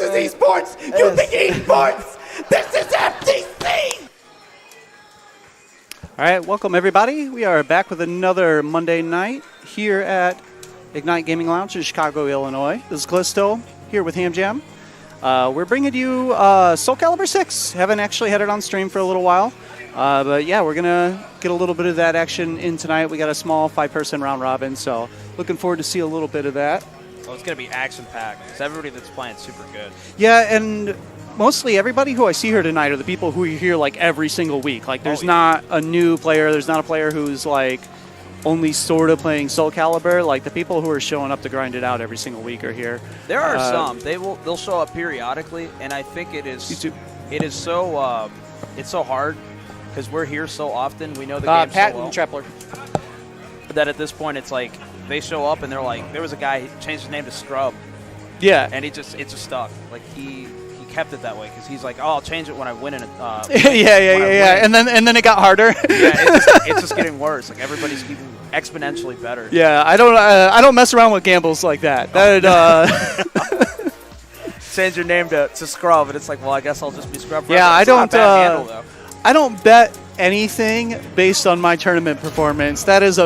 is esports. You think esports? This is FGC. All right, welcome everybody. We are back with another Monday night here at Ignite Gaming Lounge in Chicago, Illinois. This is Callisto here with Ham Jam. We're bringing you SoulCalibur VI. Haven't actually had it on stream for a little while. But yeah, we're going to get a little bit of that action in tonight. We got a small 5-person round robin, so looking forward to see a little bit of that. So it's going to be action-packed because everybody that's playing is super good. Yeah, and mostly everybody who I see here tonight are the people who are here like every single week. Like there's not a new player. There's not a player who's like only sort of playing SoulCalibur. Like the people who are showing up to grind it out every single week are here. There are some. They'll show up periodically, and I think it is so it's so hard because we're here so often. We know the game Pat so well. and Trepler. That at this point it's like they show up and they're like, there was a guy who changed his name to Scrub. Yeah. And it just stuck. Like he kept it that way because he's like, oh, I'll change it when I win in it. yeah. And then it got harder. Yeah, it's just getting worse. Like everybody's getting exponentially better. Yeah, I don't mess around with gambles like that. Change your name to Scrub, and it's like, well, I guess I'll just be Scrub. Yeah, I don't bet anything based on my tournament performance. That is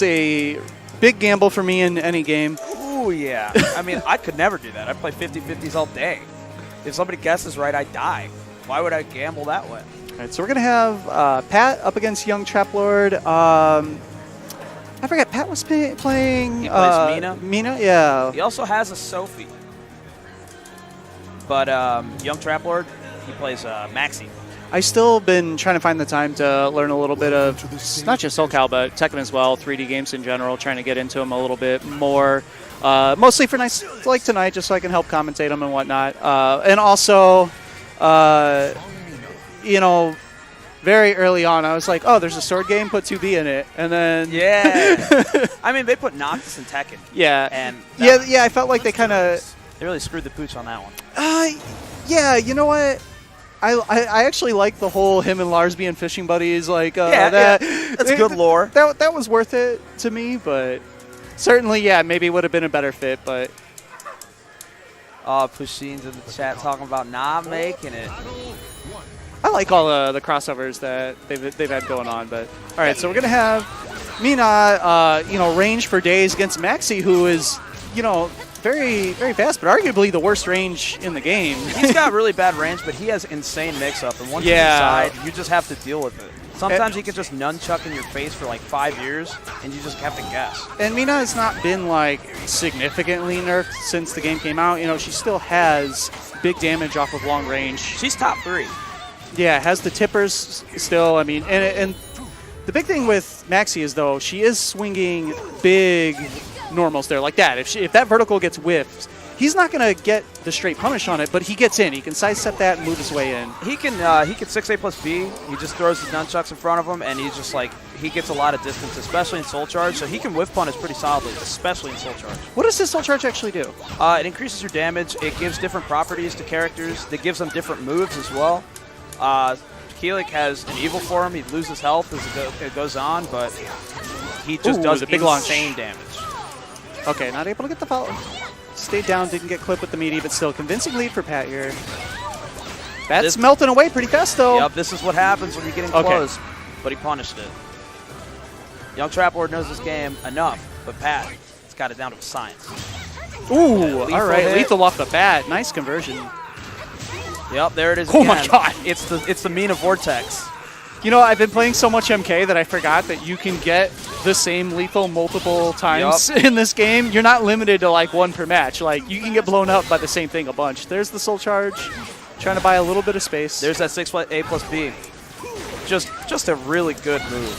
a big gamble for me in any game. Ooh, yeah. I mean, I could never do that. I play 50-50s all day. If somebody guesses right, I die. Why would I gamble that way? All right, so we're going to have Pat up against Young Traplord. I forget, Pat was playing... He plays Mina. Mina, yeah. He also has a Sophie. But Young Traplord, he plays Maxi. I've still been trying to find the time to learn a little bit of, not just SoulCal, but Tekken as well, 3D games in general, trying to get into them a little bit more. Mostly for nights like tonight, just so I can help commentate them and whatnot. And also, you know, very early on, I was like, oh, there's a sword game, put 2B in it. And then... Yeah. I mean, they put Noctis in Tekken. Yeah. And yeah, I felt like they kind of... They really screwed the pooch on that one. Yeah, you know what? I actually like the whole him and Lars being fishing buddies. Like that's good lore. That was worth it to me, but certainly, yeah, maybe it would have been a better fit. But Pushin's in the chat talking about not making it. I like all the crossovers that they've had going on. But all right, so we're gonna have Mina, range for days against Maxi, who is, very, very fast, but arguably the worst range in the game. He's got really bad range, but he has insane mix-up, and once you decide, you just have to deal with it. Sometimes he can just nunchuck in your face for like 5 years, and you just have to guess. And Mina has not been like significantly nerfed since the game came out. She still has big damage off of long range. She's top 3. Yeah, has the tippers still. I mean, and the big thing with Maxi is, though, she is swinging big normals there like that. If that vertical gets whiffed, he's not going to get the straight punish on it, but he gets in. He can sidestep that and move his way in. He can 6A plus B. He just throws his nunchucks in front of him, and he's just like, he gets a lot of distance, especially in Soul Charge, so he can whiff punish pretty solidly, especially in Soul Charge. What does his Soul Charge actually do? It increases your damage. It gives different properties to characters. It gives them different moves as well. Keelik has an evil form. He loses health as it goes on, but he just does big insane damage. Okay, not able to get the follow. Stayed down, didn't get clipped with the meaty, but still convincing lead for Pat here. That's melting away pretty fast, though. Yep, this is what happens when you're getting close. But he punished it. Young Traplord knows this game enough, but Pat has got it down to a science. Ooh, all right, lethal off the bat. Nice conversion. Yep, there it is. Oh my God! It's the Mina Vortex. I've been playing so much MK that I forgot that you can get the same lethal multiple times in this game. You're not limited to like one per match. Like you can get blown up by the same thing a bunch. There's the Soul Charge, trying to buy a little bit of space. There's that 6A plus B. Just a really good move.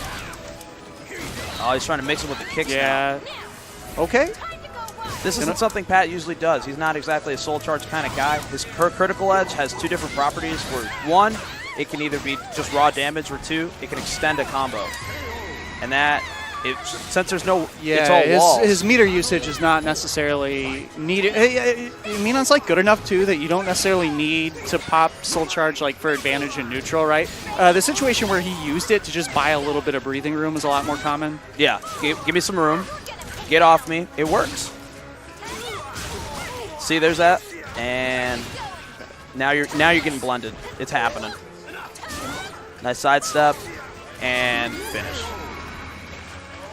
Oh, he's trying to mix it with the kicks. Yeah. Okay. This isn't something Pat usually does. He's not exactly a Soul Charge kind of guy. His critical edge has 2 different properties. Where 1, it can either be just raw damage, or 2, it can extend a combo. And that, since there's no, it's all walls. His meter usage is not necessarily needed. Mina's like good enough too that you don't necessarily need to pop Soul Charge like for advantage in neutral, right? The situation where he used it to just buy a little bit of breathing room is a lot more common. Yeah, give me some room, get off me. It works. See, there's that, and Now you're getting blended. It's happening. Nice sidestep and finish.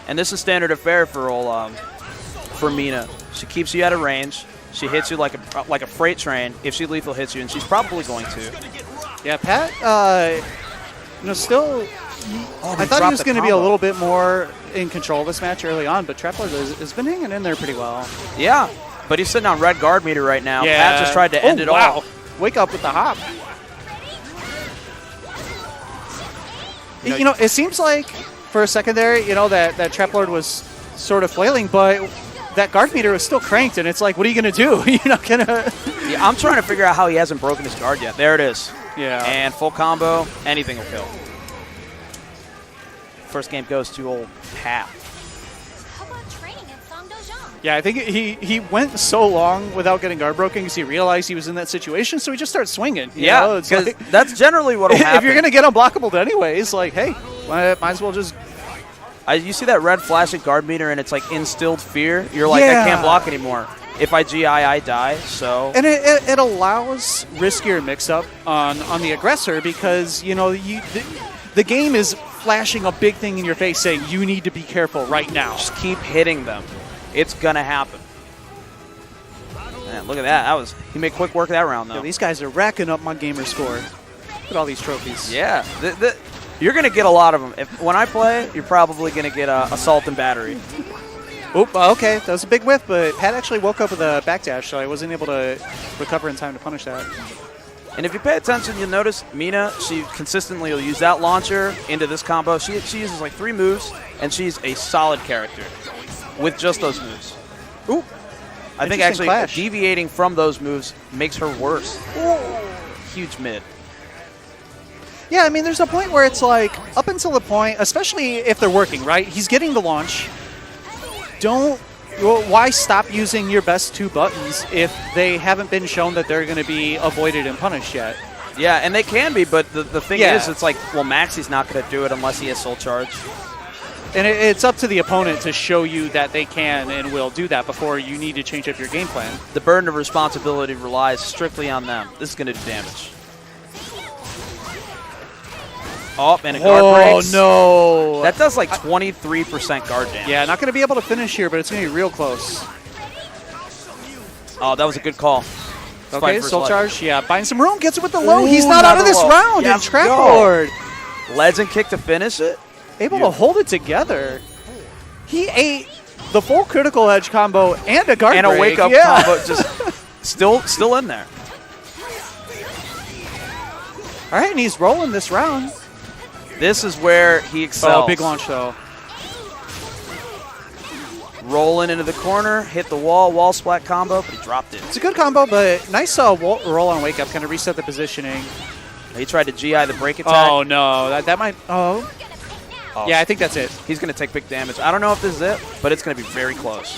And this is standard of fare for Mina. She keeps you out of range. She hits you like a freight train if she lethal hits you, and she's probably going to. Yeah, Pat. Still. I thought he was going to be a little bit more in control of this match early on, but Trapler has been hanging in there pretty well. Yeah, but he's sitting on red guard meter right now. Yeah. Pat just tried to end it all. Wake up with the hop. It seems like for a second there, that Trap Lord was sort of flailing, but that guard meter was still cranked, and it's like, what are you going to do? You're not going to... Yeah, I'm trying to figure out how he hasn't broken his guard yet. There it is. Yeah. And full combo, anything will kill. First game goes to old Pat. How about training at Song Dojang? Yeah, I think he went so long without getting guard broken because he realized he was in that situation, so he just started swinging. Yeah, because that's generally what will happen. If you're going to get unblockable anyways, like, hey, might as well just... You see that red flashing guard meter, and it's like instilled fear. You're like, I can't block anymore. If I GI, I die, so... And it allows riskier mix-up on the aggressor because, the game is flashing a big thing in your face saying you need to be careful right now. Just keep hitting them. It's going to happen. Man, look at that. He made quick work of that round, though. Yeah, these guys are racking up my gamer score. Look at all these trophies. Yeah. You're going to get a lot of them. When I play, you're probably going to get assault and battery. Oop, okay. That was a big whiff, but Pat actually woke up with a backdash, so I wasn't able to recover in time to punish that. And if you pay attention, you'll notice Mina, she consistently will use that launcher into this combo. She uses like 3 moves, and she's a solid character with just those moves. Ooh. I think actually deviating from those moves makes her worse. Ooh. Huge mid. Yeah, I mean, there's a point where it's like, up until the point, especially if they're working, right? He's getting the launch. Why stop using your best 2 buttons if they haven't been shown that they're going to be avoided and punished yet? Yeah, and they can be, but the thing is, it's like, well, Maxie's not going to do it unless he has Soul Charge. And it's up to the opponent to show you that they can and will do that before you need to change up your game plan. The burden of responsibility relies strictly on them. This is going to do damage. Oh, and a guard breaks. Oh, no. That does like 23% guard damage. Yeah, not going to be able to finish here, but it's going to be real close. Oh, that was a good call. Okay, Soul Charge. Yeah, buying some room. Gets it with the low. Ooh, he's not out of this round. And Trap Lord. Legend kick to finish it. Able to hold it together. He ate the full critical edge combo and a guard break. And a wake-up combo. Just still in there. All right, and he's rolling this round. This is where he excels. Oh, big launch, though. Rolling into the corner, hit the wall splat combo, but he dropped it. It's a good combo, but nice roll on wake up, kind of reset the positioning. He tried to GI the break attack. Oh, no. That might... Oh. Yeah, I think that's it. He's going to take big damage. I don't know if this is it, but it's going to be very close.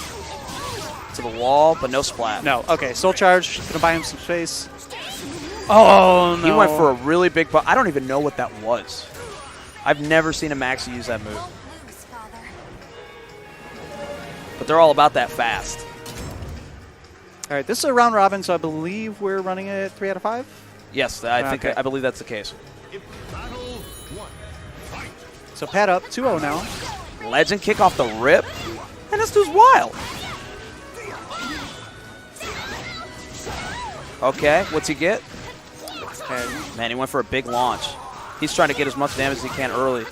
To the wall, but no splat. No. Okay, Soul Charge. Going to buy him some space. Oh, no. He went for a really big... I don't even know what that was. I've never seen a Maxi use that move. But they're all about that fast. All right, this is a round robin, so I believe we're running it 3 out of 5? Yes, I believe that's the case. So Pat up, 2-0 now. Legend kick off the rip. And this dude's wild. Okay, what's he get? Man, he went for a big launch. He's trying to get as much damage as he can early.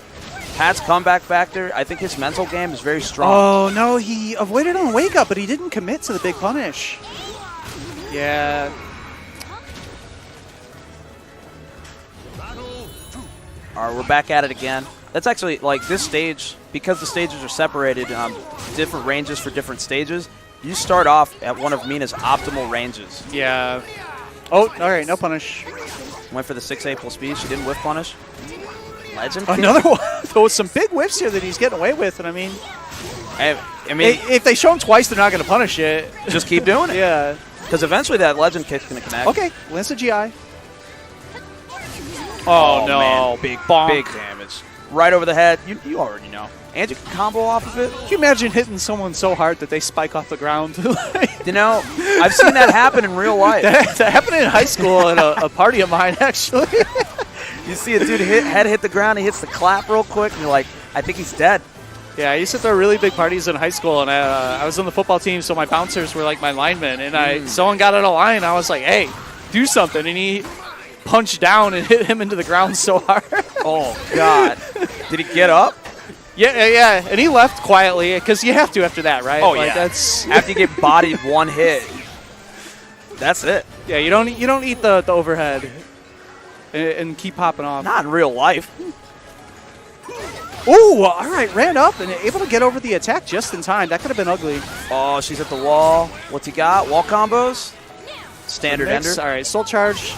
Pat's comeback factor, I think his mental game is very strong. Oh, no, he avoided on wake up, but he didn't commit to the big punish. Yeah. All right, we're back at it again. That's actually, like, this stage, because the stages are separated, different ranges for different stages, you start off at one of Mina's optimal ranges. Yeah. Oh, all right, no punish. Went for the 6A full speed. She didn't whiff punish. Legend. Another one. There was some big whiffs here that he's getting away with, and I mean, if they show him twice, they're not going to punish it. Just keep doing it. Yeah. Because eventually that legend kick's going to connect. Okay, lands a GI. Oh, no. Man. Big bonk. Big damage. Right over the head. You already know. and you can combo off of it. Can you imagine hitting someone so hard that they spike off the ground? You know, I've seen that happen in real life. that happened in high school at a party of mine, actually. You see a dude head hit the ground, he hits the clap real quick, and you're like, I think he's dead. Yeah, I used to throw really big parties in high school, and I was on the football team, so my bouncers were like my linemen. And someone got out of line, I was like, hey, do something. And he punched down and hit him into the ground so hard. Oh, God. Did he get up? Yeah. And he left quietly, because you have to after that, right? Oh, like, yeah. That's After you get bodied one hit, that's it. yeah, you don't eat the overhead and keep popping off. Not in real life. Ooh, all right, ran up and able to get over the attack just in time. That could have been ugly. Oh, she's at the wall. What's he got? Wall combos? Standard ender. All right, Soul Charge.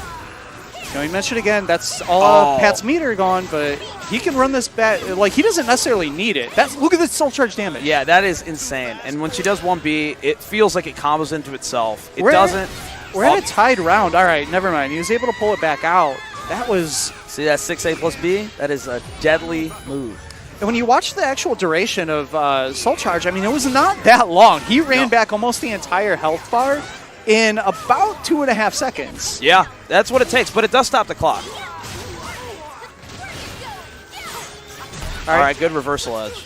You know, he mentioned again, that's all of Pat's meter gone, but he can run this back. Like, he doesn't necessarily need it. Look at this Soul Charge damage. Yeah, that is insane. And when she does 1B, it feels like it combos into itself. It doesn't. We're in a tied round. All right, never mind. He was able to pull it back out. That was... See that 6A plus B? That is a deadly move. And when you watch the actual duration of Soul Charge, I mean, it was not that long. He ran back almost the entire health bar in about 2.5 seconds. Yeah, that's what it takes, but it does stop the clock. All right, good reversal edge.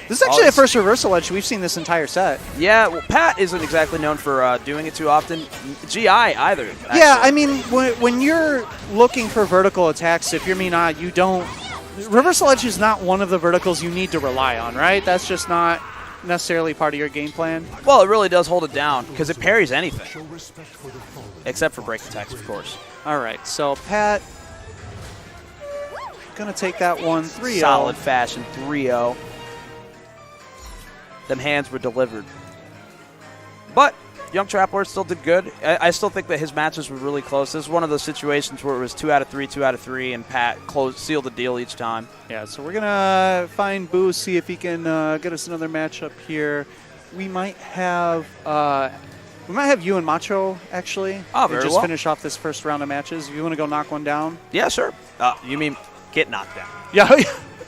This is actually the first reversal edge we've seen this entire set. Yeah, well, Pat isn't exactly known for doing it too often. GI either. Actually. Yeah, I mean, when you're looking for vertical attacks, if you're Mina, you don't... Reversal edge is not one of the verticals you need to rely on, right? That's just not necessarily part of your game plan. Well, it really does hold it down because it parries anything. Except for break attacks, of course. All right, so Pat going to take that one 3-0. Solid fashion, 3-0. Them hands were delivered. But Young Trappler still did good. I still think that his matches were really close. This is one of those situations where it was 2 out of 3, 2 out of 3, and Pat sealed the deal each time. Yeah, so we're going to find Boo, see if he can get us another matchup here. We might have you and Macho, actually. Oh, very just well. finish off this first round of matches. If you want to go knock one down. Yeah, sure. You mean get knocked down? Yeah.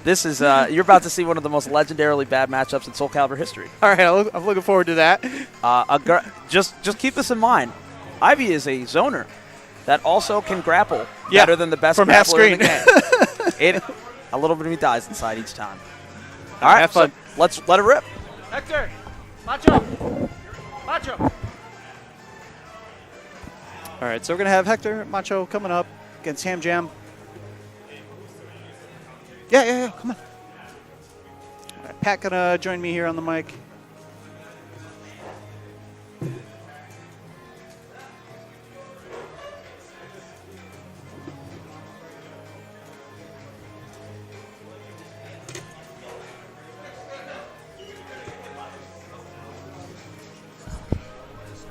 This is you're about to see one of the most legendarily bad matchups in SoulCalibur history. All right, I'm looking forward to that. Just keep this in mind. Ivy is a zoner that also can grapple better than the best from half grappler in screen. the game. A little bit of me dies inside each time. All right, have fun. So let's let it rip. Hector, Macho. All right, so we're going to have Hector, Macho coming up against Ham Jam. Yeah, come on. All right, Pat gonna join me here on the mic.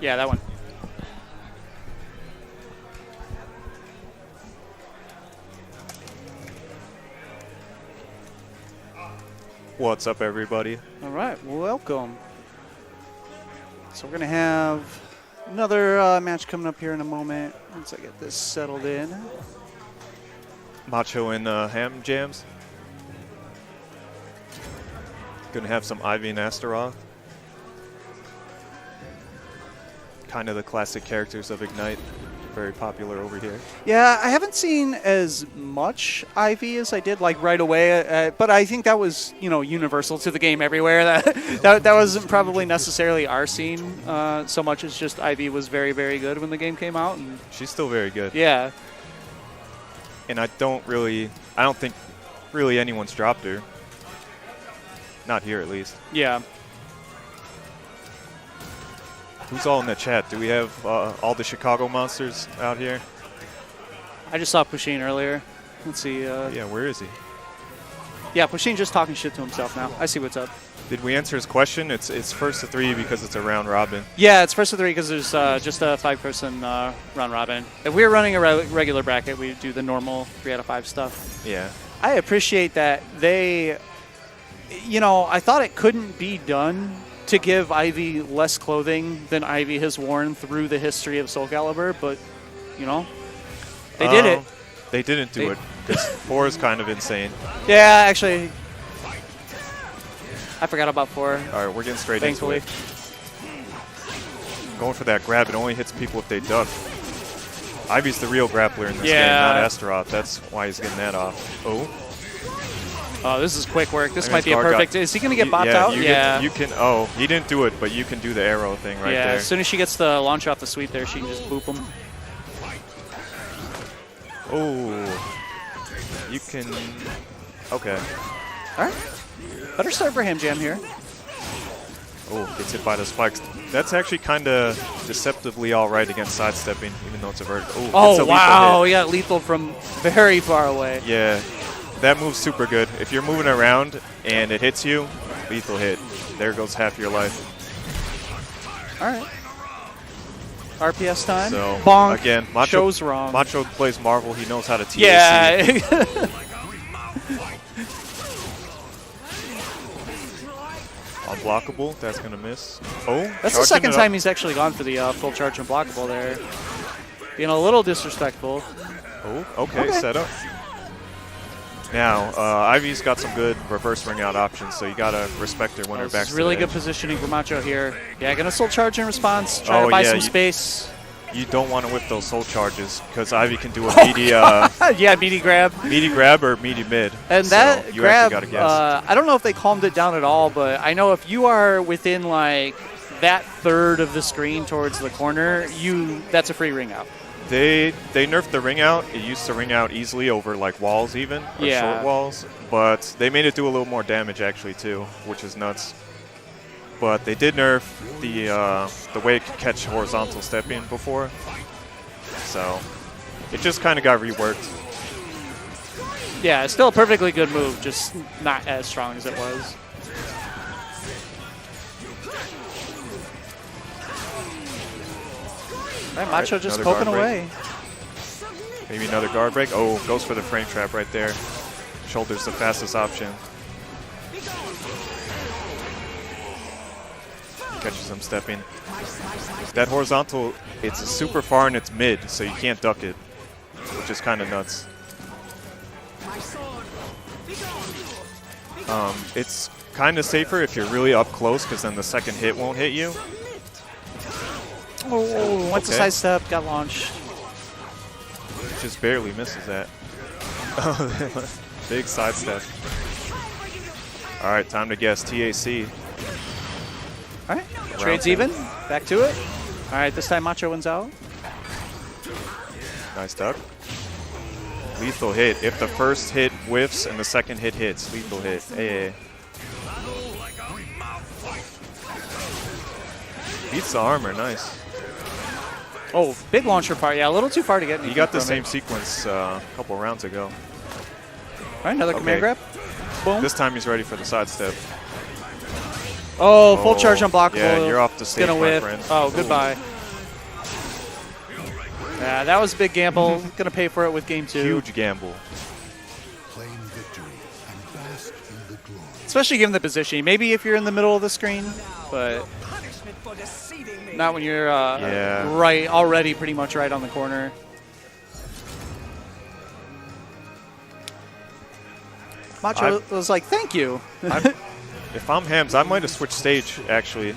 Yeah, that one. What's up, everybody? All right, welcome. So we're going to have another match coming up here in a moment once I get this settled in. Macho and Ham Jams. Gonna have some Ivy and Astaroth. Kind of the classic characters of Ignite. Very popular over here. Yeah, I haven't seen as much Ivy as I did like right away, but I think that was, you know, universal to the game everywhere. That wasn't probably necessarily our scene so much as just Ivy was very, very good when the game came out. And She's still very good. yeah. And I don't think really anyone's dropped her. Not here, at least. Yeah. Who's all in the chat? Do we have all the Chicago monsters out here? I just saw Pusheen earlier. Let's see. Yeah, where is he? Yeah, Pusheen just talking shit to himself now. I see what's up. Did we answer his question? It's first to 3 because it's a round robin. Yeah, it's first of 3 because there's just a 5-person round robin. If we were running a regular bracket, we'd do the normal 3 out of 5 stuff. Yeah. I appreciate that they, you know, I thought it couldn't be done to give Ivy less clothing than Ivy has worn through the history of SoulCalibur, but, you know, they did it. They didn't do it because 4 is kind of insane. Yeah, actually, I forgot about 4. All right, we're getting straight Thankfully. into it. Going for that grab, it only hits people if they duck. Ivy's the real grappler in this game, not Astaroth. That's why he's getting that off. Oh. Oh, this is quick work. This I mean, might be a perfect. Is he going to get bopped out? You can. Oh, he didn't do it, but you can do the arrow thing right there. As soon as she gets the launcher off the sweep there, she can just boop him. Oh. You can. Okay. All right. Better start for Ham Jam here. Oh, gets hit by the spikes. That's actually kind of deceptively all right against sidestepping, even though it's a vertical. Oh, wow. We got lethal from very far away. Yeah. That move's super good. If you're moving around and it hits you, lethal hit. There goes half your life. All right. RPS time. So, Bonk. again, Macho, shows wrong. Macho plays Marvel. He knows how to TAC. Yeah. Unblockable. That's going to miss. Oh, that's the second time he's actually gone for the full charge unblockable there. Being a little disrespectful. Oh, okay. Set up. Now, Ivy's got some good reverse ring out options, so you got to respect her when her back's really to the good edge. Positioning for Macho here. Yeah, going to soul charge in response. Try to buy some space. You don't want to whip those soul charges because Ivy can do a meaty, yeah, meaty grab. Meaty grab or meaty mid. And so that you grab, actually gotta guess. I don't know if they calmed it down at all, but I know if you are within like that third of the screen towards the corner, that's a free ring out. They nerfed the ring out. It used to ring out easily over like walls even, or short walls. But they made it do a little more damage actually too, which is nuts. But they did nerf the way it could catch horizontal stepping before. So it just kind of got reworked. Yeah, it's still a perfectly good move, just not as strong as it was. Right, Macho just poking away. Maybe another guard break. Oh, goes for the frame trap right there. Shoulder's the fastest option. Catches him stepping. That horizontal, it's super far and it's mid, so you can't duck it, which is kind of nuts. It's kind of safer if you're really up close, because then the second hit won't hit you. Oh, went to sidestep, got launched. Just barely misses that. Big sidestep. All right, time to guess. TAC. All right, trades even. Back to it. All right, this time Macho wins out. Nice duck. Lethal hit. If the first hit whiffs and the second hit hits, lethal hit. Hey. Beats the armor. Nice. Oh, big launcher part. Yeah, a little too far to get. He got the same sequence a couple rounds ago. All right, another command grab. Boom. This time he's ready for the sidestep. Oh, full charge unblockable. Yeah, you're off the stage, gonna my whiff. friend. Oh, goodbye. Yeah, that was a big gamble. Gonna pay for it with game 2. Huge gamble. Claim victory and bask in the glory. Especially given the position. Maybe if you're in the middle of the screen, but not when you're right already pretty much right on the corner. Macho was like, thank you. If I'm Hams, I might have switched stage, actually.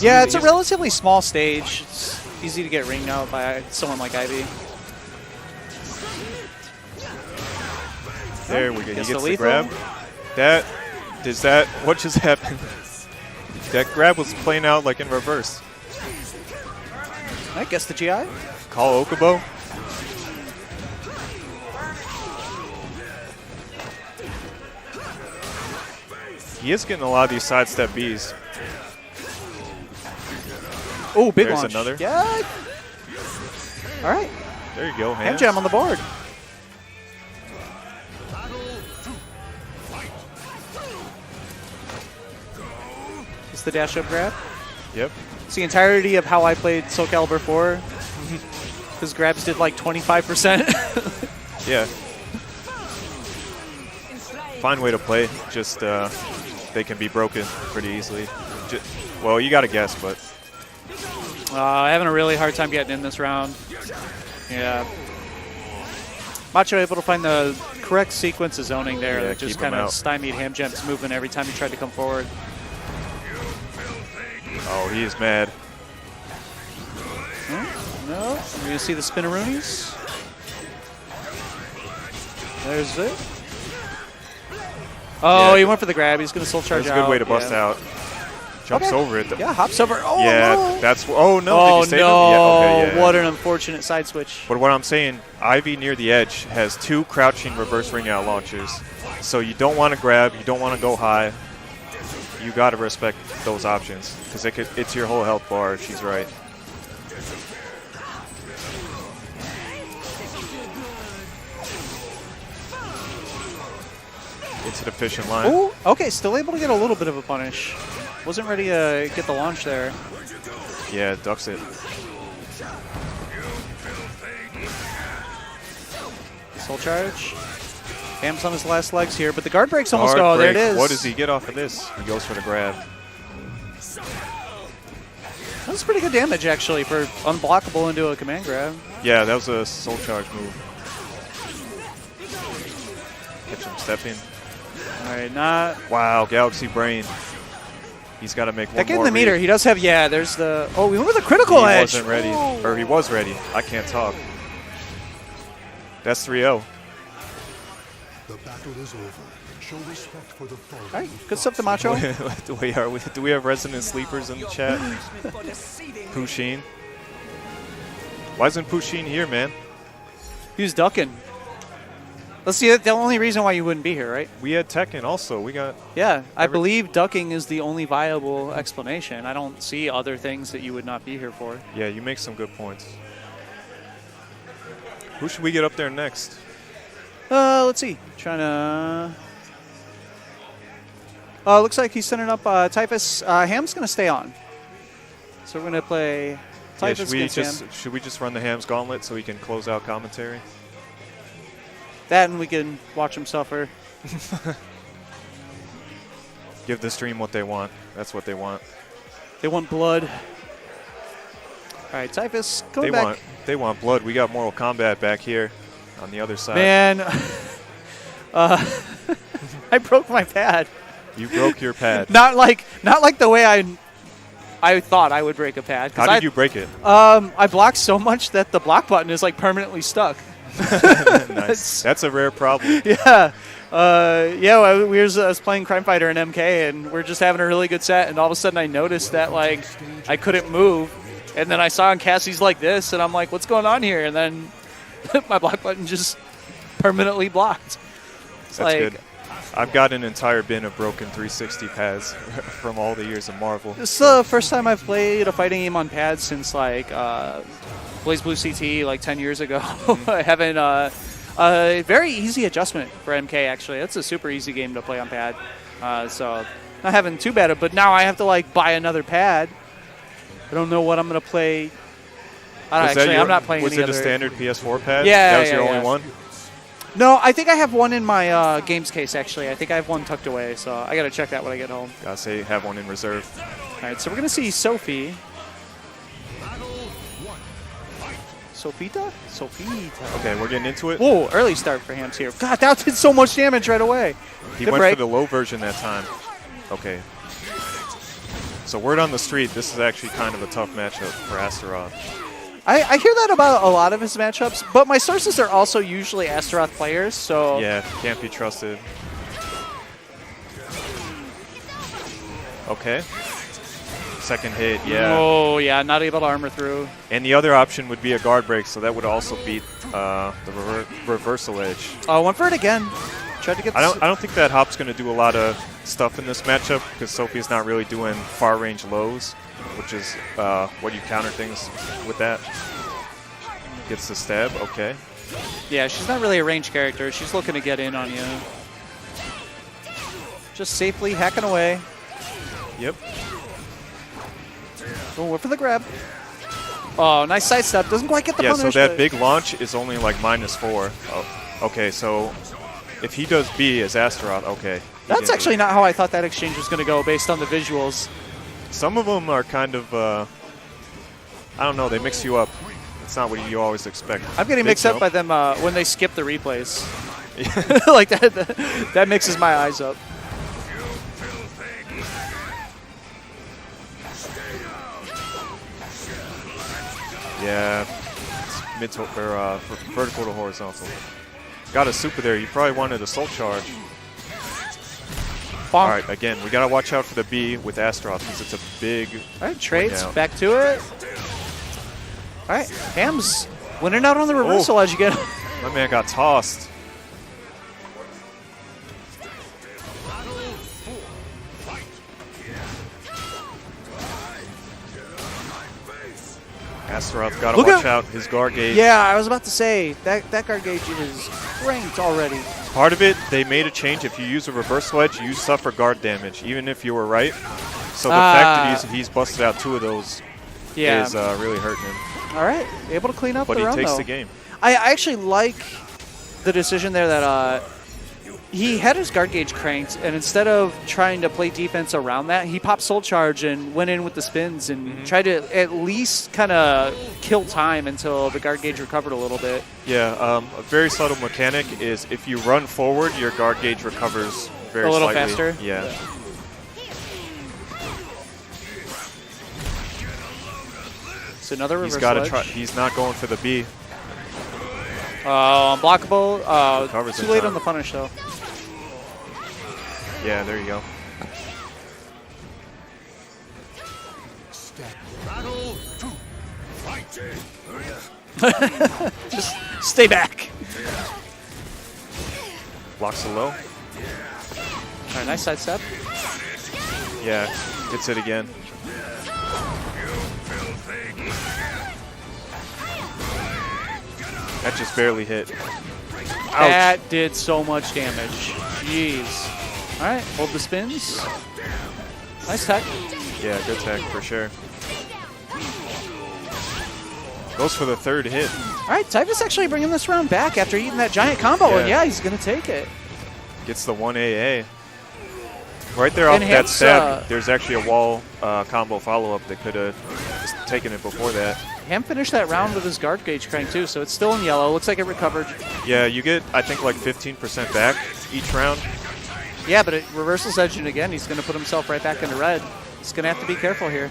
Yeah, it's a relatively small stage. It's easy to get ringed out by someone like Ivy. There we go. He gets the grab. What just happened? That grab was playing out like in reverse. I guess the GI. Call Okubo. He is getting a lot of these sidestep Bs. Oh, big There's launch. another. Yeah. All right. There you go, Ham Jam on the board. It's the dash up grab. Yep. It's the entirety of how I played SoulCalibur 4. His grabs did like 25%. Yeah. Fine way to play. Just they can be broken pretty easily. Well, you got to guess, but. Having a really hard time getting in this round. Yeah. Macho able to find the correct sequence of zoning there Yeah, that just keep him kind of out. stymied Hamjam's movement every time he tried to come forward. Oh, he is mad. No, we're going to see the spinneroonies. There's it. Oh, Yeah. he went for the grab. He's going to soul charge That's a good out. way to bust Yeah. out. Jumps Okay. over it. Though. Yeah, hops over. Oh, Yeah, no. that's. Oh, no. Oh, Did you save no. him? Yeah, okay, yeah. What an unfortunate side switch. But what I'm saying, Ivy near the edge has 2 crouching reverse ring out launchers. So you don't want to grab, you don't want to go high. You got to respect those options because it's your whole health bar. She's right. It's an efficient line. Oh, okay, still able to get a little bit of a punish. Wasn't ready to get the launch there. Yeah, ducks it. Soul charge. Ham's on his last legs here, but the guard break's almost Guard go. There it break. is. What does he get off of this? He goes for the grab. That's pretty good damage, actually, for unblockable into a command grab. Yeah, that was a soul charge move. Catch him stepping. All right, not... Wow, Galaxy Brain. He's got to make one That more in the meter. read. He does have... Yeah, there's the... Oh, we went with a critical He edge. wasn't ready. Oh. Or he was ready. I can't talk. That's 3-0. The battle is over. Show respect for the fallen. All right, good stuff to Macho. Do we have resident sleepers in the chat? Pusheen. Why isn't Pusheen here, man? He was ducking. Let's see, the only reason why you wouldn't be here, right? We had Tekken also. We got... Yeah, I believe ducking is the only viable explanation. I don't see other things that you would not be here for. Yeah, you make some good points. Who should we get up there next? Let's see. Trying to... looks like he's sending up Typhus. Ham's going to stay on. So we're going to play Yeah, Typhus against Ham. should we just run the Ham's Gauntlet so we can close out commentary? That and we can watch him suffer. Give the stream what they want. That's what they want. They want blood. All right, Typhus coming back. They want blood. We got Mortal Kombat back here on the other side. Man, I broke my pad. You broke your pad. Not like the way I thought I would break a pad. How did you break it? I blocked so much that the block button is like permanently stuck. Nice. That's a rare problem. Yeah. Yeah, we was playing Crime Fighter in MK, and we're just having a really good set, and all of a sudden I noticed that, like, I couldn't move, and then I saw on Cassie's like this, and I'm like, what's going on here? And then my block button just permanently blocked. It's That's like, good. I've got an entire bin of broken 360 pads from all the years of Marvel. This is the first time I've played a fighting game on pads since, like, BlazBlue CT, like, 10 years ago. I haven't... a very easy adjustment for MK, actually. That's a super easy game to play on pad. So not having too bad of, but now I have to like buy another pad. I don't know what I'm gonna play. I'm not playing Was any it a other. standard PS4 pad? Yeah, That was yeah, your yeah. only one? No, I think I have one in my games case, actually. I think I have one tucked away, so I gotta check that when I get home. Gotta say, have one in reserve. All right, so we're gonna see Sophie. Sophita? Okay, we're getting into it. Whoa, early start for Hams here. God, that did so much damage right away. He Good went break. for the low version that time. Okay. So word on the street, this is actually kind of a tough matchup for Astaroth. I hear that about a lot of his matchups, but my sources are also usually Astaroth players, so... Yeah, can't be trusted. Okay. Second hit, yeah. Oh, yeah, not able to armor through. And the other option would be a guard break, so that would also beat the reversal edge. Went for it again. Tried to get I don't think that hop's going to do a lot of stuff in this matchup because Sophie's not really doing far range lows, which is what you counter things with that. Gets the stab, okay. Yeah, she's not really a ranged character. She's looking to get in on you. Just safely hacking away. Yep. Oh, went for the grab. Oh, nice sidestep. Doesn't quite get the Yeah, punish. so that but- big launch is only like -4. Oh, okay, so if he does B as Astaroth, okay. That's actually not how I thought that exchange was going to go based on the visuals. Some of them are kind of, I don't know, they mix you up. It's not what you always expect. I'm getting Big mixed up jump. by them when they skip the replays. Like that mixes my eyes up. Yeah, it's mid to, or vertical to horizontal. Got a super there. You probably wanted a soul charge. Bonk. All right, again, we gotta watch out for the B with Astaroth because it's a big. All right, trades down. back to it. All right, Ham's winning out on the reversal as you get. My man got tossed. Astaroth got to Look watch at- out his guard gauge. Yeah, I was about to say that guard gauge is cranked already. Part of it, they made a change. If you use a reverse ledge, you suffer guard damage, even if you were right. So the fact that he's busted out 2 of those Yeah. is really hurting him. All right, able to clean up But the he round, takes though. the game. I actually like the decision there that he had his guard gauge cranked, and instead of trying to play defense around that, he popped Soul Charge and went in with the spins and tried to at least kind of kill time until the guard gauge recovered a little bit. Yeah, a very subtle mechanic is if you run forward, your guard gauge recovers very A little slightly. faster? Yeah. So another reverse He's got to ledge. try. He's not going for the B. Unblockable. Recovers Too in late time. on the punish, though. Yeah, there you go. Battle 2. Fight. Just stay back. Blocks the low. All right, nice side step. Yeah, hits it again. That just barely hit. Ouch. That did so much damage. Jeez. All right, hold the spins. Nice tech. Yeah, good tech for sure. Goes for the 3rd hit. All right, Typhus actually bringing this round back after eating that giant combo, and Yeah. yeah, he's going to take it. Gets the 1 AA. Right there off And that Ham's, stab, there's actually a wall combo follow-up that could have just taken it before that. Ham finished that round with his guard gauge crank, too, so it's still in yellow. Looks like it recovered. Yeah, you get, I think, like 15% back each round. Yeah, but it reversals edging again. He's going to put himself right back into red. He's going to have to be careful here.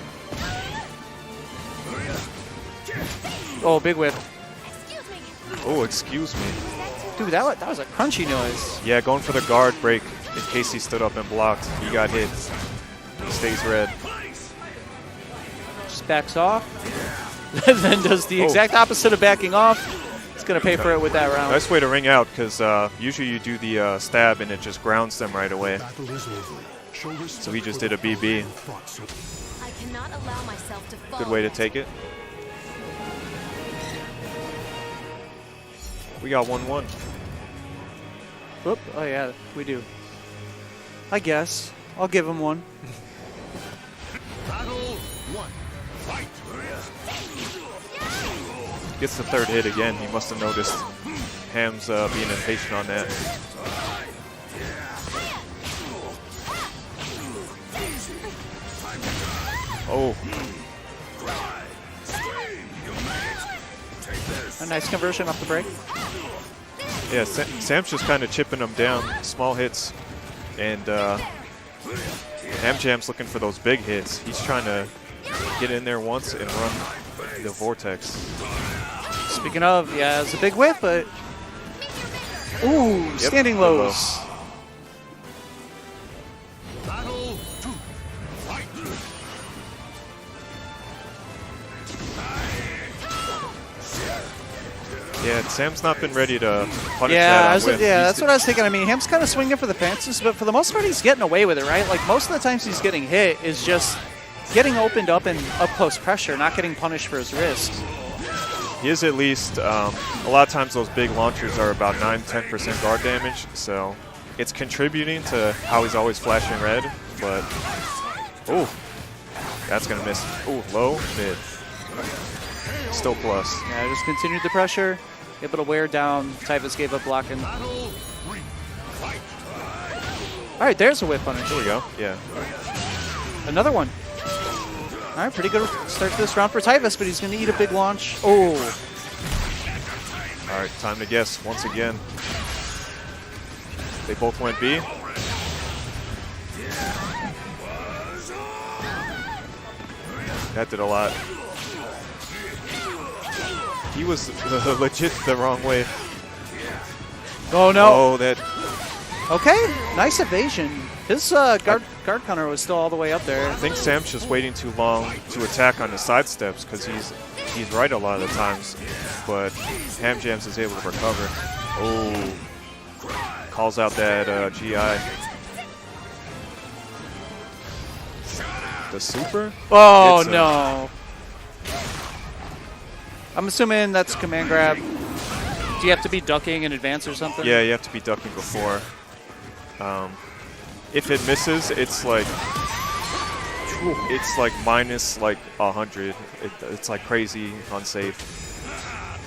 Oh, big whip. Excuse me. Oh, excuse me. Dude, that was a crunchy noise. Yeah, going for the guard break in case he stood up and blocked. He got hit. He stays red. Just backs off. Then does the exact opposite of backing off. He's going to pay for it with that round. Nice way to ring out because usually you do the stab and it just grounds them right away. Battle is over. Show respect So he just for did a the BB. thoughts of- I cannot allow myself to fall. Good way to take it. We got 1-1. Whoop. Oh, yeah, we do. I guess. I'll give him one. Battle 1. Fight. Gets the 3rd hit again. He must have noticed Ham's being impatient on that. Oh, A nice conversion off the break. yeah, Sam's just kind of chipping him down, small hits. And Ham Jam's looking for those big hits. He's trying to get in there once and run the vortex. Speaking of, yeah, it's a big whip, but... Ooh, Yep, standing good low. lows. Battle 2. Fight. Yeah, Sam's not been ready to punish Yeah, that on whiff. He's- that's what I was thinking. I mean, Ham's kind of swinging for the fences, but for the most part, he's getting away with it, right? Like, most of the times he's getting hit is just getting opened up in up-close pressure, not getting punished for his risks. He is at least, a lot of times those big launchers are about 9-10% guard damage, so it's contributing to how he's always flashing red, but, ooh, that's going to miss. Ooh, low, mid. Still plus. Yeah, just continued the pressure, able to wear down. Typhus gave up blocking. Battle 3. Fight. All right, there's a whip punish. There we go, yeah. Another one. All right, pretty good start to this round for Typhus, but he's going to eat a big launch. Oh, All right, time to guess once again. They both went B. That did a lot. He was legit the wrong way. Oh no. Oh, that. Okay, nice evasion. His guard counter was still all the way up there. I think Sam's just waiting too long to attack on his side steps because he's right a lot of the times, but HamJams is able to recover. Oh, calls out that GI. The super? Oh no. I'm assuming that's command grab. Do you have to be ducking in advance or something? Yeah, you have to be ducking before. If it misses, it's like minus like 100. It's like crazy unsafe.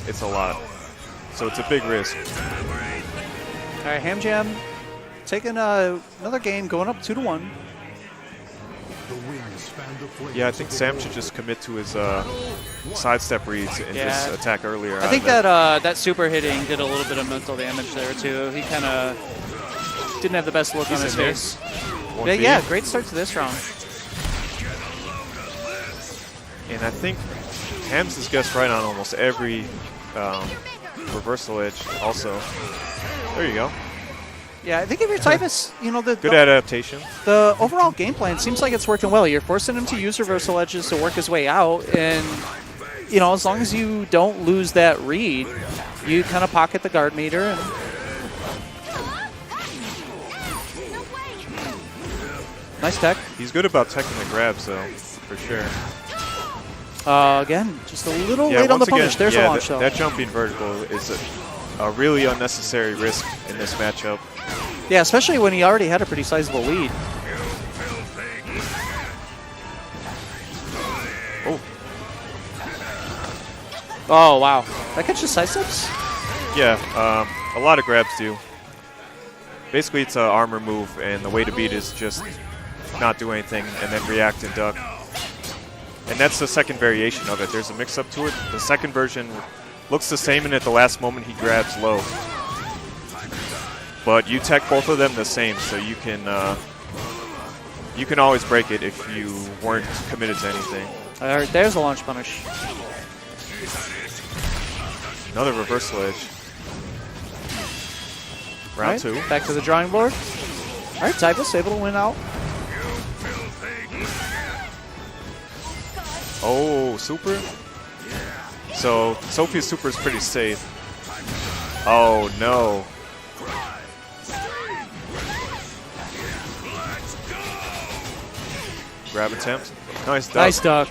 It's a lot. So it's a big risk. All right, HamJam taking another game, going up 2-1. Yeah, I think Sam should just commit to his sidestep reads and just attack earlier. I think that that super hitting did a little bit of mental damage there too. He kind of didn't have the best look on his face. Yeah, great start to this round. And I think Hams has guessed right on almost every reversal edge also. There you go. Yeah, I think if you're Typhus, you know, good adaptation. The overall game plan seems like it's working well. You're forcing him to use reversal edges to work his way out, and you know, as long as you don't lose that read, you kind of pocket the guard meter. And nice tech. He's good about teching the grabs, though, for sure. Again, just a little late on the punish. There's a launch, though. That jumping vertical is a really unnecessary risk in this matchup. Yeah, especially when he already had a pretty sizable lead. Oh. Oh, wow. That catches side steps? Yeah, a lot of grabs do. Basically, it's an armor move, and the way to beat is just not do anything and then react and duck. And that's the second variation of it. There's a mix-up to it. The second version looks the same, and at the last moment, he grabs low. But you tech both of them the same, so you can always break it if you weren't committed to anything. All right, there's a launch punish. Another reversal edge. Round two. Back to the drawing board. All right, Typhus able to win out. Oh, super? So Sophie's super is pretty safe. Oh, no. Grab attempt. Nice duck. Nice duck.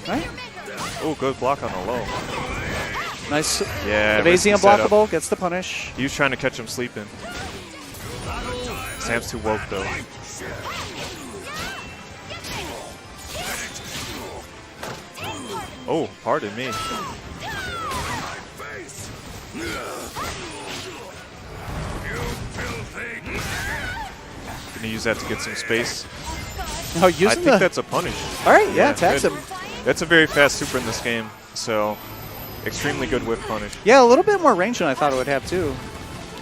Right. Oh, good block on the low. Nice. Yeah. Evasive unblockable. Gets the punish. He was trying to catch him sleeping. Sam's too woke, though. Oh, pardon me. Gonna use that to get some space. Oh, I think that's a punish. All right, yeah, attacks him. That's a very fast super in this game, so extremely good whiff punish. Yeah, a little bit more range than I thought it would have too.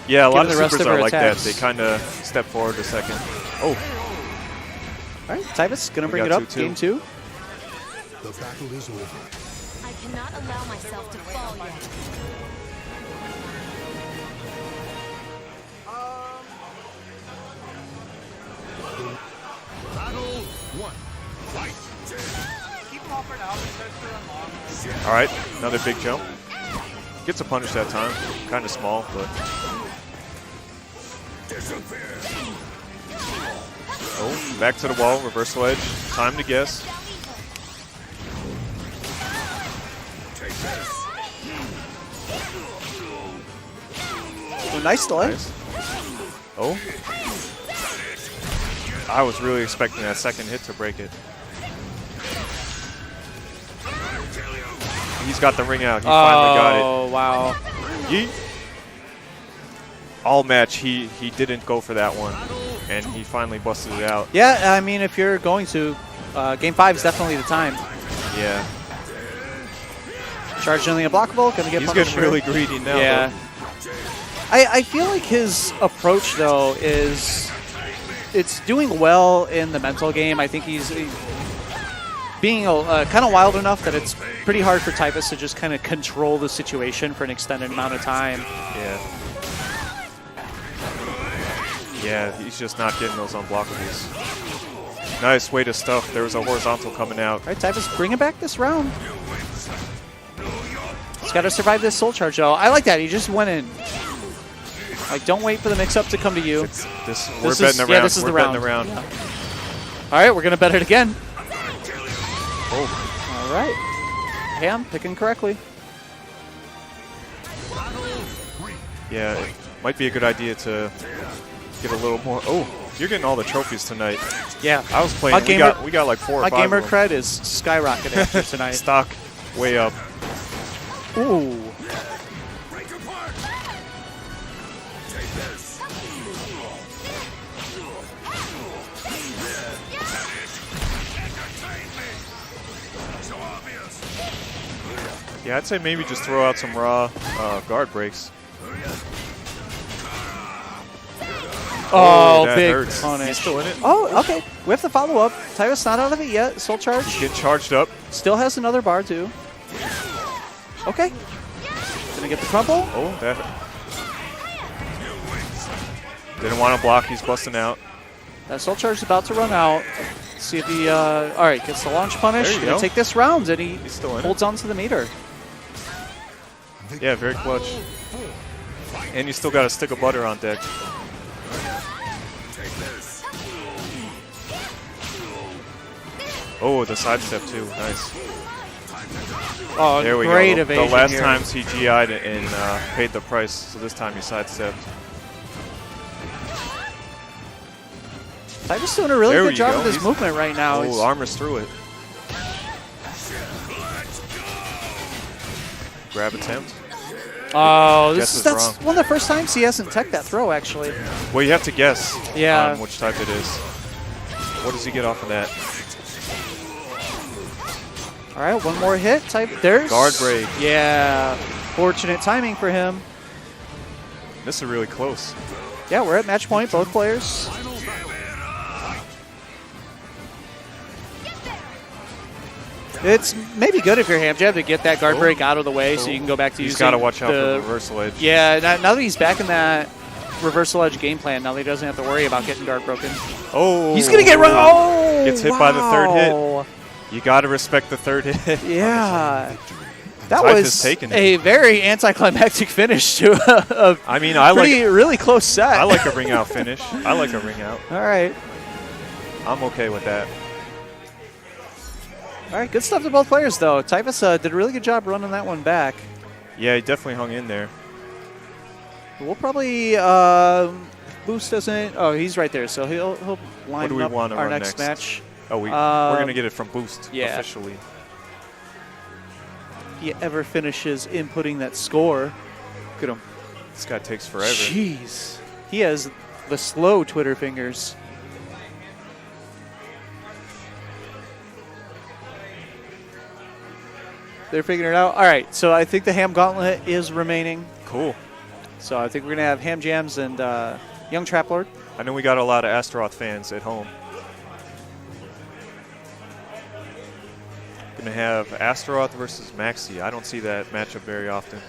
Yeah, a lot of the rest supers of her are like attacks. that. They kind of step forward a second. Oh. All right, Typhus gonna bring it got up. 2-2. Game 2. The battle is over. I cannot allow myself to fall yet. Battle 1. Fight. All right, another big jump. Gets a punish that time. Kind of small, but. Oh, back to the wall, reversal edge. Time to guess. Ooh, nice delay. Nice. Oh. I was really expecting that second hit to break it. He's got the ring out. He finally got it. Oh, wow. All match, he didn't go for that one, and he finally busted it out. Yeah, I mean, if you're going to, Game 5 is definitely the time. Yeah. Charging the unblockable, gonna get He's punished. getting really greedy now. Yeah. Though. I feel like his approach, though, is it's doing well in the mental game. I think he's being kind of wild enough that it's pretty hard for Typhus to just kind of control the situation for an extended amount of time. Yeah. Yeah, he's just not getting those unblockables. Nice way to stuff. There was a horizontal coming out. All right, Typhus bringing back this round. He's got to survive this soul charge, though. I like that. He just went in. Like, don't wait for the mix-up to come to you. We're betting around. Yeah, this is the round. Yeah. All right, we're going to bet it again. Oh. All right. Ham picking correctly. Yeah, it might be a good idea to get a little more. Oh, you're getting all the trophies tonight. Yeah. I was playing. We got like 4 or 5. My gamer of them. cred is skyrocketing after tonight. Stock way up. Ooh. Yeah, I'd say maybe just throw out some raw guard breaks. Oh, that big hurts. punish. He's still in it. Oh, okay. We have to follow up. Typhus not out of it yet. Soul charge. Get charged up. Still has another bar, too. Okay. Gonna get the crumple. Oh, that. Didn't want to block. He's busting out. That soul charge is about to run out. Let's see if he, all right, gets the launch punish. There you Gonna go. take this round, and He's still in holds on to the meter. Yeah, very clutch. And you still got a stick of butter on deck. Oh, the sidestep too. Nice. Oh, There we great go. evasion The last here. times he GI'd and paid the price, so this time he sidestepped. Typhus doing a really There good you job go. with his He's- movement right now. He's- Oh, armor's through it. Grab attempt. Oh, Guess is that's wrong. one of the first times he hasn't teched that throw, actually. Well, you have to guess Yeah. on which type it is. What does he get off of that? All right, one more hit. There's Guard break. Yeah, fortunate timing for him. This is really close. Yeah, we're at match point, both players. It's maybe good if you're ham jab to get that guard break out of the way so you can go back to He's using got to watch out the for reversal edge. Yeah, now that he's back in that reversal edge game plan, now that he doesn't have to worry about getting guard broken. Oh. He's going to get run. Oh, Gets hit by the third hit. wow. You got to respect the third hit. Yeah. That Typhus was taking it. a very anticlimactic finish to a I mean, I like really close set. I like a ring out finish. I like a ring out. All right. I'm okay with that. All right, good stuff to both players, though. Typhus did a really good job running that one back. Yeah, he definitely hung in there. We'll probably Boost doesn't. Oh, he's right there, so he'll line do we up wanna our run next next? match. Oh, we're gonna get it from Boost yeah. officially. If he ever finishes inputting that score, look at him. This guy takes forever. Jeez, he has the slow Twitter fingers. They're figuring it out. All right, so I think the Ham Gauntlet is remaining. Cool. So I think we're gonna have Ham Jams and Young Trap Lord. I know we got a lot of Astaroth fans at home. Gonna have Astaroth versus Maxi. I don't see that matchup very often.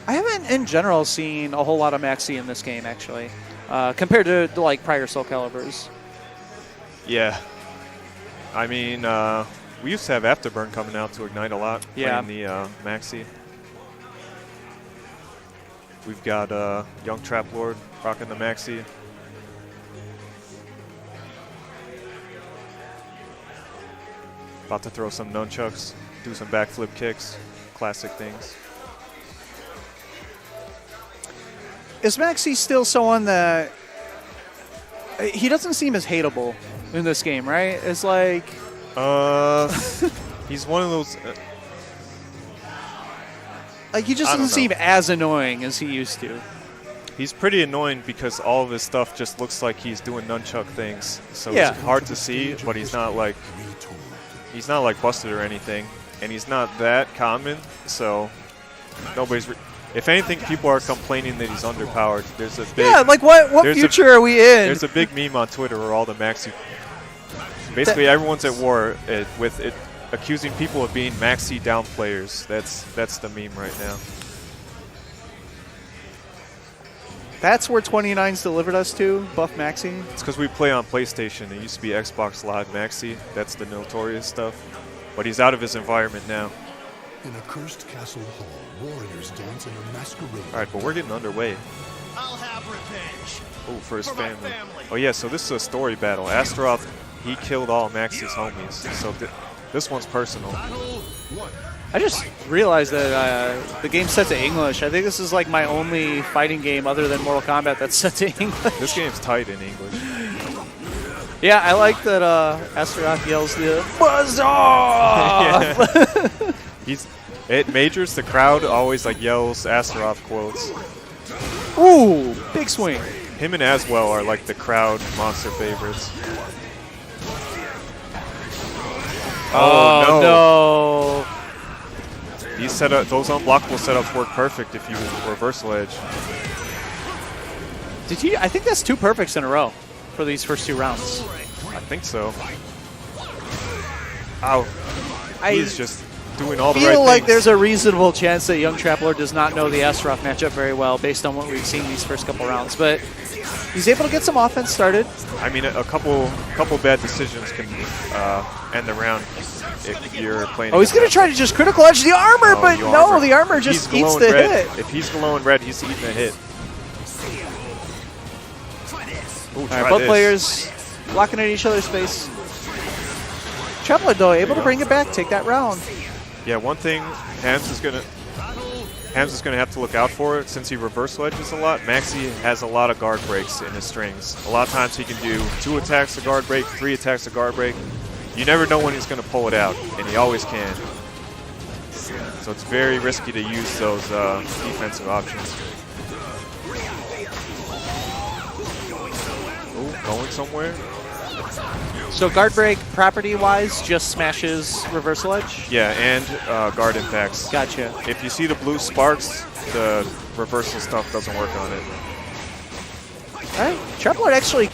I haven't, in general, seen a whole lot of Maxi in this game, actually, compared to like prior SoulCaliburs. Yeah. I mean, we used to have Afterburn coming out to Ignite a lot. Yeah. Playing the Maxi. We've got Young Trap Lord rocking the Maxi. About to throw some nunchucks, do some backflip kicks, classic things. Is Maxi still someone that he doesn't seem as hateable in this game, right? It's like He's one of those. Like he just I don't doesn't seem know. as annoying as he used to. He's pretty annoying because all of his stuff just looks like he's doing nunchuck things. So Yeah. it's hard to see, but he's not like busted or anything, and he's not that common. So nobody's If anything, people are complaining that he's underpowered. There's a big Yeah, like what future are we in? There's a big meme on Twitter where all the maxi, basically everyone's at war with it, accusing people of being maxi down players. That's the meme right now. That's where 29's delivered us to, buff maxi. It's because we play on PlayStation. It used to be Xbox Live Maxi. That's the notorious stuff. But he's out of his environment now. In a cursed castle hall, warriors dance in a masquerade. All right, but we're getting underway. I'll have revenge. Oh, for his For my family. family. Oh yeah, so this is a story battle. Astaroth, he killed all Maxi's homies. So this one's personal. I just realized that the game's set to English. I think this is like my only fighting game other than Mortal Kombat that's set to English. This game's tight in English. Yeah, I like that Astaroth yells the buzz off! At majors, the crowd always like yells Astaroth quotes. Ooh, big swing. Him and Aswell are like the crowd monster favorites. Oh no. These those unblockable setups work perfect if you reversal edge. Did he? I think that's 2 perfects in a row for these first 2 rounds. I think so. Ow. He's just doing all the right I feel like things. there's a reasonable chance that Young Trappler does not know the Astaroth matchup very well based on what we've seen these first couple rounds, but he's able to get some offense started. I mean, a couple bad decisions can end the round if you're playing. Oh, he's going to try to just critical edge the armor, Oh, but you no, armor. the armor just He's eats glowing the red. hit. If he's glowing red, he's eating a hit. Ooh, All right, both players blocking at each other's face. Trappler, though, able to bring it back, take that round. Yeah, one thing Hams is gonna have to look out for, since he reversal edges a lot. Maxi has a lot of guard breaks in his strings. A lot of times he can do 2 attacks to guard break, 3 attacks to guard break. You never know when he's going to pull it out, and he always can. So it's very risky to use those defensive options. Oh, going somewhere. So guard break, property-wise, just smashes reversal edge? Yeah, and guard impacts. Gotcha. If you see the blue sparks, the reversal stuff doesn't work on it. All right, Trappler actually...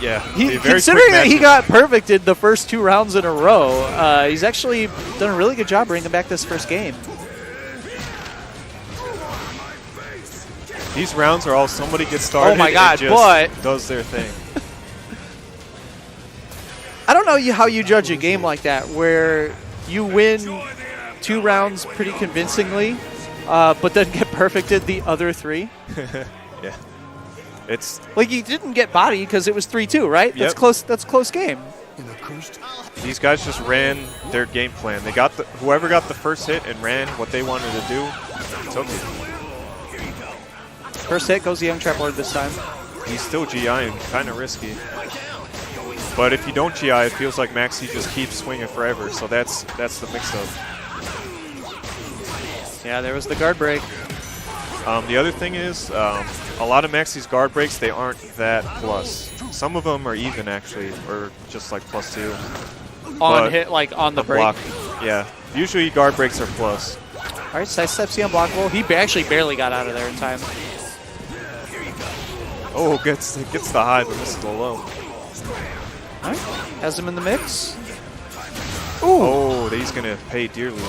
Yeah. Considering that he got perfected the first 2 rounds in a row, he's actually done a really good job bringing back this first game. These rounds are all somebody gets started Oh my God, and just does their thing. I don't know how you judge a game like that, where you win 2 rounds pretty convincingly, but then get perfected the other 3. Yeah. It's like you didn't get body because it was 3-2, right? Yep. That's close. That's a close game. In a cursed these guys just ran their game plan. They got whoever got the first hit and ran what they wanted to do. Took it. First hit goes the Young Trappler this time. He's still GIing, kind of risky. But if you don't GI, it feels like Maxi just keeps swinging forever. So that's the mix-up. Yeah, there was the guard break. The other thing is, a lot of Maxi's guard breaks, they aren't that plus. Some of them are even, actually, or just like +2. On hit, like on the break. Block, yeah. Usually guard breaks are plus. All right, sidesteps the unblockable. He actually barely got out of there in time. Oh, gets the high, but misses the low. All right, has him in the mix. Ooh. Oh, he's going to pay dearly.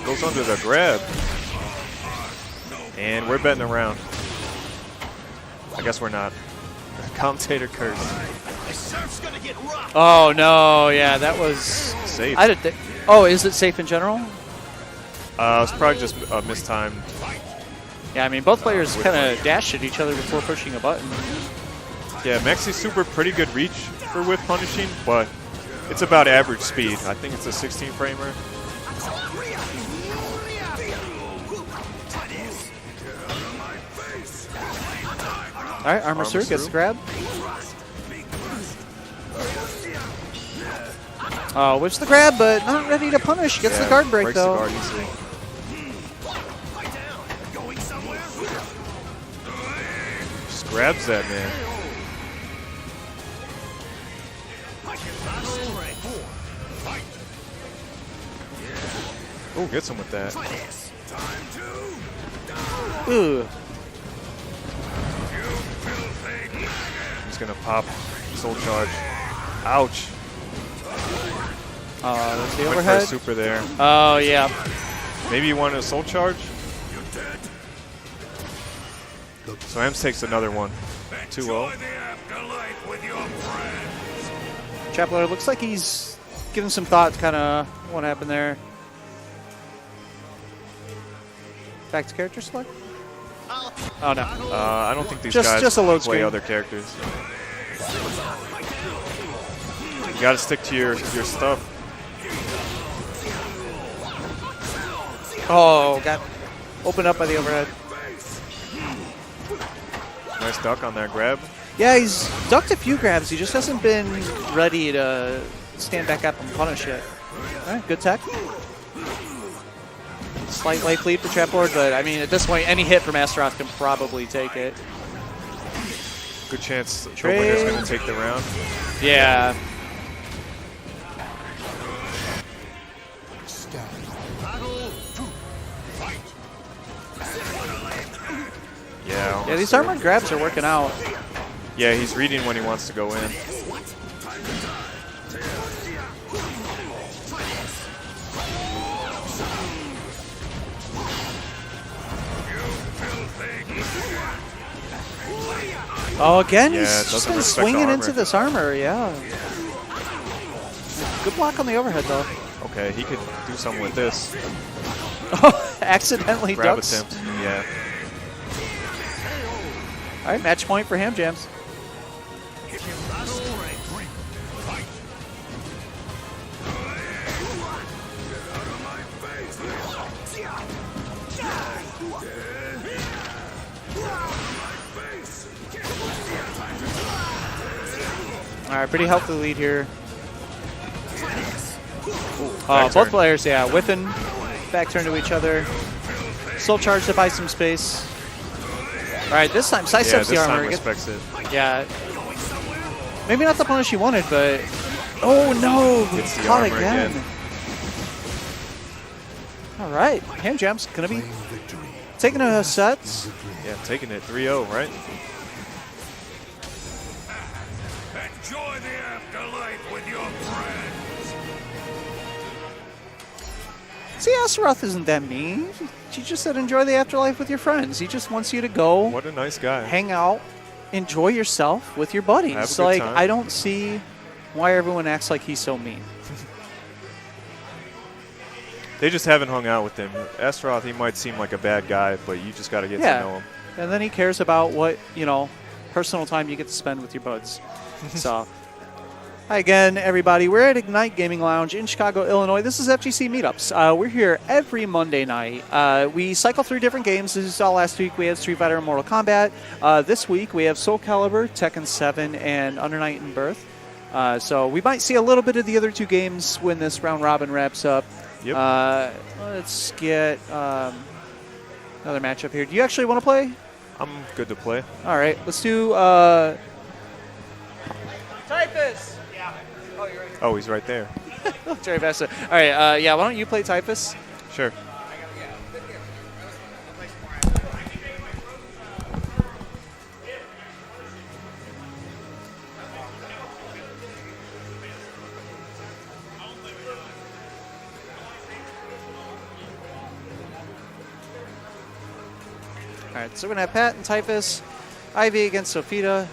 Goes under the grab. And we're betting around. I guess we're not. Commentator curse. Oh, no. Yeah, that was... Safe. Oh, is it safe in general? It's probably just mistimed. Yeah, I mean, both players kind of dashed at each other before pushing a button. Yeah, Maxi's super pretty good reach for whip punishing, but it's about average speed. I think it's a 16-framer. All right, Armor Sir gets the grab. Whips the grab, but not ready to punish. Gets the guard break, though. The guard easily. Just grabs that man. Oh, gets him with that. Ooh. He's gonna pop Soul Charge. Ouch. There's the Went for a overhead. super there. Oh, yeah. Maybe he wanted a Soul Charge. So Ems takes another one. 2-0. Chapter looks like he's giving some thought to kind of what happened there. Back to character select? Oh, no. I don't think these Just guys a load play screen. other characters. You gotta stick to your stuff. Oh, got opened up by the overhead. Nice duck on that grab. Yeah, he's ducked a few grabs. He just hasn't been ready to stand back up and punish it. All right, good tech. Slight life lead for Trapboard, but I mean, at this point, any hit from Astaroth can probably take it. Good chance the winner's gonna take the round. Yeah. Yeah, these armored grabs are working out. Yeah, he's reading when he wants to go in. Oh, again, Yeah, he's it just doesn't been respect the swinging armor. into this armor, yeah. Good block on the overhead, though. Okay, he could do something with this. Oh, accidentally Grab ducks. attempt. Yeah. All right, match point for Ham Jams. All right, pretty healthy lead here. Back Both turn. players, yeah, whipping, back turn to each other. Soul Charge to buy some space. All right, this time Yeah, sidesteps this the time armor. respects it. Yeah. Maybe not the punish you wanted, but... Oh, no! Gets the Caught armor again. All right, Ham Jam's going to be Claim victory. taking a set. Yeah, taking it 3-0, right? Enjoy the afterlife with your friends. See, Astaroth isn't that mean. He just said enjoy the afterlife with your friends. He just wants you to go, What a nice guy. hang out, enjoy yourself with your buddies. Have a good Like, time. I don't see why everyone acts like he's so mean. They just haven't hung out with him. Astaroth, he might seem like a bad guy, but you just got to get to know him. And then he cares about what, personal time you get to spend with your buds. So, hi again, everybody. We're at Ignite Gaming Lounge in Chicago, Illinois. This is FGC Meetups. We're here every Monday night. We cycle through different games. As you saw last week, we had Street Fighter and Mortal Kombat. This week, we have SoulCalibur, Tekken 7, and Under Night In-Birth. So we might see a little bit of the other two games when this round robin wraps up. Yep. Let's get another matchup here. Do you actually want to play? I'm good to play. All right, let's do Typhus. Yeah. Oh, you're right. Oh, he's right there. Jerry Vesta. All right, yeah, why don't you play Typhus? Sure. All right, so we're going to have Pat and Typhus, Ivy against Sophita.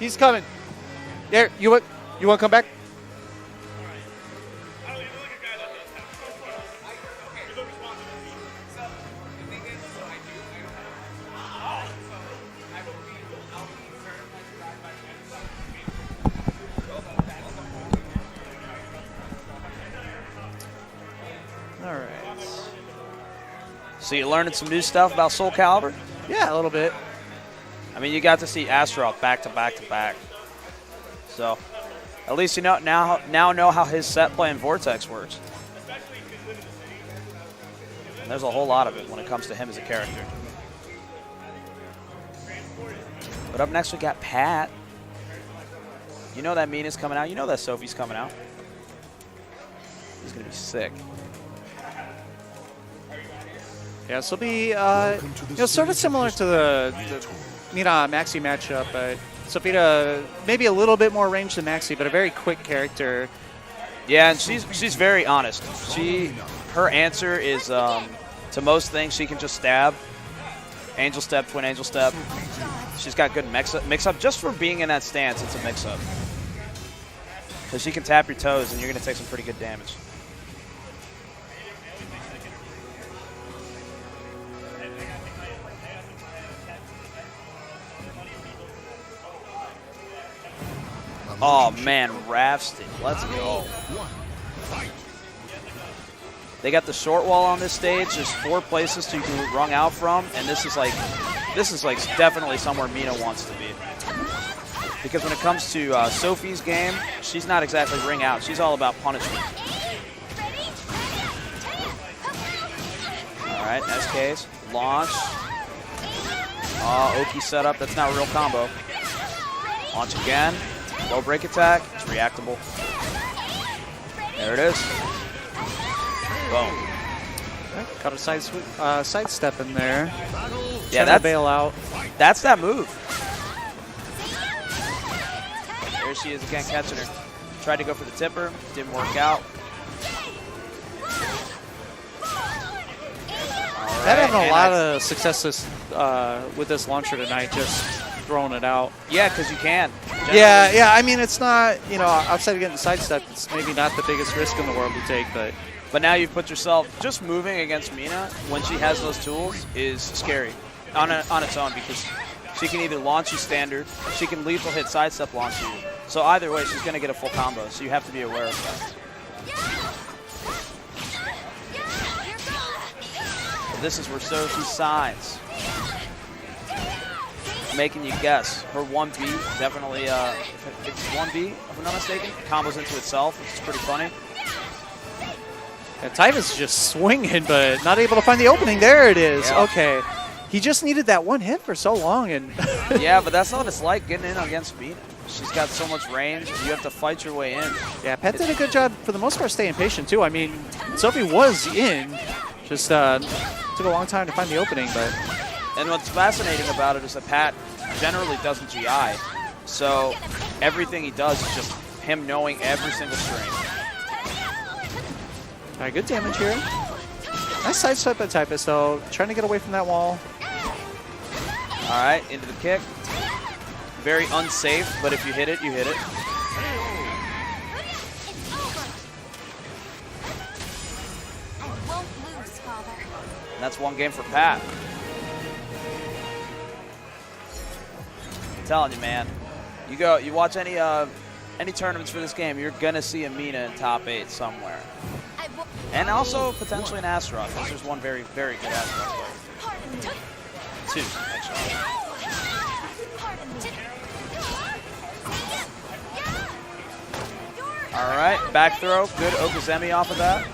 He's coming. There, you want to come back? All right. So you learning some new stuff about SoulCalibur? Yeah, a little bit. I mean, you got to see Astaroth back to back to back. So at least you know now know how his set play in Vortex works. And there's a whole lot of it when it comes to him as a character. But up next we got Pat. You know that Mina's coming out. You know that Sophie's coming out. He's going to be sick. Yeah, this will be sort of similar to the Mina Maxi matchup, but Sophia maybe a little bit more range than Maxi, but a very quick character. Yeah, and she's very honest. Her answer is to most things she can just stab. Angel step, twin angel step. She's got good mix-up. Just for being in that stance, it's a mix-up. Because she can tap your toes, and you're going to take some pretty good damage. Oh, man, Rafston. Let's go. They got the short wall on this stage. There's 4 places to rung out from, and this is like definitely somewhere Mina wants to be. Because when it comes to Sophie's game, she's not exactly ring out. She's all about punishment. All right, nice case. Launch. Oki setup. That's not a real combo. Launch again. Low break attack. It's reactable. There it is. Boom. Got a sidestep in there. Yeah, that's bail out. That's that move. There she is again, catching her. Tried to go for the tipper, didn't work out. Right, having a lot of success with this launcher tonight, just throwing it out. Yeah, because you can. Generally. Yeah. I mean, it's not, outside of getting sidestepped, it's maybe not the biggest risk in the world to take, but now you've put yourself, just moving against Mina when she has those tools is scary on its own, because she can either launch you standard, she can lethal hit sidestep launch you. So either way, she's going to get a full combo, so you have to be aware of that. This is where Sophie signs. Making you guess. Her 1B, definitely, it's 1B, if I'm not mistaken, combos into itself, which is pretty funny. And Tyvus just swinging, but not able to find the opening. There it is. Yep. Okay. He just needed that one hit for so long. And yeah, but that's not what it's like getting in against Mina. She's got so much range. You have to fight your way in. Yeah, Pat did a good job, for the most part, staying patient, too. I mean, Sophie was in. Just took a long time to find the opening. And what's fascinating about it is that Pat generally doesn't GI. So everything he does is just him knowing every single string. All right, good damage here. Nice sidestep by Typus, though. Trying to get away from that wall. All right, into the kick. Very unsafe, but if you hit it, you hit it. And that's 1 game for Pat. I'm telling you, man. You watch any tournaments for this game, you're gonna see a Mina in top 8 somewhere. And also potentially an Astaroth, because there's one very, very good Astaroth player. 2, actually. All right, back throw, good Okazemi off of that.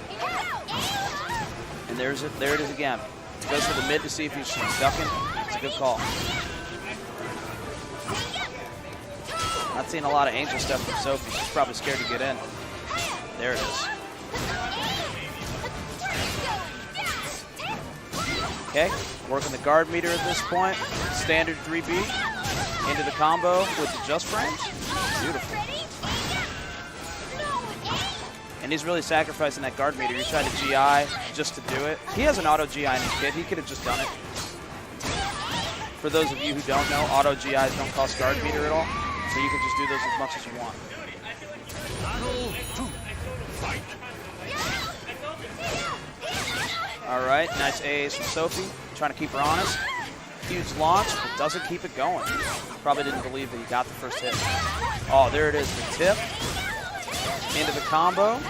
And there it is again. Goes for the mid to see if he's ducking. It's a good call. Not seeing a lot of angel stuff from Sophie. She's probably scared to get in. There it is. Okay, working the guard meter at this point. Standard 3B into the combo with the just frames. Beautiful. And he's really sacrificing that guard meter. He tried to GI just to do it. He has an auto GI in his kit. He could have just done it. For those of you who don't know, auto GIs don't cost guard meter at all. So you can just do those as much as you want. All right, nice A's from Sophie. Trying to keep her honest. Huge launch, but doesn't keep it going. Probably didn't believe that he got the first hit. Oh, there it is, the tip. Into the combo.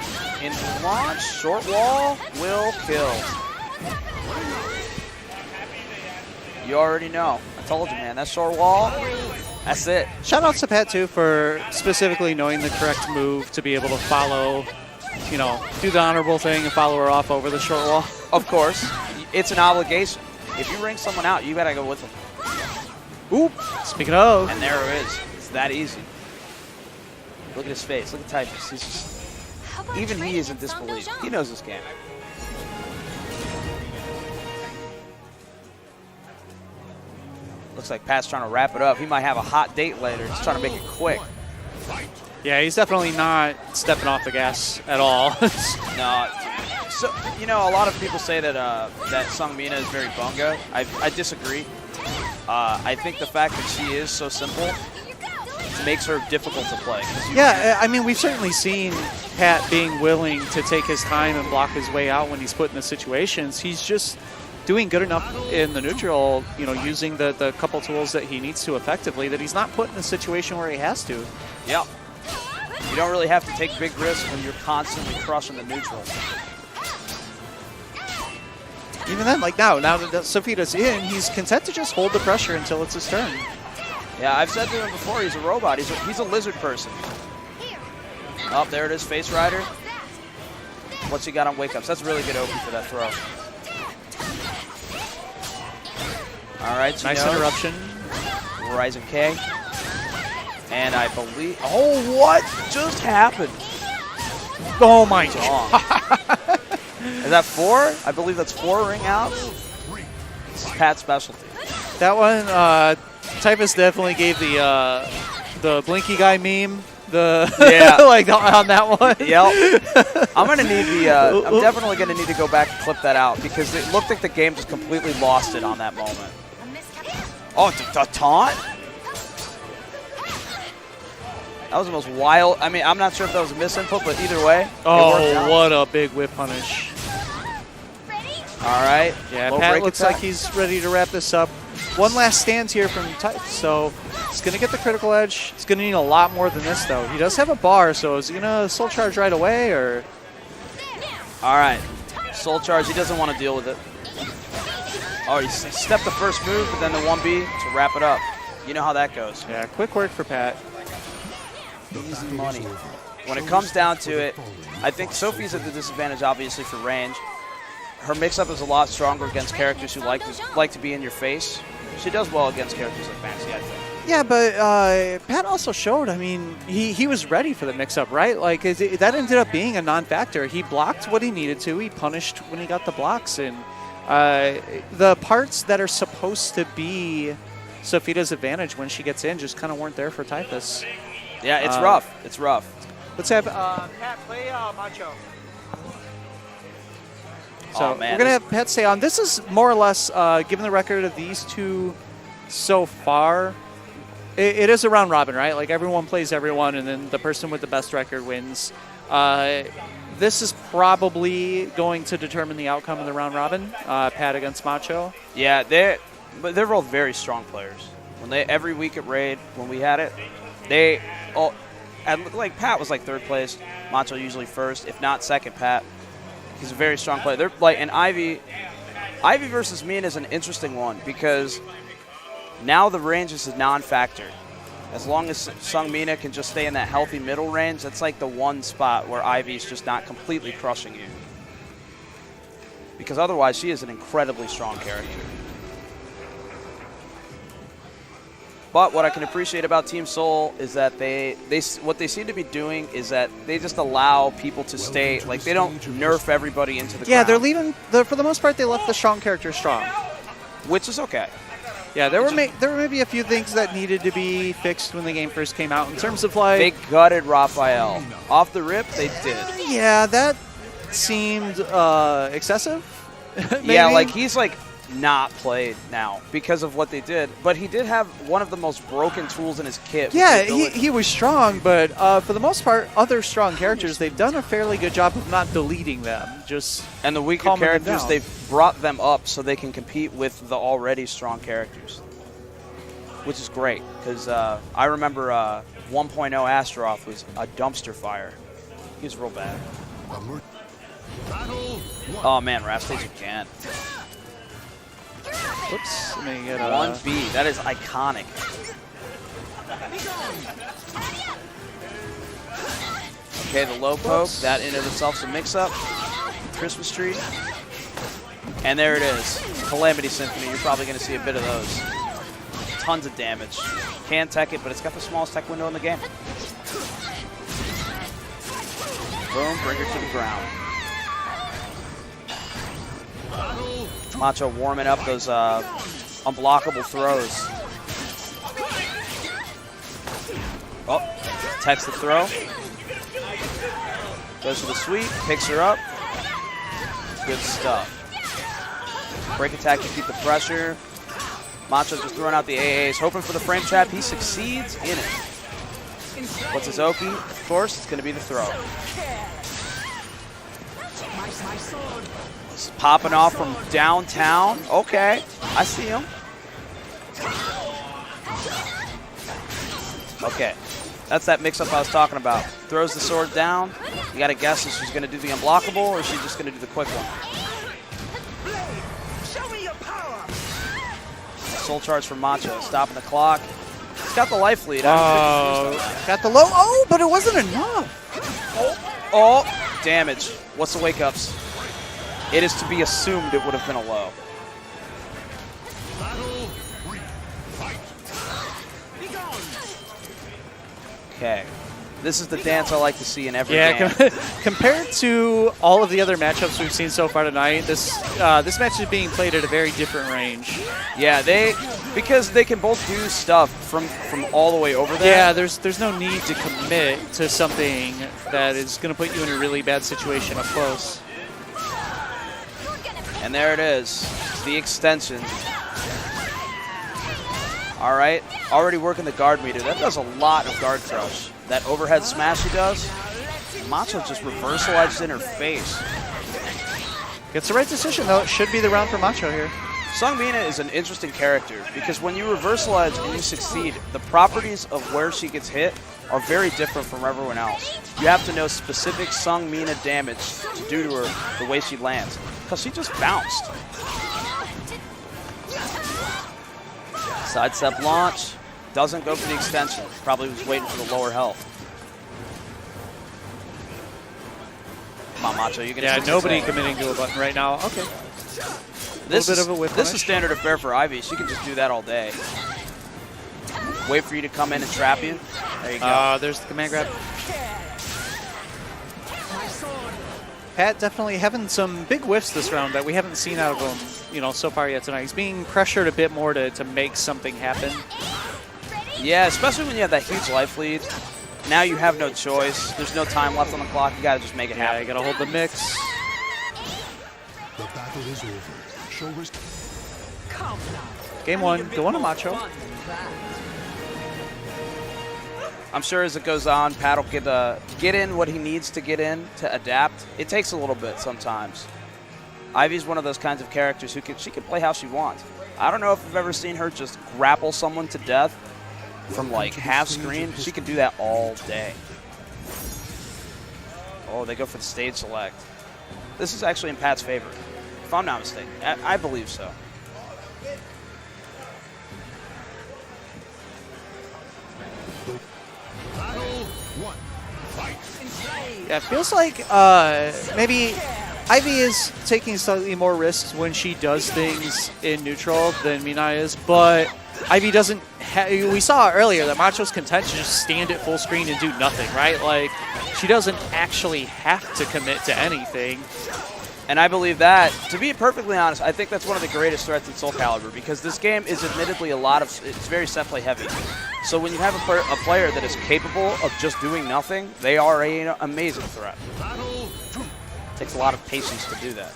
Into the launch. Short wall will kill. You already know. I told you, man. That short wall, That's it. Shout out to Pat, too, for specifically knowing the correct move to be able to follow, you know, do the honorable thing and follow her off over the short wall. Of course. It's an obligation. If you ring someone out, you got to go with them. Oop. Speaking of. And there it is. It's that easy. Look at his face. Look at Typhus. He's just, even he is in disbelief. He knows this game. Looks like Pat's trying to wrap it up. He might have a hot date later. He's trying to make it quick. Yeah, he's definitely not stepping off the gas at all. No. So, you know, a lot of people say that that Sung Mina is very bunga. I disagree. I think the fact that she is so simple makes her difficult to play. Yeah, I mean, we've certainly seen Pat being willing to take his time and block his way out when he's put in the situations. He's just doing good enough in the neutral, you know, using the couple tools that he needs to effectively, that he's not put in a situation where he has to. Yep. You don't really have to take big risks when you're constantly crushing the neutral. Even then, like now that Sophia's in, he's content to just hold the pressure until it's his turn. Yeah, I've said to him before, he's a robot. He's a lizard person. Oh, there it is, Face Rider. What's he got on wake-ups? That's really good open for that throw. All right, nice interruption. Rising K. And I believe... Oh, what just happened? Oh, my God. Is that 4? I believe that's 4 ring outs. This is Pat's specialty. That one, Typhus definitely gave the Blinky guy meme. Yeah. Like on that one. Yep. I'm gonna need the. I'm definitely gonna need to go back and clip that out because it looked like the game just completely lost it on that moment. Oh, the taunt. That was the most wild. I mean, I'm not sure if that was a misinput, but either way. Oh, what a big whip punish. All right. Yeah, Low Pat looks attack. like he's ready to wrap this up. One last stand here from Typhus, so he's going to get the critical edge. He's going to need a lot more than this, though. He does have a bar, so is he going to soul charge right away, or? All right. Soul charge. He doesn't want to deal with it. Oh, he stepped the first move, but then the 1B to wrap it up. You know how that goes. Yeah, quick work for Pat. Easy money. When it comes down to it, I think Sophie's at the disadvantage, obviously, for range. Her mix-up is a lot stronger against characters who like to be in your face. She does well against characters like Fancy, I think. Yeah, but Pat also showed, I mean, he was ready for the mix-up, right? Like, that ended up being a non-factor. He blocked what he needed to. He punished when he got the blocks. And the parts that are supposed to be Sophia's advantage when she gets in just kind of weren't there for Typhus. Yeah, it's rough. It's rough. Let's have Pat play Macho. So oh, man, we're going to have Pat stay on. This is more or less, given the record of these two so far, it is a round robin, right? Like everyone plays everyone, and then the person with the best record wins. This is probably going to determine the outcome of the round robin, Pat against Macho. Yeah, they're both very strong players. When every week at Raid, when we had it, like Pat was like third place, Macho usually first, if not second. Pat, he's a very strong player. They're like, and Ivy versus Mina is an interesting one because now the range is a non-factor. As long as Sung Mina can just stay in that healthy middle range, that's like the one spot where Ivy's just not completely crushing you. Because otherwise, she is an incredibly strong character. But what I can appreciate about Team Soul is that what they seem to be doing is that they just allow people to stay, like they don't nerf everybody into the ground. Yeah, they're leaving, for the most part, they left the strong characters strong. Which is okay. Yeah, there were maybe a few things that needed to be fixed when the game first came out in terms of like... They gutted Raphael. Off the rip, they did. Yeah, that seemed excessive. Yeah, like he's like not played now because of what they did. But he did have one of the most broken tools in his kit. Yeah, he was strong, but for the most part, other strong characters, they've done a fairly good job of not deleting them. And the weaker characters, they've brought them up so they can compete with the already strong characters, which is great because I remember 1.0 Astaroth was a dumpster fire. He was real bad. Oh man, Raph stage again. Whoops, let me get 1B, that is iconic. Okay, the low poke, that in and of itself is a mix-up. Christmas tree. And there it is. Calamity Symphony. You're probably going to see a bit of those. Tons of damage. Can tech it, but it's got the smallest tech window in the game. Boom, bring her to the ground. Macho warming up those unblockable throws. Oh, techs the throw. Goes for the sweep, picks her up. Good stuff. Break attack to keep the pressure. Macho just throwing out the AAs, hoping for the frame trap. He succeeds in it. What's his Oki? Of course, it's going to be the throw. He's popping off from downtown. Okay, I see him. Okay, that's that mix-up I was talking about. Throws the sword down. You got to guess if she's going to do the unblockable or is she just going to do the quick one. Soul charge from Macho, stopping the clock. He's got the life lead. Got the low. Oh, but it wasn't enough. Oh, damage. What's the wake-ups? It is to be assumed it would have been a low. Okay. This is the dance I like to see in every game. Compared to all of the other matchups we've seen so far tonight, this match is being played at a very different range. Yeah, because they can both do stuff from all the way over there. Yeah, there's no need to commit to something that is going to put you in a really bad situation up close. And there it is, the extension. All right, already working the guard meter. That does a lot of guard crush. That overhead smash he does, Macho just reversal edged in her face. Gets the right decision, though. It should be the round for Macho here. Sung Mina is an interesting character because when you reversal edge and you succeed, the properties of where she gets hit are very different from everyone else. You have to know specific Sung Mina damage to do to her the way she lands, because she just bounced. Sidestep launch. Doesn't go for the extension. Probably was waiting for the lower health. Come on, Macho. You're gonna nobody committing to a button right now. Okay. This is standard of fare for Ivy. She can just do that all day. Wait for you to come in and trap you. There you go. There's the command grab. Pat definitely having some big whiffs this round that we haven't seen out of him, so far yet tonight. He's being pressured a bit more to make something happen. Yeah, especially when you have that huge life lead. Now you have no choice. There's no time left on the clock. You got to just make it happen. Yeah, you got to hold the mix. The battle is over. Show Game one, going to Macho. I'm sure as it goes on, Pat will get in what he needs to get in to adapt. It takes a little bit sometimes. Ivy's one of those kinds of characters who she can play how she wants. I don't know if I've ever seen her just grapple someone to death from like half screen. She can do that all day. Oh, they go for the stage select. This is actually in Pat's favor, if I'm not mistaken. I believe so. Yeah, it feels like maybe Ivy is taking slightly more risks when she does things in neutral than Mina is, but Ivy doesn't. We saw earlier that Macho's content to just stand at full screen and do nothing, right? Like, she doesn't actually have to commit to anything. And I believe that, to be perfectly honest, I think that's one of the greatest threats in SoulCalibur, because this game is admittedly it's very set play heavy. So when you have a player that is capable of just doing nothing, they are an amazing threat. It takes a lot of patience to do that.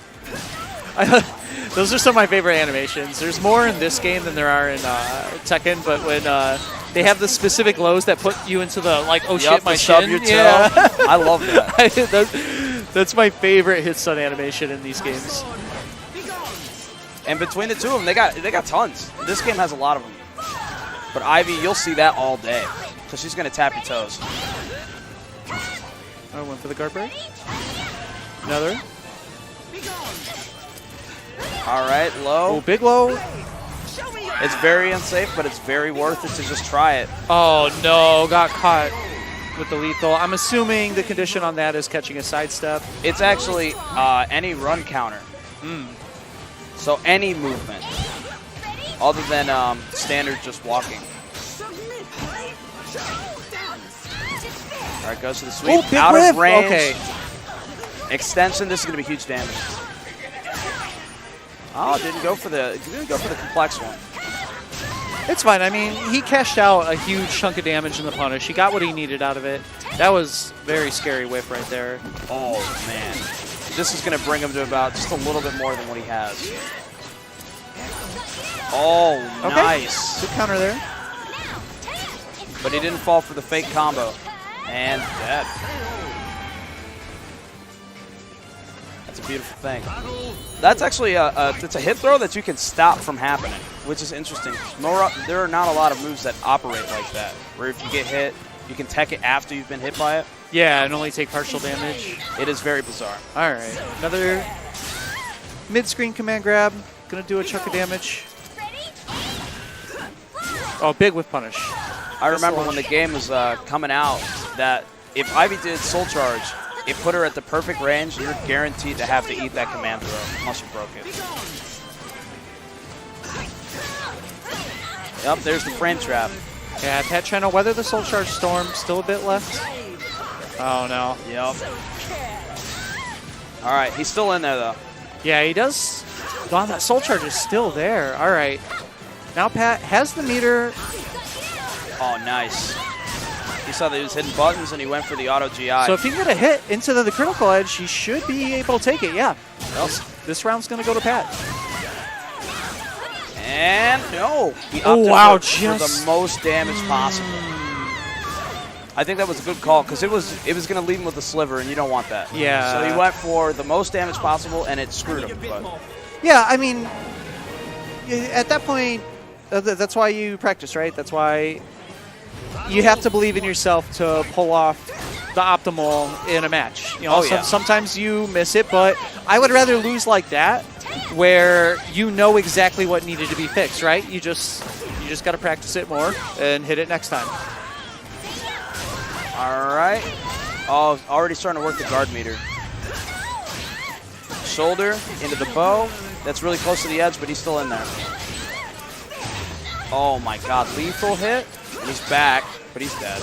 Those are some of my favorite animations. There's more in this game than there are in Tekken, but when they have the specific lows that put you into the, like, oh shit, my shin. Yeah. I love that. That's my favorite hit stun animation in these games. And between the two of them, they got tons. This game has a lot of them. But Ivy, you'll see that all day, because she's going to tap your toes. I went for the guard break. Another. All right, low. Oh, big low. It's very unsafe, but it's very worth it to just try it. Oh, no. Got caught with the lethal. I'm assuming the condition on that is catching a sidestep. It's actually any run counter. So any movement, other than standard just walking. All right, goes to the sweep. Oh, big Out whiff. of range. Okay. Extension. This is going to be huge damage. Oh, didn't go for the complex one. It's fine. I mean, he cashed out a huge chunk of damage in the punish. He got what he needed out of it. That was very scary whiff right there. Oh, man. This is going to bring him to about just a little bit more than what he has. Oh, Okay. nice. Good counter there. But he didn't fall for the fake combo. And dead. That's a beautiful thing. That's actually it's a hit throw that you can stop from happening, which is interesting. There are not a lot of moves that operate like that, where if you get hit, you can tech it after you've been hit by it. Yeah, and only take partial damage. It is very bizarre. All right. Another mid-screen command grab. Going to do a chunk of damage. Oh, big whiff punish. I remember when the game was coming out that if Ivy did Soul Charge, it put her at the perfect range, and you're guaranteed to have to eat that command throw unless you broke it. Yep, there's the frame trap. Yeah, Pat trying to weather the Soul Charge storm. Still a bit left. Oh, no. Yep. All right, he's still in there, though. Yeah, he does. Wow, that Soul Charge is still there. All right. Now Pat has the meter. Oh, nice. He saw that he was hitting buttons, and he went for the auto GI. So if he can get a hit into the critical edge, he should be able to take it, yeah. This round's going to go to Pat. And no. He Oh, opted wow, for the most damage possible. I think that was a good call, because it was going to leave him with a sliver, and you don't want that. Yeah. So he went for the most damage possible, and it screwed him. But Yeah, I mean, at that point, that's why you practice, right? That's why you have to believe in yourself to pull off the optimal in a match. You know, sometimes you miss it, but I would rather lose like that, where you know exactly what needed to be fixed, right? You just got to practice it more and hit it next time. all right. Oh, already starting to work the guard meter. Shoulder into the bow. That's really close to the edge, but he's still in there. Oh my God, lethal hit. And he's back, but he's dead.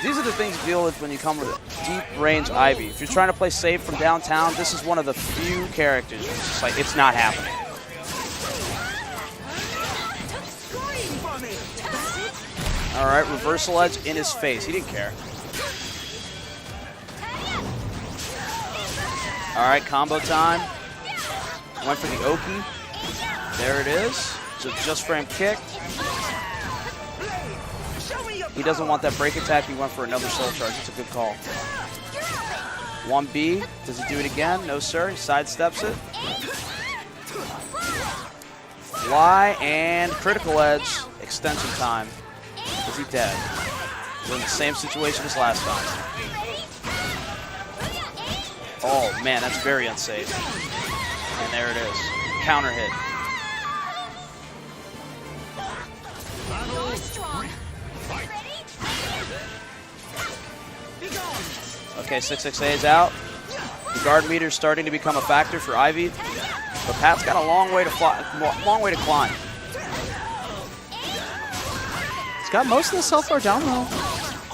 These are the things you deal with when you come with deep range Ivy. If you're trying to play safe from downtown, this is one of the few characters where it's just like, it's not happening. All right, reversal edge in his face. He didn't care. All right, combo time. Went for the Oki. There it is. So just frame kick. He doesn't want that break attack. He went for another soul charge. It's a good call. 1B. Does he do it again? No, sir. He sidesteps it. Fly and critical edge. Extension time. Is he dead? We're in the same situation as last time. Oh, man, that's very unsafe. And there it is. Counter hit. Okay, 668 is out. The guard meter is starting to become a factor for Ivy, but Pat's got a long way to climb. He's got most of the self-bar down low.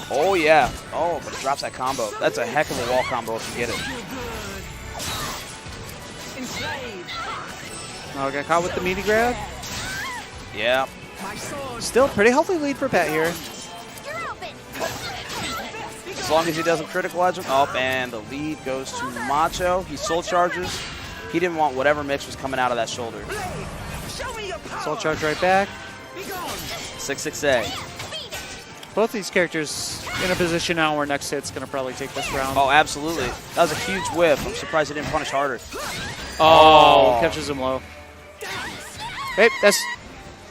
Oh yeah. Oh, but it drops that combo. That's a heck of a wall combo if you get it. Oh, got caught with the meaty grab. Yeah. Still pretty healthy lead for Pat here. As long as he doesn't critical edge him. Oh, and the lead goes to Macho. He soul charges. He didn't want whatever mix was coming out of that shoulder. Soul charge right back. 668. Both these characters in a position now where next hit's going to probably take this round. Oh, absolutely. That was a huge whiff. I'm surprised he didn't punish harder. Oh, catches him low. Hey, that's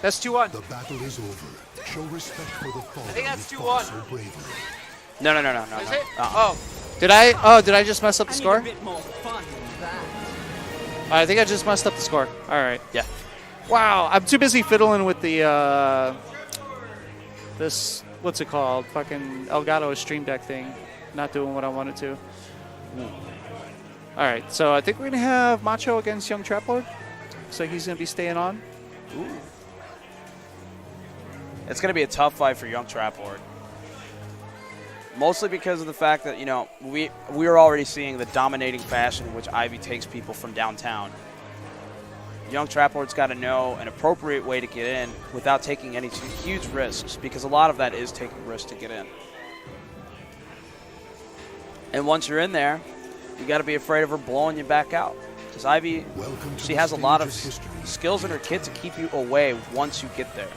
2-1. The battle is over. Show respect for the fallen. I think that's who fought 2-1. so bravely. No. Is it? Oh. Did I just mess up the score? I think I just messed up the score. All right. Yeah. Wow, I'm too busy fiddling with the this, what's it called? Fucking Elgato Stream Deck thing. Not doing what I wanted to. All right, so I think we're gonna have Macho against Young Trap Lord. Looks like he's gonna be staying on. Ooh. It's gonna be a tough fight for Young Trap Lord. Mostly because of the fact that, you know, we're already seeing the dominating fashion in which Ivy takes people from downtown. Young Trap Lord's got to know an appropriate way to get in without taking any too huge risks, because a lot of that is taking risks to get in. And once you're in there, you got to be afraid of her blowing you back out. Because Ivy, she has a lot of skills in her kit to keep you away once you get there.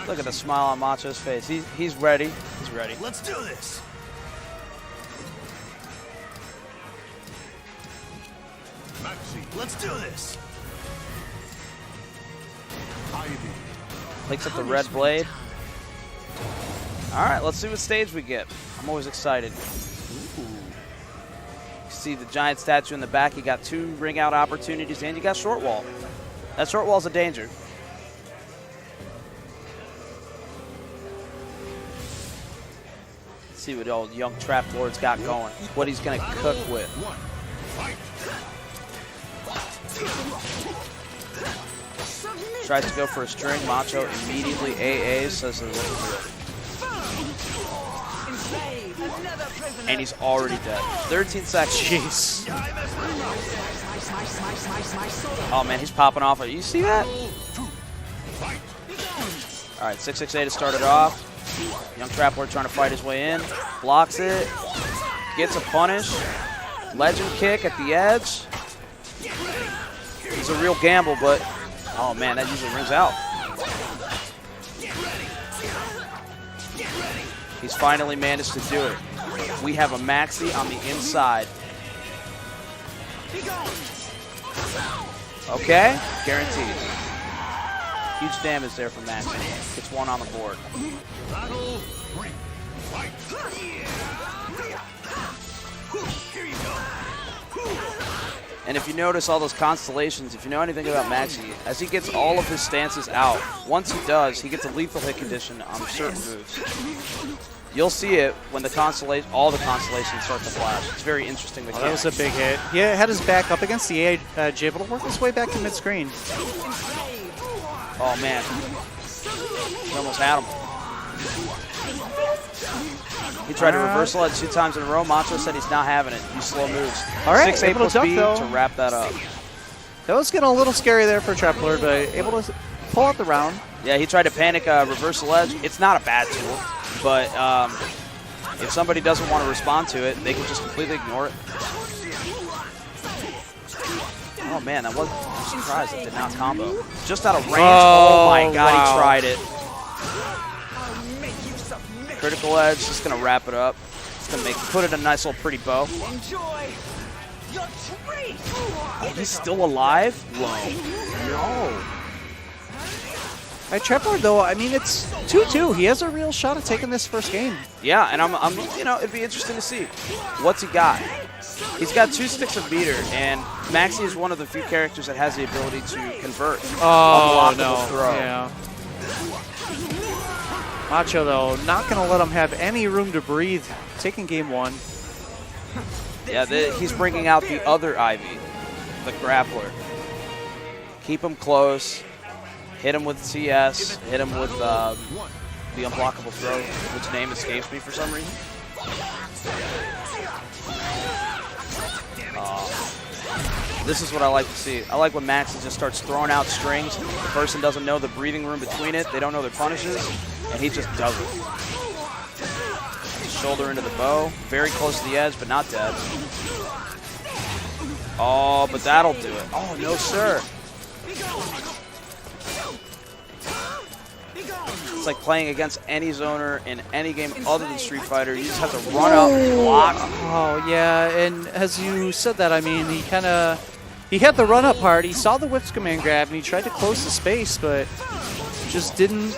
Look at the smile on Macho's face. He's ready. He's ready. Let's do this. Maxi, let's do this. Ivy. Picks up the red blade. All right, let's see what stage we get. I'm always excited. Ooh. You see the giant statue in the back. You got 2 ring out opportunities, and you got short wall. That short wall's a danger. See what old Young Trap Lord's got going. What he's gonna cook with. Tries to go for a string. Macho immediately AAs, says it wasn't real. And he's already dead. 13 seconds. Jeez. Oh man, he's popping off. You see that? All right, 668 to start it off. Young Trap Lord trying to fight his way in. Blocks it. Gets a punish. Legend kick at the edge. It's a real gamble, but oh man, that usually rings out. He's finally managed to do it. We have a Maxi on the inside. Okay, guaranteed. Huge damage there for Maxi. Gets 1 on the board. And if you notice all those constellations, if you know anything about Maxi, as he gets all of his stances out, once he does, he gets a lethal hit condition on certain moves. You'll see it when all the constellations start to flash. It's very interesting. Oh, that was a big hit. He had his back up against the edge, able to work his way back to mid-screen. Oh man, he almost had him. He tried to reversal it 2 times in a row. Macho said he's not having it. He slow moves. All right, 6-8 plus jump, B though. to wrap that up. That was getting a little scary there for Trap Lord, but able to pull out the round. Yeah, he tried to panic reversal edge. It's not a bad tool, but if somebody doesn't want to respond to it, they can just completely ignore it. Oh man, I'm surprised it did not combo. Just out of range. Oh my god, wow. He tried it. Critical edge, just gonna wrap it up. It's gonna put it in a nice little pretty bow. Oh, he's still alive? Whoa. No. Trap Lord, though, I mean, it's 2-2. He has a real shot at taking this first game. Yeah, and I'm you know, it'd be interesting to see what's he got. He's got 2 sticks of meter, and Maxi is one of the few characters that has the ability to convert. Oh, no. Throw. Yeah. Macho, though, not going to let him have any room to breathe. Taking game 1. Yeah, he's bringing out the other Ivy, the grappler. Keep him close. Hit him with CS. Hit him with the unblockable throw, which name escapes me for some reason. This is what I like to see. I like when Maxi just starts throwing out strings. The person doesn't know the breathing room between it. They don't know their punishes, and he just does it. Shoulder into the bow. Very close to the edge, but not dead. Oh, but that'll do it. Oh, no, sir. It's like playing against any zoner in any game other than Street Fighter. You just have to run up and block. Oh, yeah, and as you said that, I mean, he had the run-up part. He saw the whips command grab, and he tried to close the space, but just didn't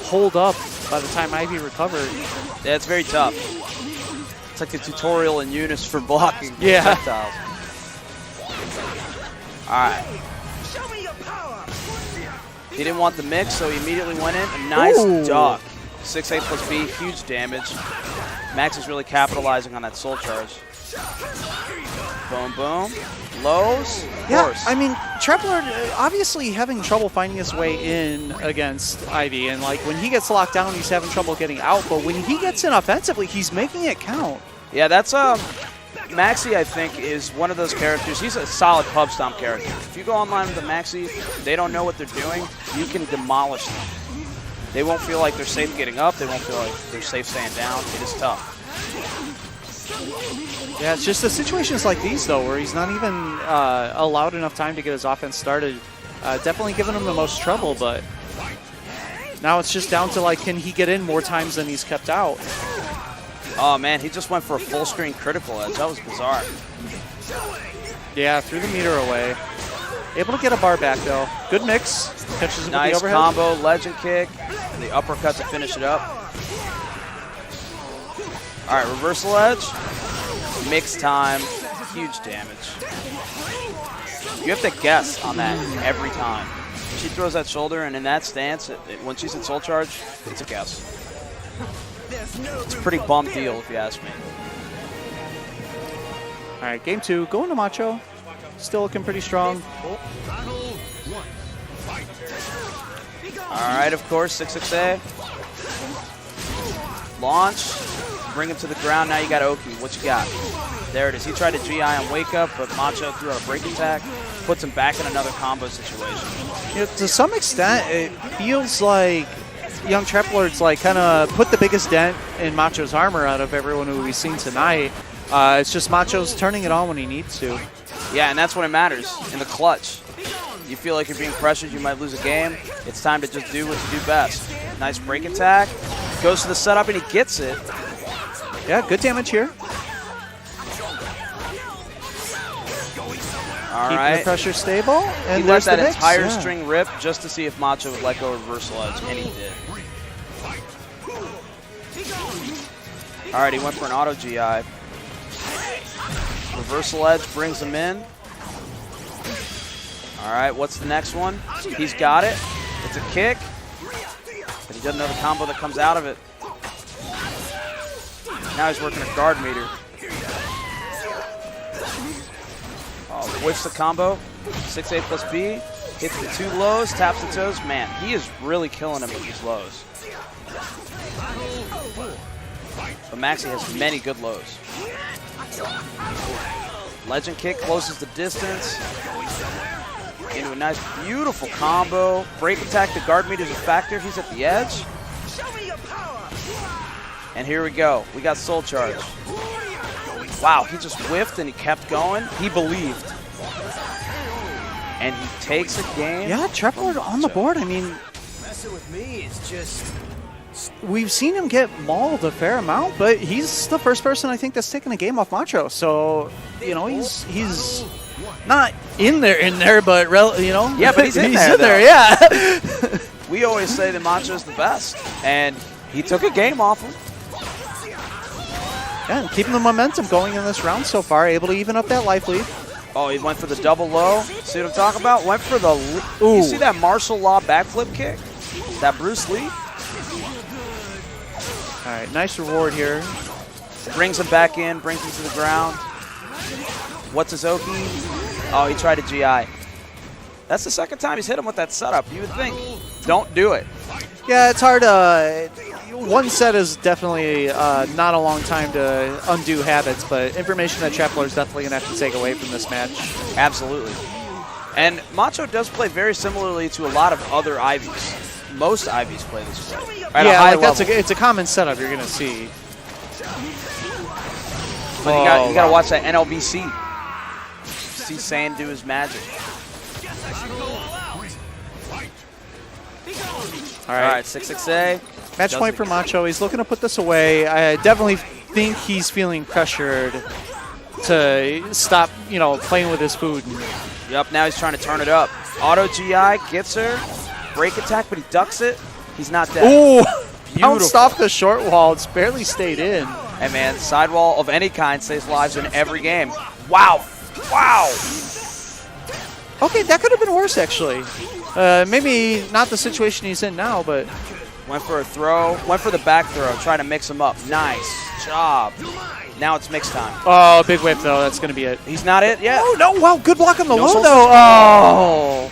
hold up by the time Ivy recovered. Yeah, it's very tough. It's like the tutorial in UNIST for blocking projectiles. All right. He didn't want the mix, so he immediately went in. A nice duck. 6A plus B, huge damage. Max is really capitalizing on that soul charge. Boom, boom. Lows, of course. I mean, Trepler obviously having trouble finding his way in against Ivy, and like when he gets locked down, he's having trouble getting out. But when he gets in offensively, he's making it count. Yeah, that's Maxi, I think, is one of those characters. He's a solid pub stomp character. If you go online with a Maxi, they don't know what they're doing, you can demolish them. They won't feel like they're safe getting up. They won't feel like they're safe staying down. It is tough. Yeah, it's just the situations like these, though, where he's not even allowed enough time to get his offense started. Definitely giving him the most trouble, but now it's just down to, like, can he get in more times than he's kept out? Oh, man, he just went for a full screen critical edge. That was bizarre. Yeah, threw the meter away. Able to get a bar back, though. Good mix. Catches him with the overhead. Nice combo, legend kick, and the uppercut to finish it up. All right, reversal edge. Mix time. Huge damage. You have to guess on that every time. She throws that shoulder, and in that stance, when she's in soul charge, it's a guess. It's a pretty bum deal, if you ask me. All right, game 2. Going to Macho. Still looking pretty strong. All right, of course, 6-6A. Launch. Bring him to the ground. Now you got Oki. What you got? There it is. He tried to GI on wake up, but Macho threw out a break attack. Puts him back in another combo situation. You know, to some extent, it feels like young Treplord's like kind of put the biggest dent in Macho's armor out of everyone who we've seen tonight. It's just Macho's turning it on when he needs to. Yeah, and that's when it matters, in the clutch. You feel like you're being pressured, you might lose a game. It's time to just do what you do best. Nice break attack. Goes to the setup and he gets it. Yeah, good damage here. All Keeping right. the pressure stable. And he there's let that the mix. entire string rip just to see if Macho would let go of reversal edge, and he did. All right, he went for an auto GI. Reversal edge brings him in. All right, what's the next one? He's got it. It's a kick. But he doesn't know the combo that comes out of it. Now he's working a guard meter. Oh, whiffs the combo. 6A plus B. Hits the 2 lows, taps the toes. Man, he is really killing him with these lows. But Maxi has many good lows. Legend kick closes the distance. Into a nice, beautiful combo. Break attack, the guard meter is a factor. He's at the edge. And here we go. We got soul charge. Wow, he just whiffed and he kept going. He believed. And he takes a game. Yeah, Treplord on the board. I mean, we've seen him get mauled a fair amount, but he's the first person I think that's taken a game off Macho. So, you know, he's not in there, but you know, yeah, but he's in there. Yeah. We always say that Macho's the best, and he took a game off him. Yeah, and keeping the momentum going in this round so far, able to even up that life lead. Oh, he went for the double low. See what I'm talking about? Went for the. Ooh. You see that martial law backflip kick? That Bruce Lee. All right, nice reward here. Brings him back in, brings him to the ground. What's his Oki? Oh, he tried to GI. That's the second time he's hit him with that setup. You would think, don't do it. Yeah, it's hard. One set is definitely not a long time to undo habits, but information that Trepler is definitely going to have to take away from this match. Absolutely. And Macho does play very similarly to a lot of other Ivies. Most Ivies play this way. Yeah, like it's a common setup you're going to see. But you got to watch that NLBC. See Sand do his magic. All right, 6-6A. Match point for Macho. He's looking to put this away. I definitely think he's feeling pressured to stop, you know, playing with his food. Yep, now he's trying to turn it up. Auto GI gets her. Break attack, but he ducks it. He's not dead. Ooh! bounced off the short wall. It's barely stayed in. Hey, man, sidewall of any kind saves lives in every game. Wow. Wow. Okay, that could have been worse, actually. Maybe not the situation he's in now, but... Went for a throw. Went for the back throw. Trying to mix him up. Nice job. Now it's mix time. Oh, big whip, though. That's going to be it. He's not it yet. Oh, no. Wow, good block on the No low, soul though. Oh.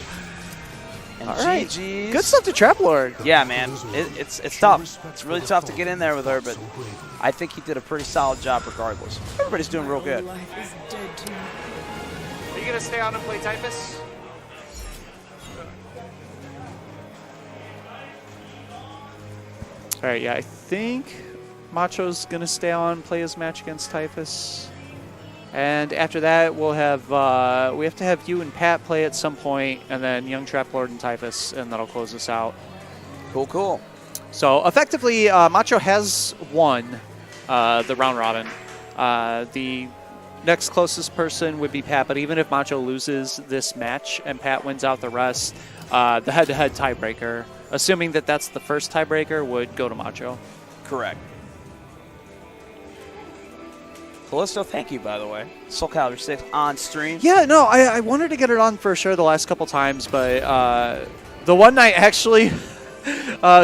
And All right. GG's. Good stuff to Trap Lord. Yeah, man. It's tough. It's really tough to get in there with her, but I think he did a pretty solid job regardless. Everybody's doing real good. Are you going to stay on and play Typhus? All right, yeah, I think Macho's going to stay on, play his match against Typhus. And after that, we'll have we have to have you and Pat play at some point, and then Young Trap Lord and Typhus, and that'll close us out. Cool, cool. So effectively, Macho has won the round robin. The next closest person would be Pat, but even if Macho loses this match and Pat wins out the rest, the head-to-head tiebreaker, assuming that that's the first tiebreaker, would go to Macho. Correct. Callisto, thank you, by the way. SoulCalibur VI on stream. Yeah, no, I wanted to get it on for sure the last couple times, but the one night actually,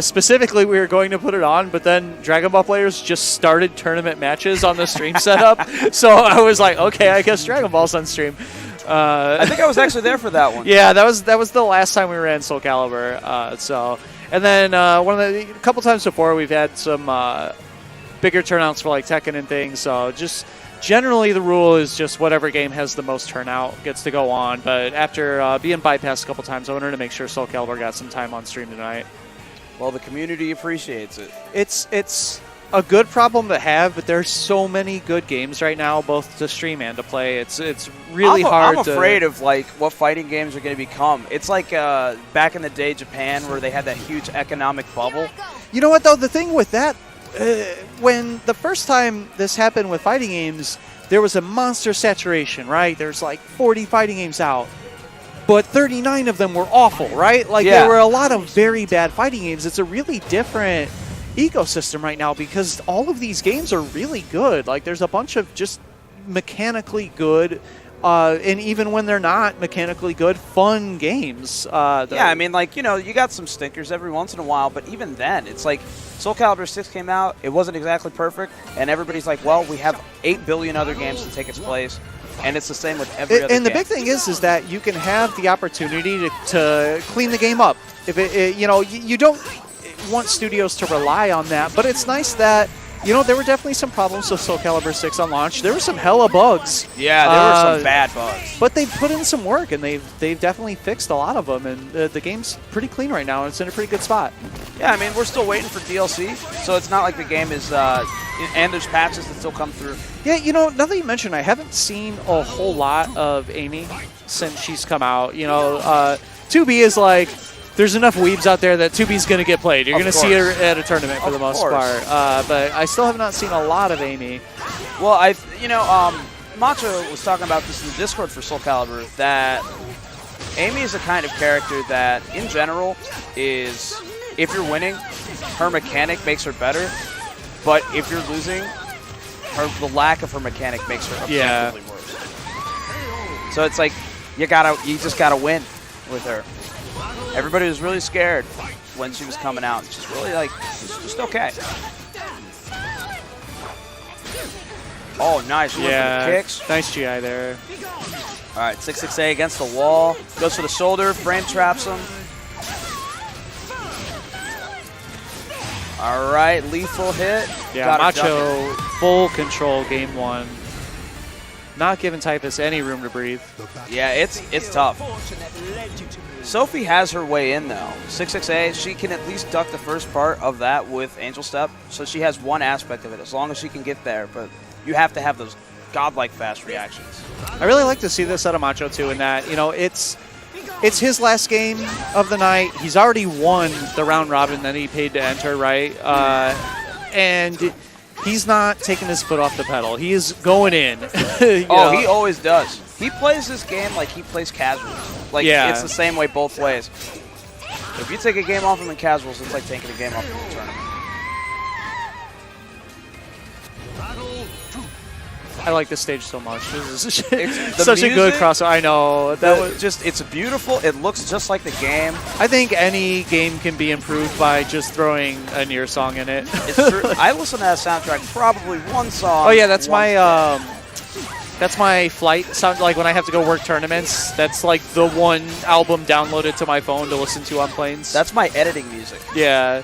specifically, we were going to put it on, but then Dragon Ball players just started tournament matches on the stream setup, so I was like, okay, I guess Dragon Ball's on stream. I think I was actually there for that one. Yeah, that was the last time we ran SoulCalibur. So, and then a couple times before, we've had some bigger turnouts for like Tekken and things. So just generally the rule is just whatever game has the most turnout gets to go on. But after being bypassed a couple times, I wanted to make sure SoulCalibur got some time on stream tonight. Well, the community appreciates it. It's a good problem to have, but there's so many good games right now, both to stream and to play. It's really hard. I'm afraid of like what fighting games are going to become. It's like back in the day, Japan, where they had that huge economic bubble. You know what, though? The thing with that, when the first time this happened with fighting games, there was a monster saturation, right? There's like 40 fighting games out, but 39 of them were awful, right? Like there were a lot of very bad fighting games. It's a really different ecosystem right now because all of these games are really good. Like there's a bunch of just mechanically good, and even when they're not mechanically good, fun games. Yeah, I mean, like, you know, you got some stinkers every once in a while, but even then, it's like SoulCalibur VI came out, it wasn't exactly perfect, and everybody's like, well, we have 8 billion other games to take its place, and it's the same with every other game. And the big thing is that you can have the opportunity to clean the game up. If you know, you don't want studios to rely on that, but it's nice that, you know, there were definitely some problems with SoulCalibur VI on launch. There were some hella bugs. Yeah, there were some bad bugs. But they've put in some work, and they've definitely fixed a lot of them, and the game's pretty clean right now, and it's in a pretty good spot. Yeah, I mean, we're still waiting for DLC, so it's not like the game is, and there's patches that still come through. Yeah, you know, now that you mention, I haven't seen a whole lot of Amy since she's come out. You know, 2B is like, there's enough weebs out there that 2B's going to get played. You're going to see her at a tournament for the most part. But I still have not seen a lot of Amy. Well, Macho was talking about this in the Discord for SoulCalibur, that Amy is the kind of character that, in general, is, if you're winning, her mechanic makes her better. But if you're losing, the lack of her mechanic makes her objectively worse. So it's like, you just gotta win with her. Everybody was really scared when she was coming out. She's really like, she's just okay. Oh, nice. Yeah, kicks. Nice GI there. All right, 6-6-A against the wall. Goes for the shoulder, frame traps him. All right, lethal hit. Yeah, Macho full control game one. Not giving Typhus any room to breathe. Yeah, it's tough. Sophie has her way in, though. 6-6-A, she can at least duck the first part of that with Angel Step, so she has one aspect of it, as long as she can get there. But you have to have those godlike fast reactions. I really like to see this out of Macho, too, in that, you know, it's his last game of the night. He's already won the round robin that he paid to enter, right? And he's not taking his foot off the pedal. He is going in. He always does. He plays this game like he plays casuals. Like, it's the same way both ways. If you take a game off him in casuals, it's like taking a game off him in the tournament. I like this stage so much. This is It's- such the a good music, crossover. I know. That was just it's beautiful. It looks just like the game. I think any game can be improved by just throwing a Nier song in it. It's true. I listen to that soundtrack probably one song. Oh yeah, that's one my step. that's my flight sound. Like when I have to go work tournaments, that's like the one album downloaded to my phone to listen to on planes. That's my editing music. yeah.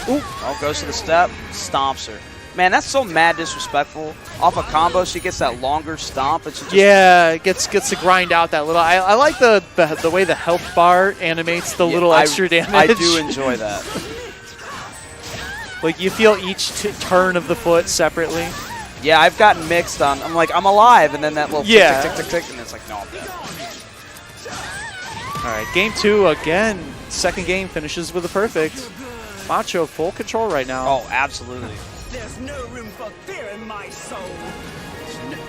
Oh, goes to the step, stomps her. Man, that's so mad disrespectful. Off a combo, she gets that longer stomp, and she just Yeah, gets to grind out that little. I like the way the health bar animates the little extra damage. I do enjoy that. Like you feel each turn of the foot separately. Yeah, I've gotten mixed on. I'm like, I'm alive, and then that little Yeah. tick, tick, tick, tick, and it's like, no, I'm dead. All right, game 2 again. Second game finishes with a perfect. Macho full control right now. Oh, absolutely. There's no room for fear in my soul.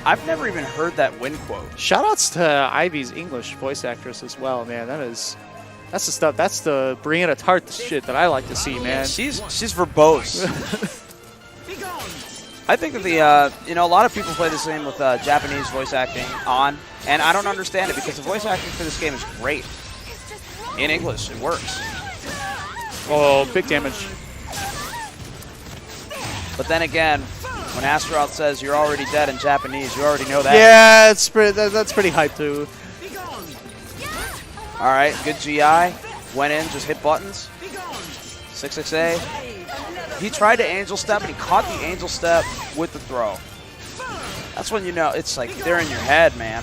I've never even heard that win quote. Shoutouts to Ivy's English voice actress as well, man. That's the stuff. That's the Brianna Tart shit that I like to see, man. She's verbose. I think that the a lot of people play this game with Japanese voice acting on, and I don't understand it because the voice acting for this game is great. In English, it works. Oh, big damage. But then again, when Astaroth says you're already dead in Japanese, you already know that. Yeah, that's pretty hype too. All right, good GI. Went in, just hit buttons. 6-6-A. He tried to angel step, and he caught the angel step with the throw. That's when you know it's like they're in your head, man.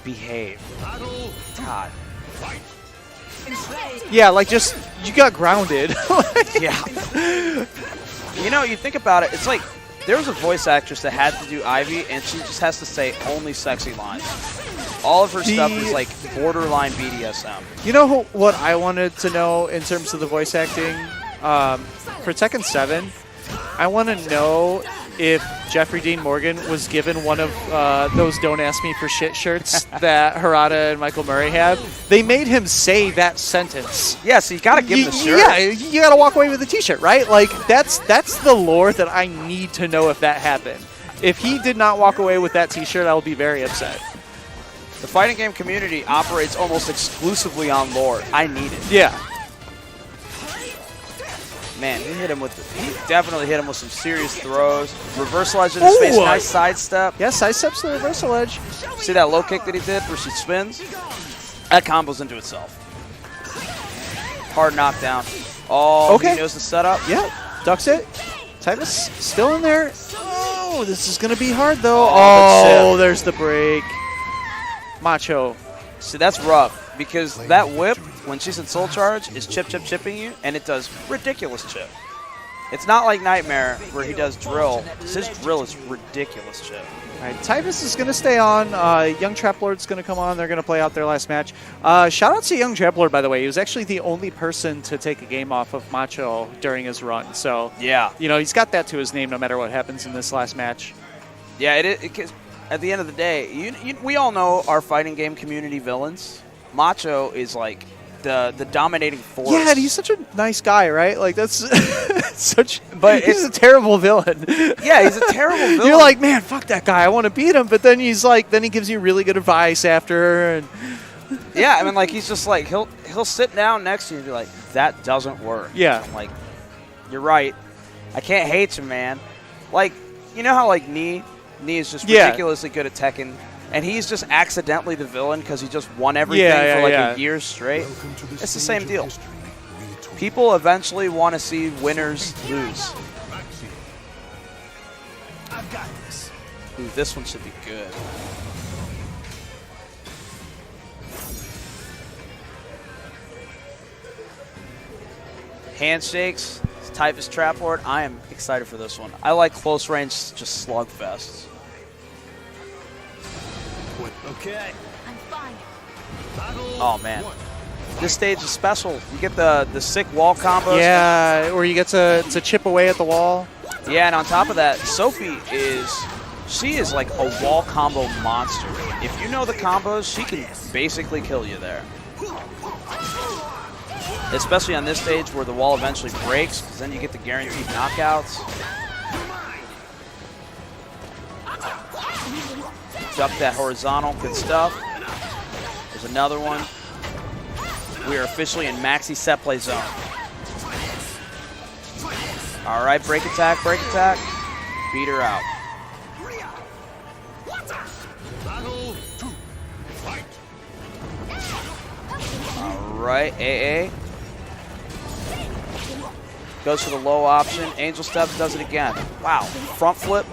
Behave. God. Yeah, like just you got grounded. Yeah. You know, you think about it, it's like there was a voice actress that had to do Ivy, and she just has to say only sexy lines. All of her stuff is like borderline BDSM. You know what I wanted to know in terms of the voice acting? For Tekken 7, I want to know if Jeffrey Dean Morgan was given one of those Don't Ask Me for Shit shirts that Harada and Michael Murray have. They made him say that sentence. Yeah, so you got to give him the shirt. Yeah, you got to walk away with the t-shirt, right? Like, that's the lore that I need to know if that happened. If he did not walk away with that t-shirt, I will be very upset. The fighting game community operates almost exclusively on lore. I need it. Yeah. Man, he definitely hit him with some serious throws. Reversal edge in his face, nice sidestep. Yeah, sidesteps the reversal edge. See that low kick that he did where she spins? That combos into itself. Hard knockdown. Oh, okay. He knows the setup. Yeah, ducks it. Tyvus still in there. Oh, this is going to be hard, though. Oh, there's the break. Macho. See, that's rough because that whip, when she's in Soul Charge, is chipping you, and it does ridiculous chip. It's not like Nightmare where he does drill. His drill is ridiculous chip. All right, Tyvus is going to stay on. Young Trap Lord's going to come on. They're going to play out their last match. Shout out to Young Trap Lord, by the way. He was actually the only person to take a game off of Macho during his run. So, yeah, you know, he's got that to his name no matter what happens in this last match. Yeah, at the end of the day, we all know our fighting game community villains. Macho is like the dominating force. Yeah, and he's such a nice guy, right? Like that's such. But he's a terrible villain. Yeah, he's a terrible villain. You're like, man, fuck that guy. I want to beat him, but then he's like, then he gives you really good advice after. And yeah, I mean, like he's just like he'll sit down next to you and be like, that doesn't work. Yeah, I'm like, you're right. I can't hate you, man. Like, you know how like Nee is just ridiculously good at Tekken. And he's just accidentally the villain because he just won everything for like a year straight. It's the same deal. People eventually want to see winners lose. I've got this. Ooh, this one should be good. Handshakes, Tyvus Trap Lord. I am excited for this one. I like close range, just slugfests. Okay. I'm fine. Oh man, this stage is special. You get the sick wall combos. yeah, or you get to chip away at the wall. Yeah, and on top of that, Sophie is like a wall combo monster. If you know the combos, she can basically kill you there. especially on this stage where the wall eventually breaks, because then you get the guaranteed knockouts. Jump that horizontal, good stuff. There's another one. We are officially in maxi set play zone. All right, break attack, beat her out. All right, AA. Goes for the low option. Angel Step does it again. Wow, front flip.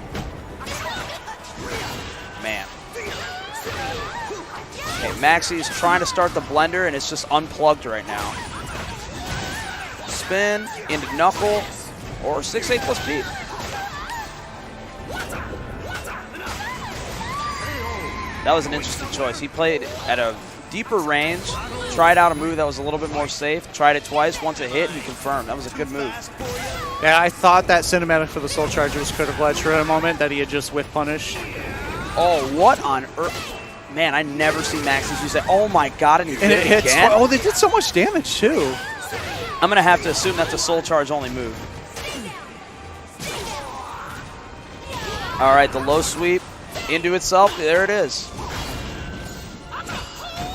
Man. Okay, Maxi's trying to start the blender, and it's just unplugged right now. Spin into knuckle, or 6-8 plus beat. That was an interesting choice. He played at a deeper range, tried out a move that was a little bit more safe, tried it twice. Once it hit, he confirmed. That was a good move. Yeah, I thought that cinematic for the Soul Charger was critical edge for a moment, that he had just whiff punished. Oh, what on earth? Man, I never see Maxis use that. Oh my god, and he did it hits again? Oh, they did so much damage too. I'm going to have to assume that's a Soul Charge only move. All right, the low sweep into itself. There it is.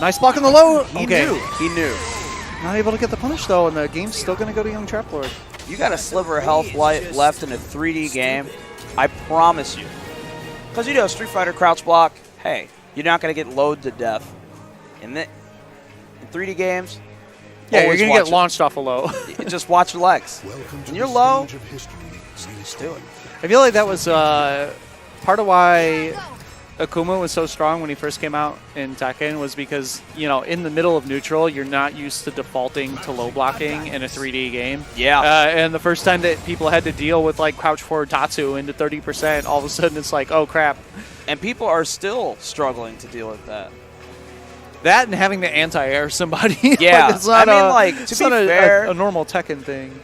Nice block on the low. He knew. He knew. Not able to get the punish though, and the game's still going to go to Young Trap Lord. You got a sliver of health left in a 3D game. I promise you. Because you know, Street Fighter crouch block, hey, you're not going to get loaded to death. In 3D games, yeah, you're going to get launched off a low. Just watch your legs. When you're low, just do it. I feel like that was part of why Akuma was so strong when he first came out in Tekken, was because, you know, in the middle of neutral, you're not used to defaulting to low blocking in a 3D game. Yeah. And the first time that people had to deal with, like, crouch forward Tatsu into 30%, all of a sudden it's like, oh, crap. And people are still struggling to deal with that. That and having to anti-air somebody. Yeah. Like, it's not I mean, like, to be fair, a normal Tekken thing.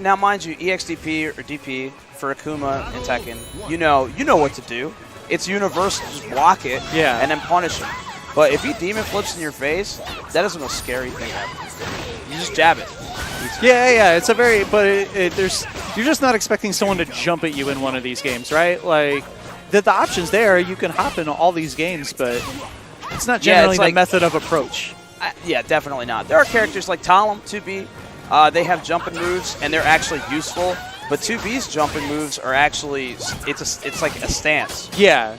Now, mind you, EXDP or DP for Akuma and Tekken, you know what to do. It's universal. Just block it, yeah, and then punish him. But if he demon flips in your face, that is the most scary thing ever. You just jab it. Yeah. It's a very, but you're just not expecting someone to jump at you in one of these games, right? Like, the option's there. You can hop in all these games, but it's not generally the method of approach. Yeah, definitely not. There are characters like Talum, 2B. They have jumping moves, and they're actually useful. But 2B's jumping moves are actually, it's like a stance. Yeah.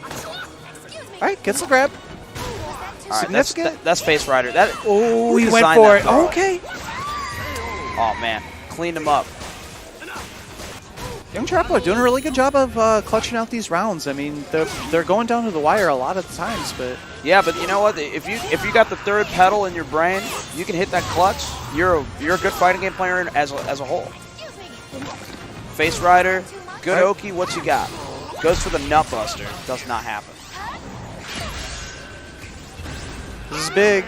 All right, gets the grab. All right, that's Face Rider. Oh, he went for it. Oh, okay. Oh, man. Cleaned him up. Young Trapper doing a really good job of clutching out these rounds. I mean, they're going down to the wire a lot of the times, but... Yeah, but you know what? If you got the third pedal in your brain, you can hit that clutch. You're a good fighting game player as a whole. Face Rider, good Oki, what you got? Goes for the nut buster. Does not happen. This is big.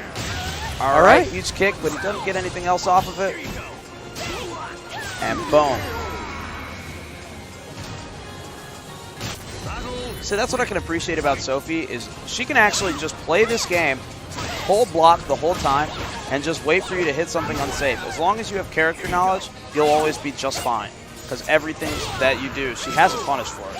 All right, huge kick, but he doesn't get anything else off of it. And boom. So that's what I can appreciate about Sophie, is she can actually just play this game, hold block the whole time, and just wait for you to hit something unsafe. As long as you have character knowledge, you'll always be just fine. Because everything that you do, she hasn't punished for it.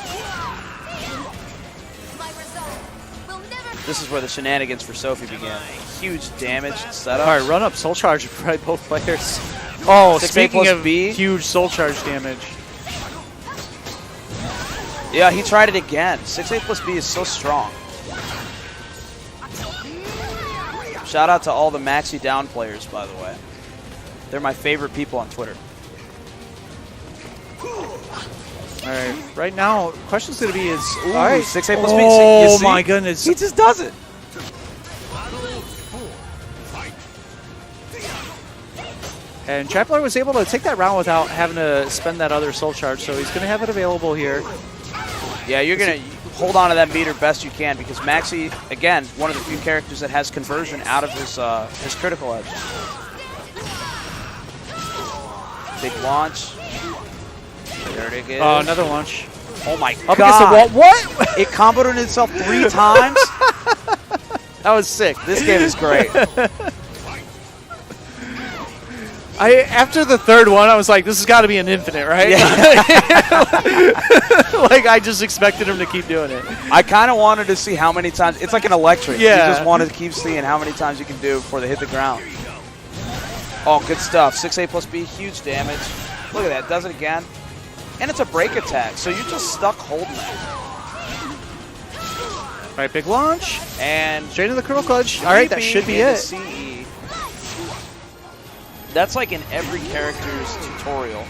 This is where the shenanigans for Sophie began. Huge damage setup. All right, run up Soul Charge by both players. Oh, 6A speaking of B. Huge Soul Charge damage. Yeah, he tried it again. 6A plus B is so strong. Shout out to all the Maxi down players, by the way. They're my favorite people on Twitter. All right, right now, question's going to be is... Ooh, all right. 6A plus B. Oh, my goodness. He just does it. And Trapler was able to take that round without having to spend that other Soul Charge, so he's going to have it available here. Yeah, you're going to hold on to that meter best you can, because Maxi, again, one of the few characters that has conversion out of his critical edge. Big launch. There it is. Oh, another launch. Oh my Up god. against the wall. What? It comboed on itself 3 times. That was sick. This game is great. After the third one, I was like, this has got to be an infinite, right? Yeah. Like, I just expected him to keep doing it. I kind of wanted to see how many times. It's like an electric. Yeah. You just want to keep seeing how many times you can do before they hit the ground. Oh, good stuff. 6A plus B, huge damage. Look at that. Does it again. And it's a break attack, so you're just stuck holding it. All right, big launch. And Straight into the critical clutch. All right, that should be it. CE. That's like in every character's tutorial.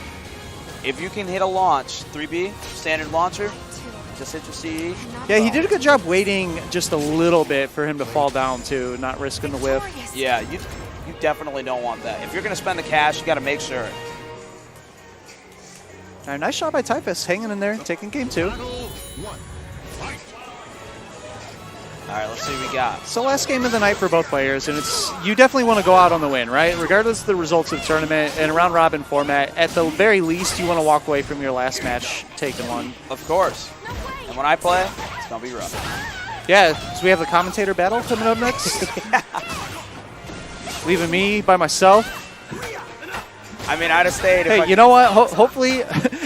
If you can hit a launch, 3B, standard launcher, just hit your CE. Yeah, he did a good job waiting just a little bit for him to fall down, too, not risking the whiff. Yeah, you definitely don't want that. If you're going to spend the cash, you got to make sure. All right, nice shot by Typhus, hanging in there, taking game 2. All right, let's see what we got. So last game of the night for both players, and you definitely want to go out on the win, right? Regardless of the results of the tournament in a round robin format, at the very least, you want to walk away from your last match taking one. Of course. And when I play, it's going to be rough. Yeah, so we have the commentator battle coming up next. Leaving me by myself. I mean, I'd have stayed. Hey, you know what? Hopefully,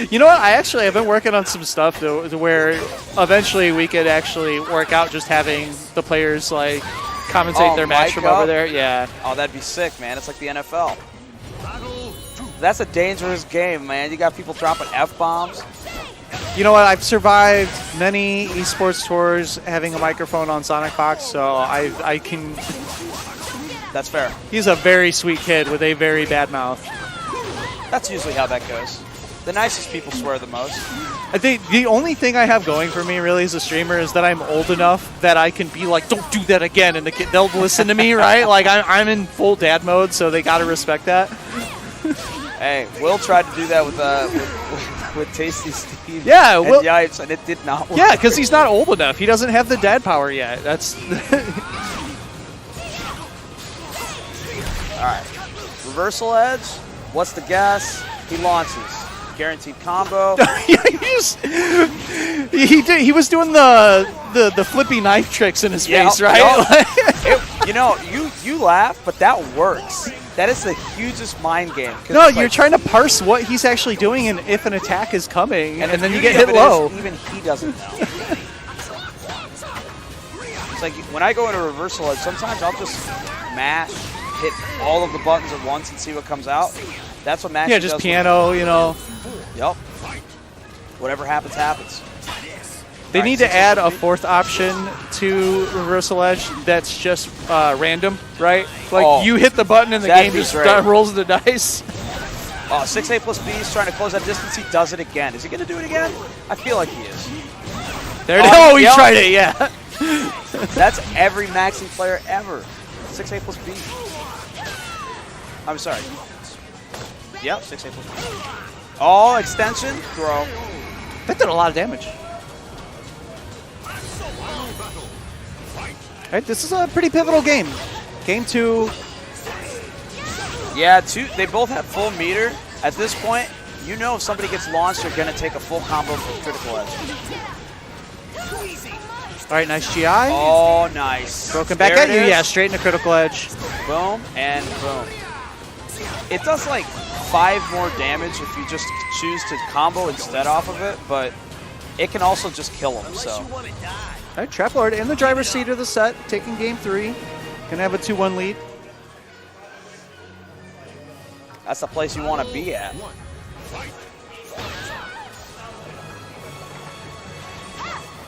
you know what? I've been working on some stuff to where eventually we could actually work out just having the players like commentate their match from over there. Yeah. Oh, that'd be sick, man. It's like the NFL. That's a dangerous game, man. You got people dropping F-bombs. You know what? I've survived many esports tours having a microphone on Sonic Box, so I can. That's fair. He's a very sweet kid with a very bad mouth. That's usually how that goes. The nicest people swear the most. I think the only thing I have going for me really as a streamer is that I'm old enough that I can be like, don't do that again, and they'll listen to me, right? Like I'm in full dad mode, so they gotta respect that. Hey, Will tried to do that with Tasty Steve. Yeah, and Will. Yipes, and it did not work. Yeah, because he's not old enough. He doesn't have the dad power yet. That's. All right, reversal edge. What's the guess? He launches. Guaranteed combo. He was doing the flippy knife tricks in his face, right? You laugh, but that works. That is the hugest mind game. No, you're trying to parse what he's actually doing and if an attack is coming, and then you get hit of it low. Is, even he doesn't know. It's like when I go into reversal edge, sometimes I'll just mash, hit all of the buttons at once and see what comes out. That's what mashing does. Yeah, just piano, you know. Yep. Whatever happens, happens. They need to add a fourth option to reversal edge that's just random, right? Like you hit the button and the game just rolls the dice. Oh, 6A plus B is trying to close that distance. He does it again. Is he going to do it again? I feel like he is. There it is. Oh, he tried it, yeah. That's every maxing player ever. 6A plus B. I'm sorry. Yep, 6A plus B. Oh, extension, throw. That did a lot of damage. All right, this is a pretty pivotal game. Game 2. Yeah, they both have full meter. At this point, you know if somebody gets launched, they're going to take a full combo for critical edge. All right, nice GI. Oh, nice. Broken back at you. Yeah, straight into critical edge. Boom and boom. It does like 5 more damage if you just choose to combo instead off of it, but it can also just kill him, so. All right, Trap Lord in the driver's seat of the set, taking game 3. Gonna have a 2-1 lead. That's the place you want to be at.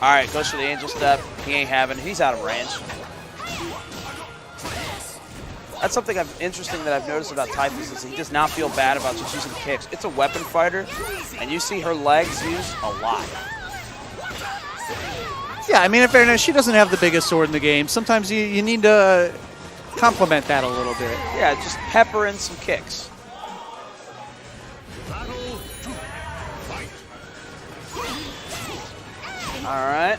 All right, goes for the angel step. He ain't having it. He's out of range. That's something interesting that I've noticed about Typhus is he does not feel bad about just using kicks. It's a weapon fighter, and you see her legs used a lot. Yeah, I mean, in fairness, she doesn't have the biggest sword in the game. Sometimes you need to complement that a little bit. Yeah, just pepper in some kicks. All right.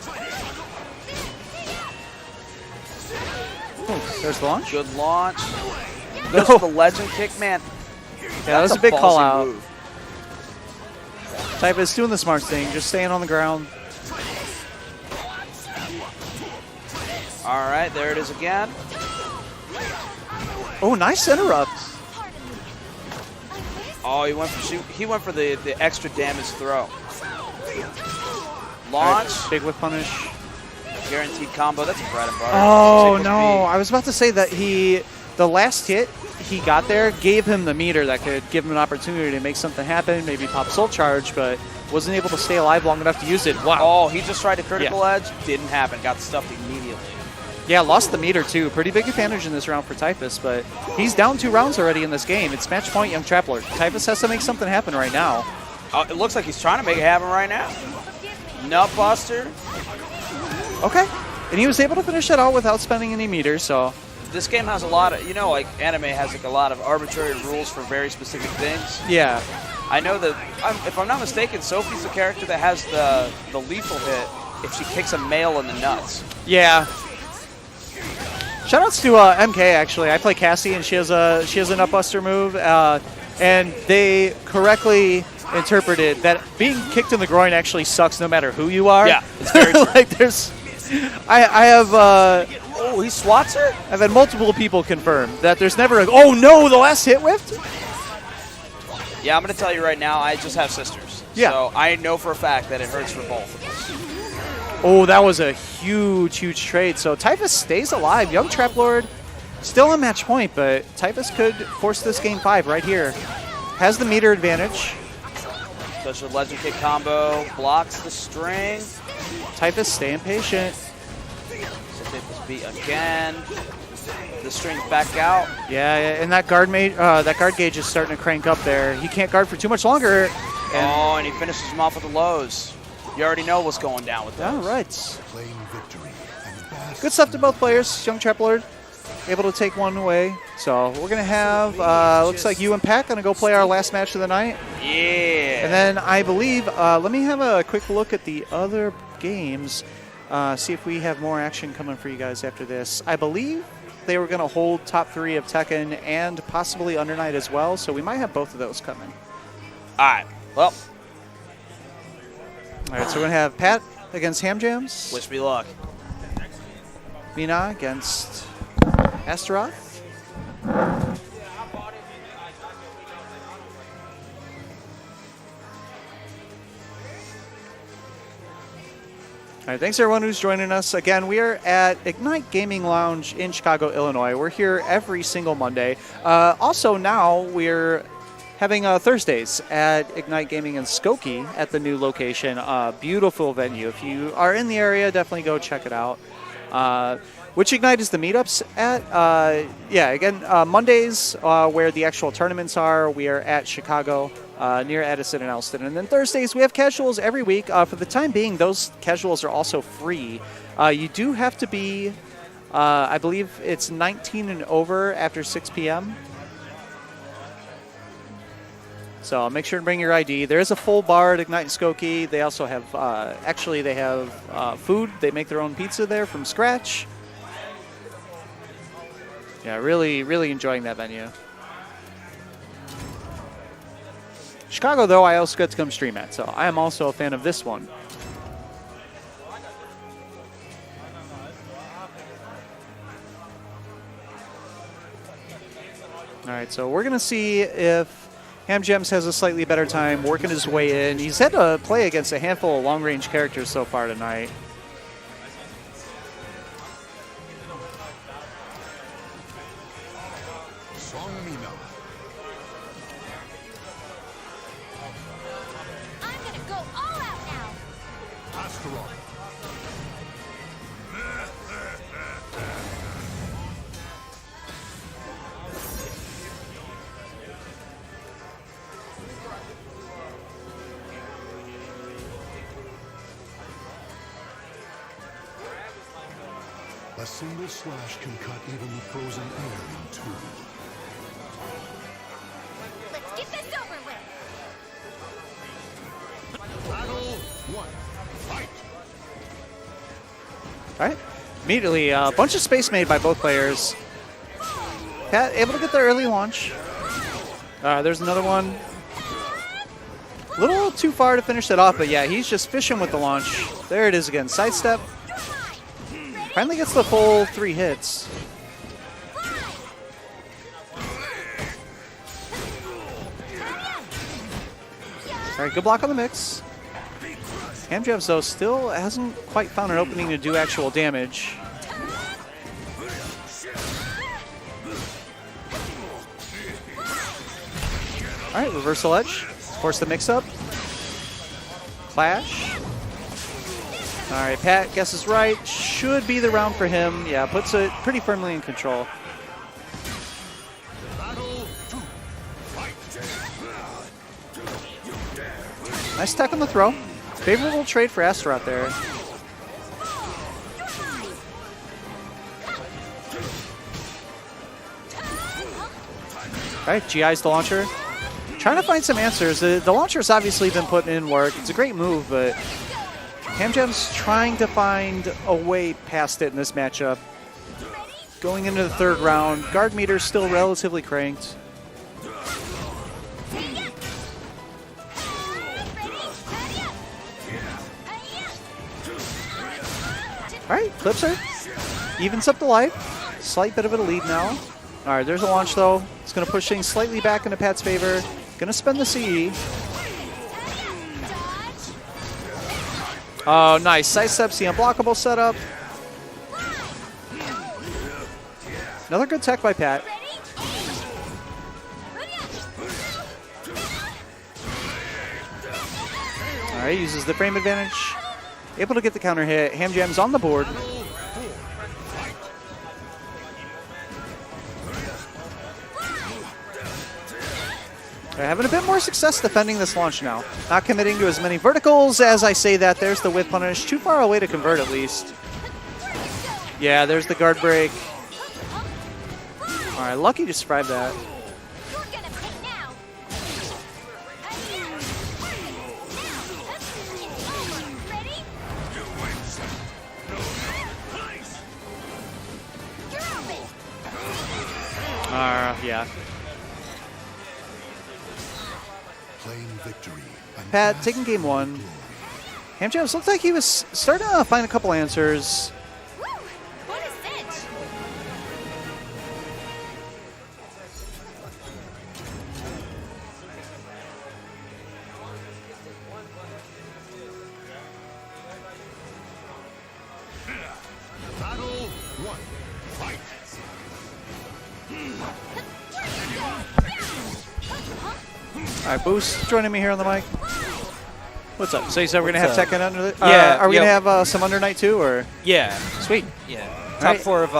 Ooh, there's the launch. Good launch. Goes for the legend kick, man. Yeah, that was a big call out. Move. Typhus doing the smart thing, just staying on the ground. All right, there it is again. Oh, nice interrupt. Oh, he went for the extra damage throw. Launch. Right, big whip punish. Guaranteed combo. That's a bread and butter. Oh, Take no. the I was about to say that the last hit he got there gave him the meter that could give him an opportunity to make something happen, maybe pop Soul Charge, but wasn't able to stay alive long enough to use it. Wow. Oh, he just tried to critical edge. Didn't happen. Got stuffed immediately. Yeah, lost the meter too. Pretty big advantage in this round for Typhus, but he's down 2 rounds already in this game. It's match point, Young Trappler. Typhus has to make something happen right now. It looks like he's trying to make it happen right now. Nut Buster. Okay. And he was able to finish that out without spending any meters, so. This game has a lot of, like anime has like a lot of arbitrary rules for very specific things. Yeah. I know that, if I'm not mistaken, Sophie's the character that has the lethal hit if she kicks a male in the nuts. Yeah. Shoutouts to MK, actually. I play Cassie, and she has a Nutbuster move, and they correctly interpreted that being kicked in the groin actually sucks no matter who you are. Yeah, it's very true. Like, there's... I have... oh, he swats her? I've had multiple people confirm that there's never a... Oh, no, the last hit whiffed? Yeah, I'm going to tell you right now, I just have sisters. Yeah. So I know for a fact that it hurts for both of us. Oh, that was a huge, huge trade. So Typhus stays alive. Young Trap Lord still on match point, but Typhus could force this game 5 right here. Has the meter advantage. Does your legend kick combo, blocks the string. Typhus staying patient. So Typhus beat again. The string's back out. Yeah, and that guard gauge is starting to crank up there. He can't guard for too much longer. And he finishes him off with the lows. You already know what's going down with those. All right. Claim victory and bask Good stuff to both players. Young Trap Lord able to take one away. So we're going to have, looks like you and Pat going to go play our last match of the night. Yeah. And then I believe, let me have a quick look at the other games, see if we have more action coming for you guys after this. I believe they were going to hold top 3 of Tekken and possibly Under Night as well, so we might have both of those coming. All right. Well. All right, so we're going to have Pat against Ham Jams. Wish me luck. Mina against Astaroth. All right, thanks everyone who's joining us. Again, we are at Ignite Gaming Lounge in Chicago, Illinois. We're here every single Monday. Also now we're having Thursdays at Ignite Gaming in Skokie at the new location. Beautiful venue. If you are in the area, definitely go check it out. Which Ignite is the meetups at? Yeah, again, Mondays where the actual tournaments are, we are at Chicago near Addison and Elston. And then Thursdays, we have casuals every week. For the time being, those casuals are also free. You do have to be, I believe it's 19 and over after 6 p.m. So make sure to bring your ID. There is a full bar at Ignite and Skokie. They also have, actually they have food. They make their own pizza there from scratch. Yeah, really, really enjoying that venue. Chicago, though, I also get to come stream at, so I am also a fan of this one. All right, so we're going to see if Ham Gems has a slightly better time working his way in. He's had to play against a handful of long-range characters so far tonight. I'm gonna go all out now. Astaroth. A single slash can cut even the frozen air in two. Let's get this over with. Battle one. Fight. All right. Immediately, a bunch of space made by both players. Pat able to get the early launch. There's another one. A little too far to finish that off, but yeah, he's just fishing with the launch. There it is again. Sidestep. Finally gets the full 3 hits. All right, good block on the mix. Hamjams, though, still hasn't quite found an opening to do actual damage. All right, reversal edge. Force the mix-up. Clash. All right, Pat guesses right. Should be the round for him. Yeah, puts it pretty firmly in control. Nice tech on the throw. Favorable trade for Astaroth there. All right, GI's the launcher. Trying to find some answers. The launcher's obviously been putting in work. It's a great move, but Hamjam's trying to find a way past it in this matchup. Going into the third round, guard meter's still relatively cranked. All right, clips her. Evens up the life. Slight bit of a lead now. All right, there's a launch, though. It's going to push things slightly back into Pat's favor. Going to spend the CE. Oh, nice. Sidesteps the unblockable setup. Another good tech by Pat. All right, uses the frame advantage. Able to get the counter hit. Hamjam's on the board. They're having a bit more success defending this launch now. Not committing to as many verticals as I say that. There's the whip punish. Too far away to convert at least. Yeah, there's the guard break. All right, lucky to survive that. Yeah. Pat taking game one. Hamjams looked like he was starting to find a couple answers. What is it? Battle one. Fight. All right, Boost joining me here on the mic. What's up? So you said we're going to have Tekken under the... Yeah. Are we going to have some Under Night too, or...? Yeah. Sweet. Yeah. Top right. 4 of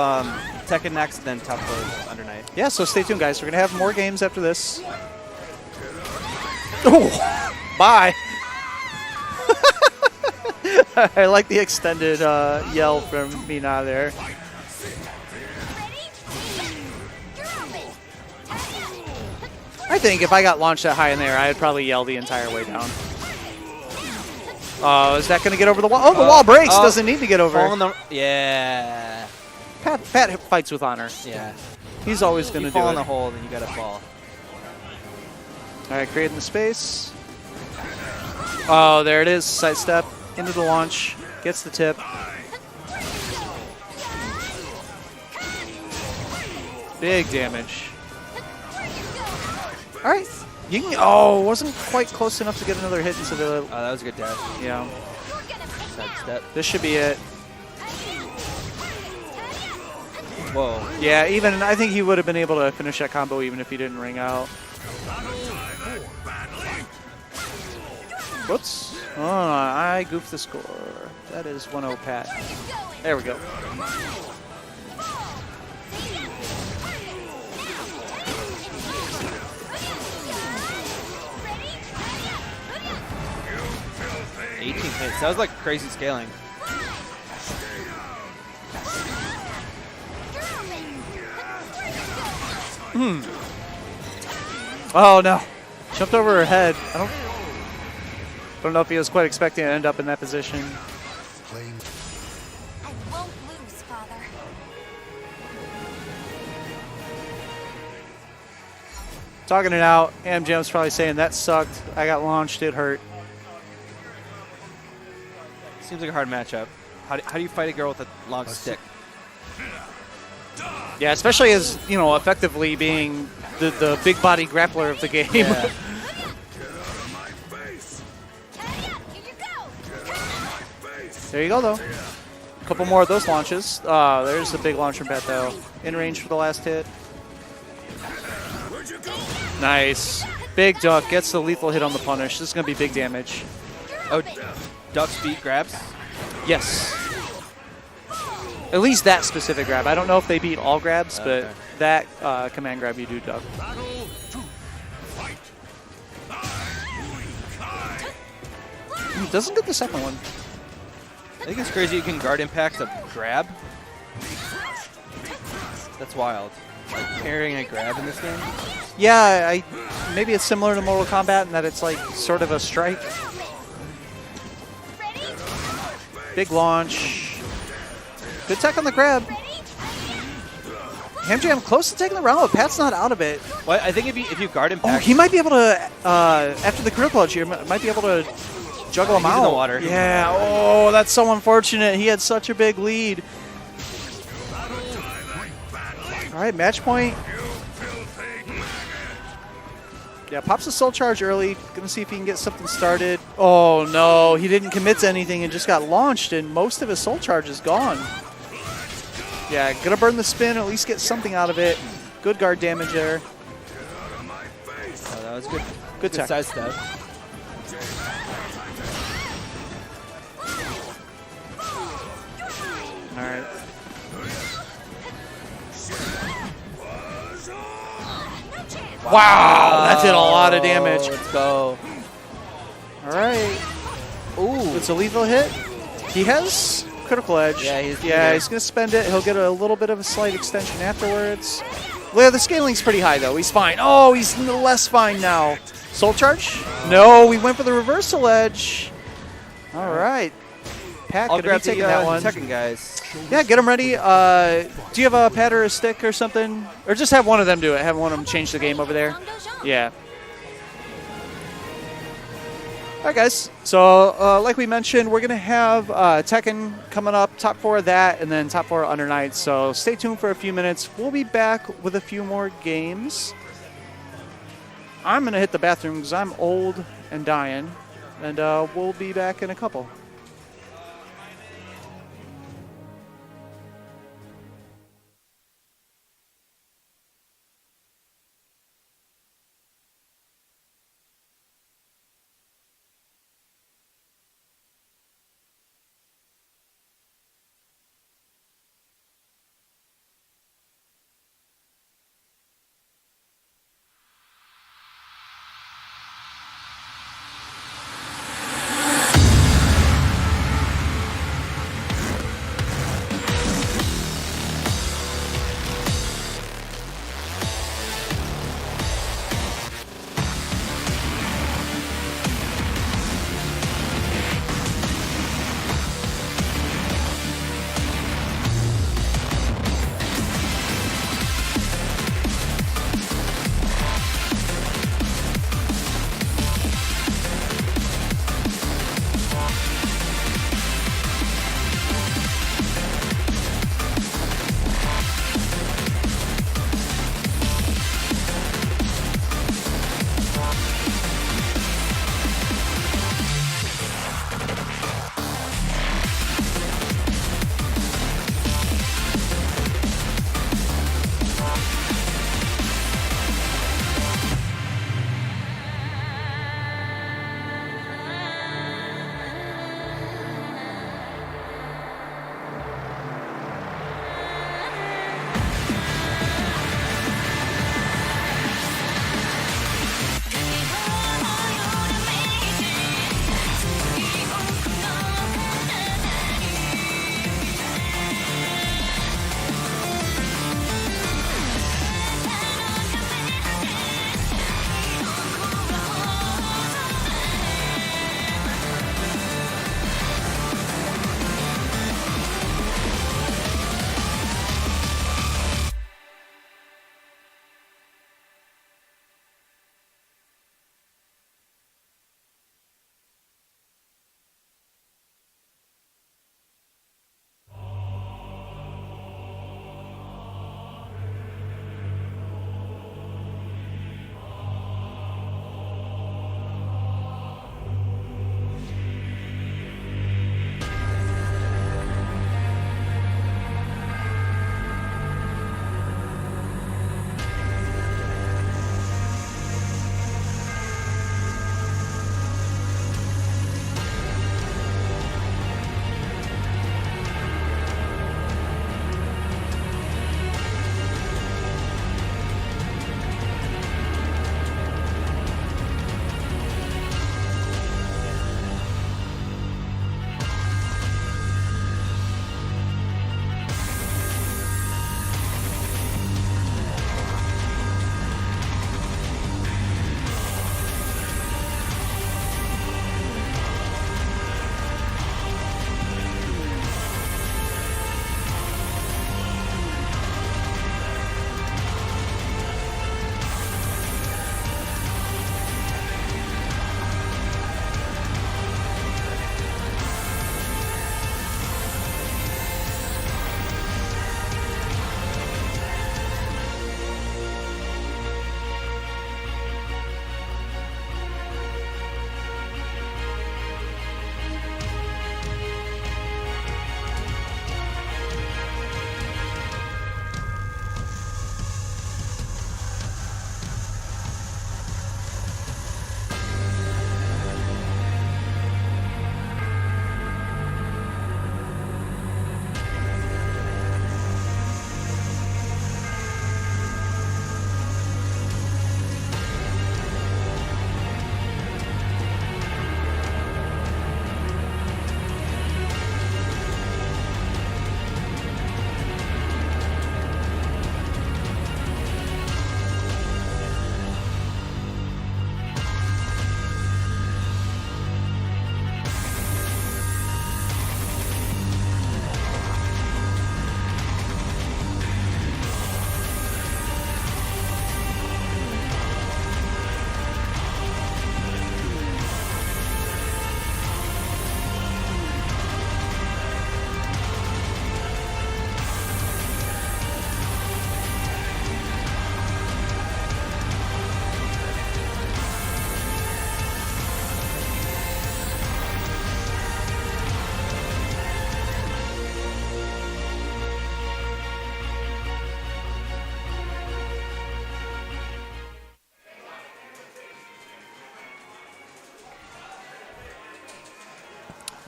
Tekken next, then top 4 of Under Night. Yeah, so stay tuned, guys. We're going to have more games after this. Oh, bye. I like the extended yell from Mina there. I think if I got launched that high in there, I'd probably yell the entire way down. Oh, is that going to get over the wall? Oh, the wall breaks. Doesn't need to get over. Yeah. Pat fights with honor. Yeah. He's always going to do it. Fall in the hole, then you got to fall. All right, creating the space. Oh, there it is. Sidestep into the launch. Gets the tip. Big damage. All right. You can, oh, wasn't quite close enough to get another hit into the... Oh, that was a good dash. Yeah. Sidestep. This should be it. Whoa. Yeah, even I think he would have been able to finish that combo even if he didn't ring out. Whoops. Oh, I goofed the score. That is 1-0 Pat. There we go. Hits. That was like crazy scaling. Oh no. Jumped over her head. I don't know if he was quite expecting to end up in that position. I won't lose, Father. Talking it out, Hamjam's probably saying that sucked. I got launched, it hurt. Seems like a hard matchup. How do you fight a girl with a long stick? Yeah, especially as, you know, effectively being the big body grappler of the game. Yeah. There you go, though. A couple more of those launches. There's a big launch from Pat, though. In range for the last hit. Nice. Big duck gets the lethal hit on the punish. This is going to be big damage. Oh, ducks beat grabs? Yes. At least that specific grab. I don't know if they beat all grabs, but that command grab you do duck. He doesn't get the second one. I think it's crazy you can guard impact a grab. That's wild. Like parrying a grab in this game? Yeah, maybe it's similar to Mortal Kombat in that it's like sort of a strike. Big launch. Good tech on the grab. Hamjam close to taking the round, but Pat's not out of it. Well, I think if you guard impact... Oh, he might be able to, after the critical edge here, might be able to juggle him he's out. in the water. Yeah, oh, that's so unfortunate. He had such a big lead. All right, match point. Yeah, pops the soul charge early. Gonna see if he can get something started. Oh no, he didn't commit to anything and just got launched, and most of his soul charge is gone. Yeah, gonna burn the spin, at least get something out of it. Good guard damage there. Oh, that was good. Good tech. Side step. All right. Wow, that did a lot of damage. Let's go. All right. Ooh, it's a lethal hit. He has critical edge. Yeah, he's going to spend it. He'll get a little bit of a slight extension afterwards. Well, the scaling's pretty high, though. He's fine. Oh, he's less fine now. Soul charge? No, we went for the reversal edge. All right. Pat I'll going to be grab taking the that one. second guys. Yeah, get them ready. Do you have a pad or a stick or something? Or just have one of them do it. Have one of them change the game over there. Yeah. All right, guys. So, like we mentioned, we're going to have Tekken coming up, top 4 of that, and then top 4 Under Night. So stay tuned for a few minutes. We'll be back with a few more games. I'm going to hit the bathroom because I'm old and dying. And we'll be back in a couple.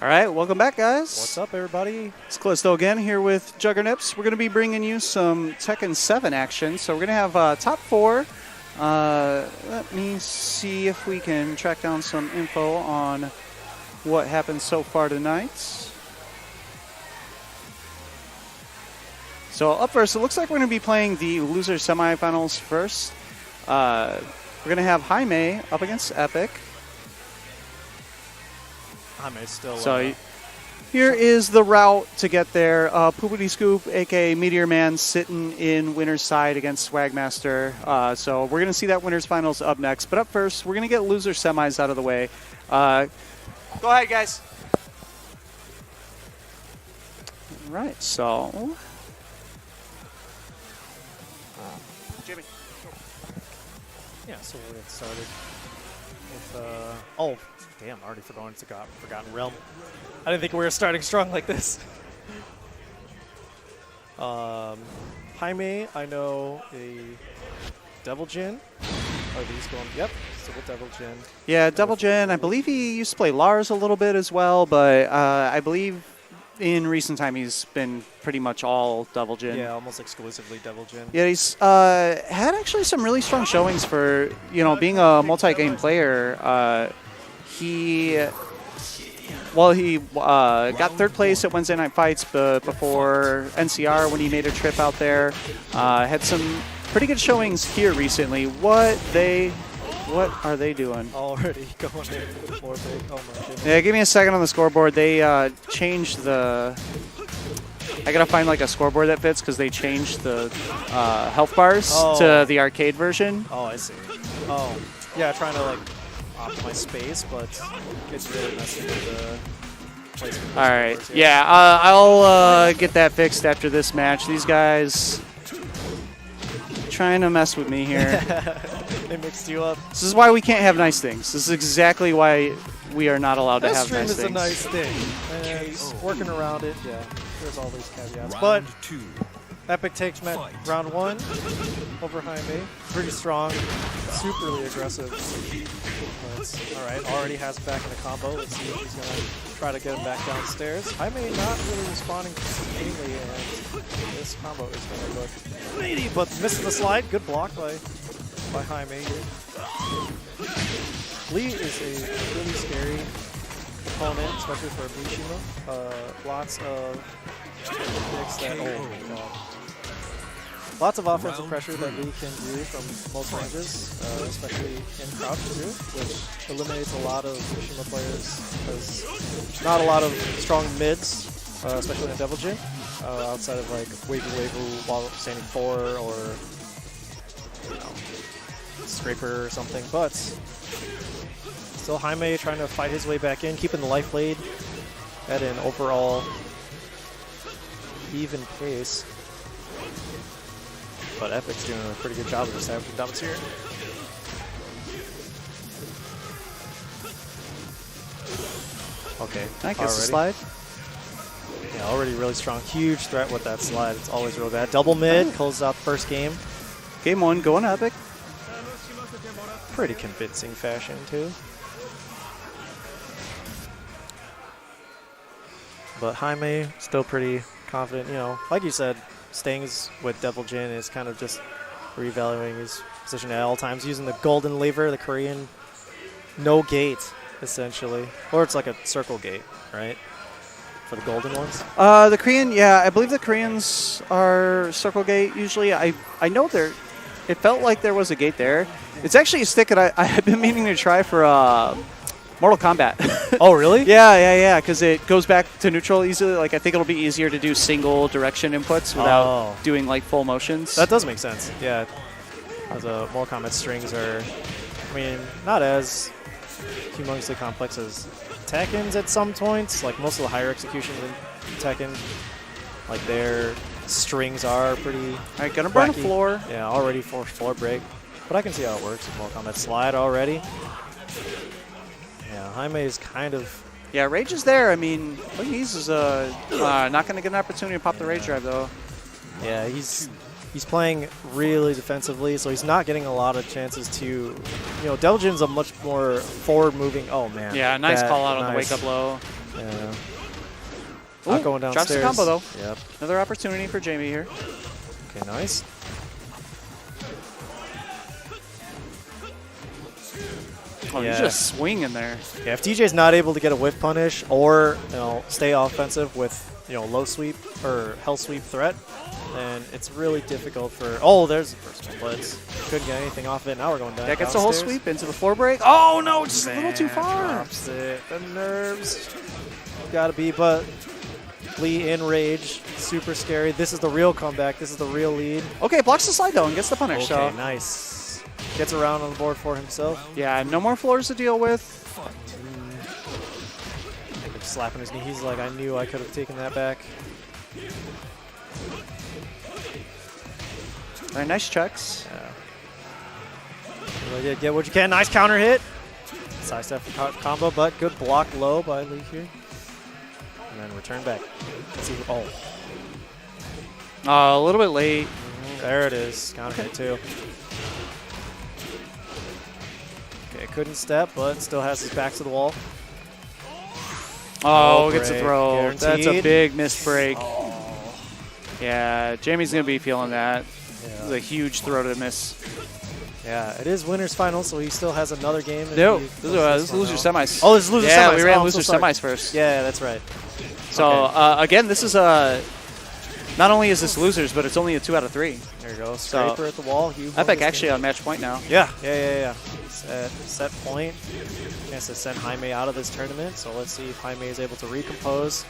All right, welcome back, guys. What's up, everybody? It's Callisto again here with Juggernips. We're going to be bringing you some Tekken 7 action. So we're going to have top 4. Let me see if we can track down some info on what happened so far tonight. So up first, it looks like we're going to be playing the loser semifinals first. We're going to have Jaime up against Epic. Jaime's still. So here is the route to get there. Poopity Scoop, aka Meteor Man, sitting in winner's side against Swagmaster. So we're going to see that winner's finals up next. But up first, we're going to get loser semis out of the way. Go ahead, guys. All right, so Jimmy. Yeah, so we're getting started with. Oh, damn! I already forgotten Realm. I didn't think we were starting strong like this. Jaime, I know a Devil Jin. Are these going? Yep, still with Devil Jin. Yeah, Devil Jin. I believe he used to play Lars a little bit as well, but I believe in recent time he's been pretty much all Devil Jin. Yeah, almost exclusively Devil Jin. Yeah, he's had actually some really strong showings for, being a multi-game player. He got third place at Wednesday Night Fights before NCR when he made a trip out there. Had some pretty good showings here recently. What are they doing? Already going in for the floor break. Oh my goodness. Yeah, give me a second on the scoreboard. They changed the... I gotta find like a scoreboard that fits because they changed the health bars to the arcade version. Oh, I see. Oh, yeah, trying to like optimize space, but it's really messy with the placement. All right, yeah, I'll get that fixed after this match. These guys trying to mess with me here. They mixed you up. This is why we can't have nice things. This is exactly why we are not allowed to have stream nice is things. a nice thing. And working around it, yeah. There's all these caveats. But Epic takes round 1 over Jaime. Pretty strong, superly aggressive. All right, already has him back in a combo. Let's see if he's going to try to get him back downstairs. Jaime not really responding cleanly, and this combo is going to look meaty, but missing the slide. Good block by Jaime here. Lee is a really scary opponent, especially for Mishima. Lots of picks that, oh my god. Lots of offensive pressure that Lee can do from most ranges, especially in crouch too, which eliminates a lot of Mishima players because not a lot of strong mids, especially in Devil Jin, outside of like Wavy while standing 4 or Scraper or something, but still Jaime trying to fight his way back in, keeping the life lead at an overall even pace. But Epic's doing a pretty good job of establishing dumps here. Okay, I guess the slide. Yeah, already really strong. Huge threat with that slide. It's always really bad. Double mid, closes out the first game. Game 1 going Epic. Pretty convincing fashion too. But Jaime still pretty confident. Like you said, staying with Devil Jin is kind of just reevaluating his position at all times, using the golden lever, the Korean no gate, essentially. Or it's like a circle gate, right? For the golden ones? The Korean, yeah, I believe the Koreans are circle gate usually. I know it felt like there was a gate there. It's actually a stick that I have been meaning to try for Mortal Kombat. Oh, really? Yeah, because it goes back to neutral easily. Like, I think it'll be easier to do single direction inputs without doing, like, full motions. That does make sense, yeah. Because Mortal Kombat strings are, not as humongously complex as Tekken's at some points. Like, most of the higher executions in Tekken, like, their strings are pretty All right, gonna burn a floor. Yeah, already for floor break. But I can see how it works with Mortal Kombat slide already. Yeah, Jaime is kind of... Yeah, Rage is there. He's not going to get an opportunity to pop the Rage drive, though. Yeah, he's playing really defensively, so he's not getting a lot of chances to... Devil Jin's a much more forward-moving... Oh, man. Yeah, nice call out on the wake-up low. Yeah. Ooh, Not going drops the downstairs. combo, though. Yep. Another opportunity for Jamie here. Okay, nice. Oh, Yeah. he's just swinging there. Yeah, if DJ's not able to get a whiff punish or stay offensive with low sweep or hell sweep threat, then it's really difficult for. Oh, there's the first one, but couldn't get anything off it. Now we're going down. That gets the whole downstairs. sweep into the floor break. Oh no, just a little too far. Drops it. The nerves. Gotta be, but Lee in rage. Super scary. This is the real comeback. This is the real lead. Okay, blocks the slide though and gets the punish. Okay, So nice. Gets around on the board for himself. yeah, no more floors to deal with. Slapping his knee. He's like, I knew I could have taken that back. Very nice checks. Really did get what you can. Nice counter hit. Sidestep combo, but good block low by Lee here. And then return back. Let's see. Oh, A little bit late. there it is. Counter hit too. Okay, couldn't step, but still has his back to the wall. Oh, Oh, gets a break. throw. Guaranteed. That's a big missed break. Yeah, Jamie's going to be feeling that. This is a huge throw to miss. Yeah, it is winners final, so he still has another game. if No, he this closes is loser one out. semis. Oh, this is loser semis. Yeah, we ran I'm loser so sorry. semis first. Yeah, that's right. So, Okay. again, this is not only is this losers, but it's only a 2 out of 3. There you go. So- Scraper at the wall. Epic actually on match point now. Yeah. Set point. Chance to send Jaime out of this tournament. So let's see if Jaime is able to recompose,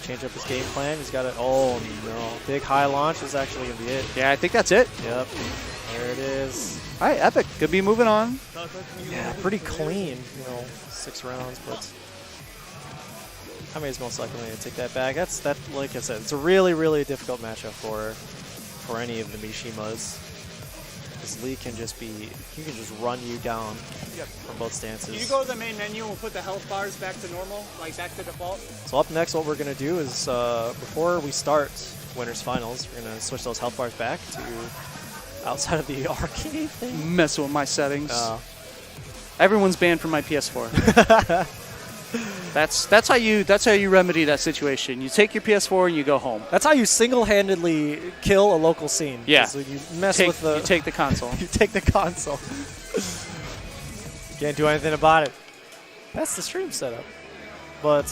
change up his game plan. He's got it. Oh no! Big high launch is actually gonna be it. Yeah, I think that's it. Yep. There it is. All right, Epic. Could be moving on. Yeah, pretty clean. 6 rounds, but Jaime is most likely going to take that back. That's that. Like I said, it's a really, really difficult matchup for any of the Mishimas. Because Lee can just run you down from both stances. to the main menu and put the health bars back to normal, like back to default? So up next, what we're going to do is, before we start Winners Finals, we're going to switch those health bars back to outside of the arcade thing. Messing with my settings. Everyone's banned from my PS4. That's how you remedy that situation. You take your PS4 and you go home. That's how you single-handedly kill a local scene. Yeah. So you mess You with the... take the console. you take the console. Can't do anything about it. That's the stream setup. But,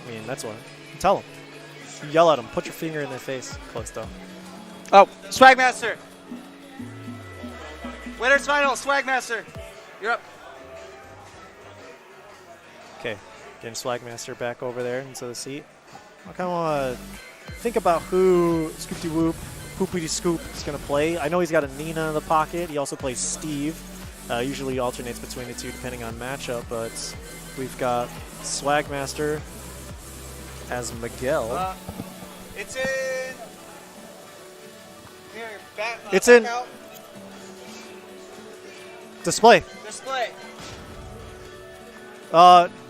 I mean, that's what. Tell them. You yell at them. Put your finger in their face. Close though. Oh, Swagmaster. Winners final, Swagmaster. You're up. Okay. Getting Swagmaster back over there into the seat. I kind of want to think about who Scoopty Whoop, Poopity Scoop is going to play. I know he's got a Nina in the pocket. He also plays Steve. Usually he alternates between the two depending on matchup, but we've got Swagmaster as Miguel. It's in. Here, back. It's in. Display. Display.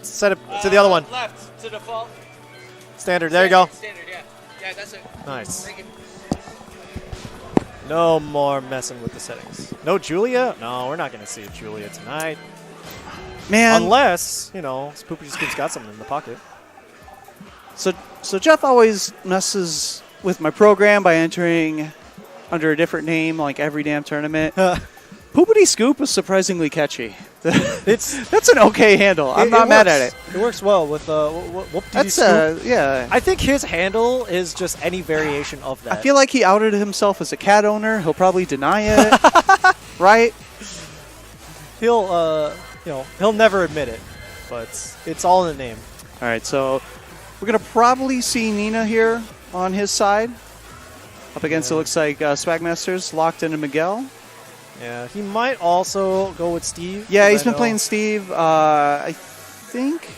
Set it to the other one. Left to default. Standard. There you go. Standard, yeah. Yeah, that's it. Nice. Thank you. No more messing with the settings. No Julia? No, we're not going to see Julia tonight. Man. Unless, Poopy Scoop's got something in the pocket. So Jeff always messes with my program by entering under a different name like every damn tournament. Poopity Scoop is surprisingly catchy. That's an okay handle. I'm not mad at it. It works well with Whoop-Dee That's Scoop. yeah. I think his handle is just any variation of that. I feel like he outed himself as a cat owner. He'll probably deny it, right? He'll never admit it, but it's all in the name. All right, so we're gonna probably see Nina here on his side. Up against it looks like Swagmasters locked into Miguel. Yeah, he might also go with Steve. Yeah, he's been playing Steve. I think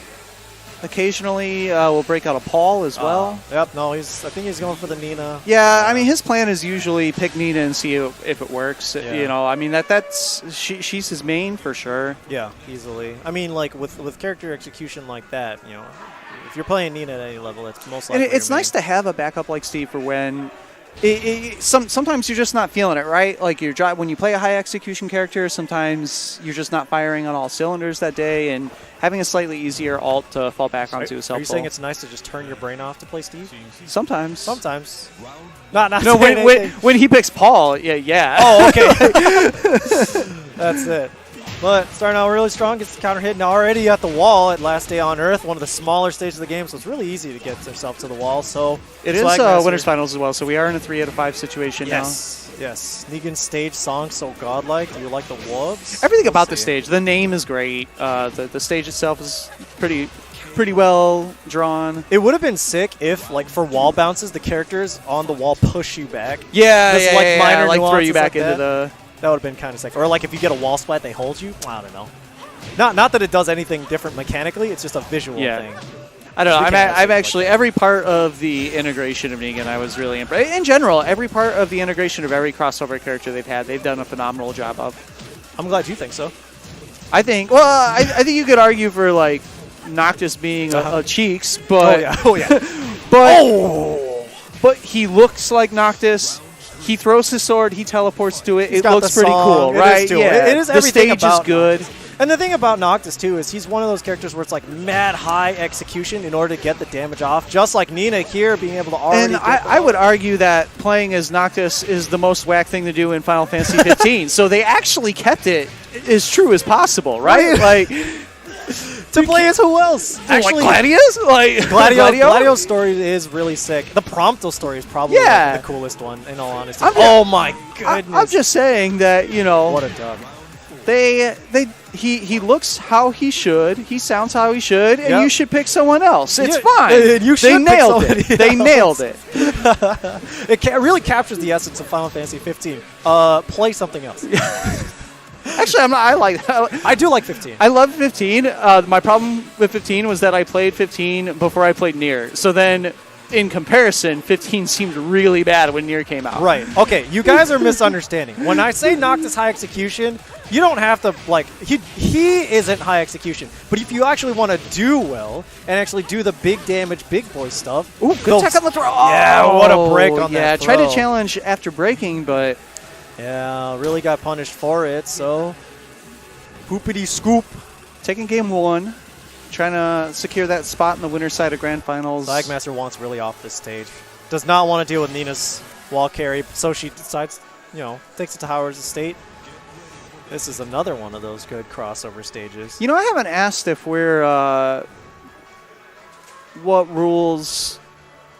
occasionally we'll break out a Paul as well. Yep. No, I think he's going for the Nina. Yeah, I mean his plan is usually pick Nina and see if it works. Yeah. I mean she's his main for sure. Yeah, easily. I mean, like with character execution like that, if you're playing Nina at any level, it's most likely. And it's nice to have a backup like Steve for when sometimes you're just not feeling it, right? Like when you play a high execution character, sometimes you're just not firing on all cylinders that day, and having a slightly easier alt to fall back onto is helpful. Are you saying it's nice to just turn your brain off to play Steve? Sometimes. Sometimes. Not no, when he picks Paul, yeah. Oh, okay. That's it. But starting out really strong, gets the counter hit. Now already at the wall at Last Day on Earth, one of the smaller stages of the game, so it's really easy to get yourself to the wall. So it is winners finals as well, so we are in a 3 out of 5 situation now. Yes. Negan's stage song, so godlike. Do you like the wolves? Everything about the stage. The name is great. The stage itself is pretty well drawn. It would have been sick if, like, for wall bounces, the characters on the wall push you back. Yeah, minor like throw you back like into the. That would have been kind of sick. Or like if you get a wall splat, they hold you. I don't know. Not that it does anything different mechanically. It's just a visual thing. I don't know. I've actually every part of the integration of Negan, I was really impressed. In general, every part of the integration of every crossover character they've done a phenomenal job of. I'm glad you think so. I think. Well, I think you could argue for like Noctis being a Cheeks, but but he looks like Noctis. He throws his sword. He teleports to it. It looks pretty cool, right? Yeah. It is the stage is good. Noctis. And the thing about Noctis, too, is he's one of those characters where it's like mad high execution in order to get the damage off, just like Nina here being able to already And I would argue that playing as Noctis is the most whack thing to do in Final Fantasy 15. So they actually kept it as true as possible, right? Like to play as who else? Actually, like Gladius? Like Gladio's story is really sick. The Prompto story is probably like the coolest one, in all honesty. Oh my goodness! I'm just saying that what a dub. He looks how he should. He sounds how he should, and you should pick someone else. It's fine. You should nailed it. They nailed it. It really captures the essence of Final Fantasy 15. Play something else. Actually, I do like 15. I love 15. My problem with 15 was that I played 15 before I played Nier. So then, in comparison, 15 seemed really bad when Nier came out. Right. Okay, you guys are misunderstanding. When I say Noctis high execution, you don't have to, like, he isn't high execution. But if you actually want to do well and actually do the big damage, big boy stuff. Ooh, good tech on the throw. Yeah, what a break on that throw. Tried to challenge after breaking, but... Yeah, really got punished for it, so... Poopity scoop. Taking game 1. Trying to secure that spot in the winner's side of Grand Finals. Flagmaster wants really off this stage. Does not want to deal with Nina's wall carry, so she decides, takes it to Howard's estate. This is another one of those good crossover stages. I haven't asked if we're... what rules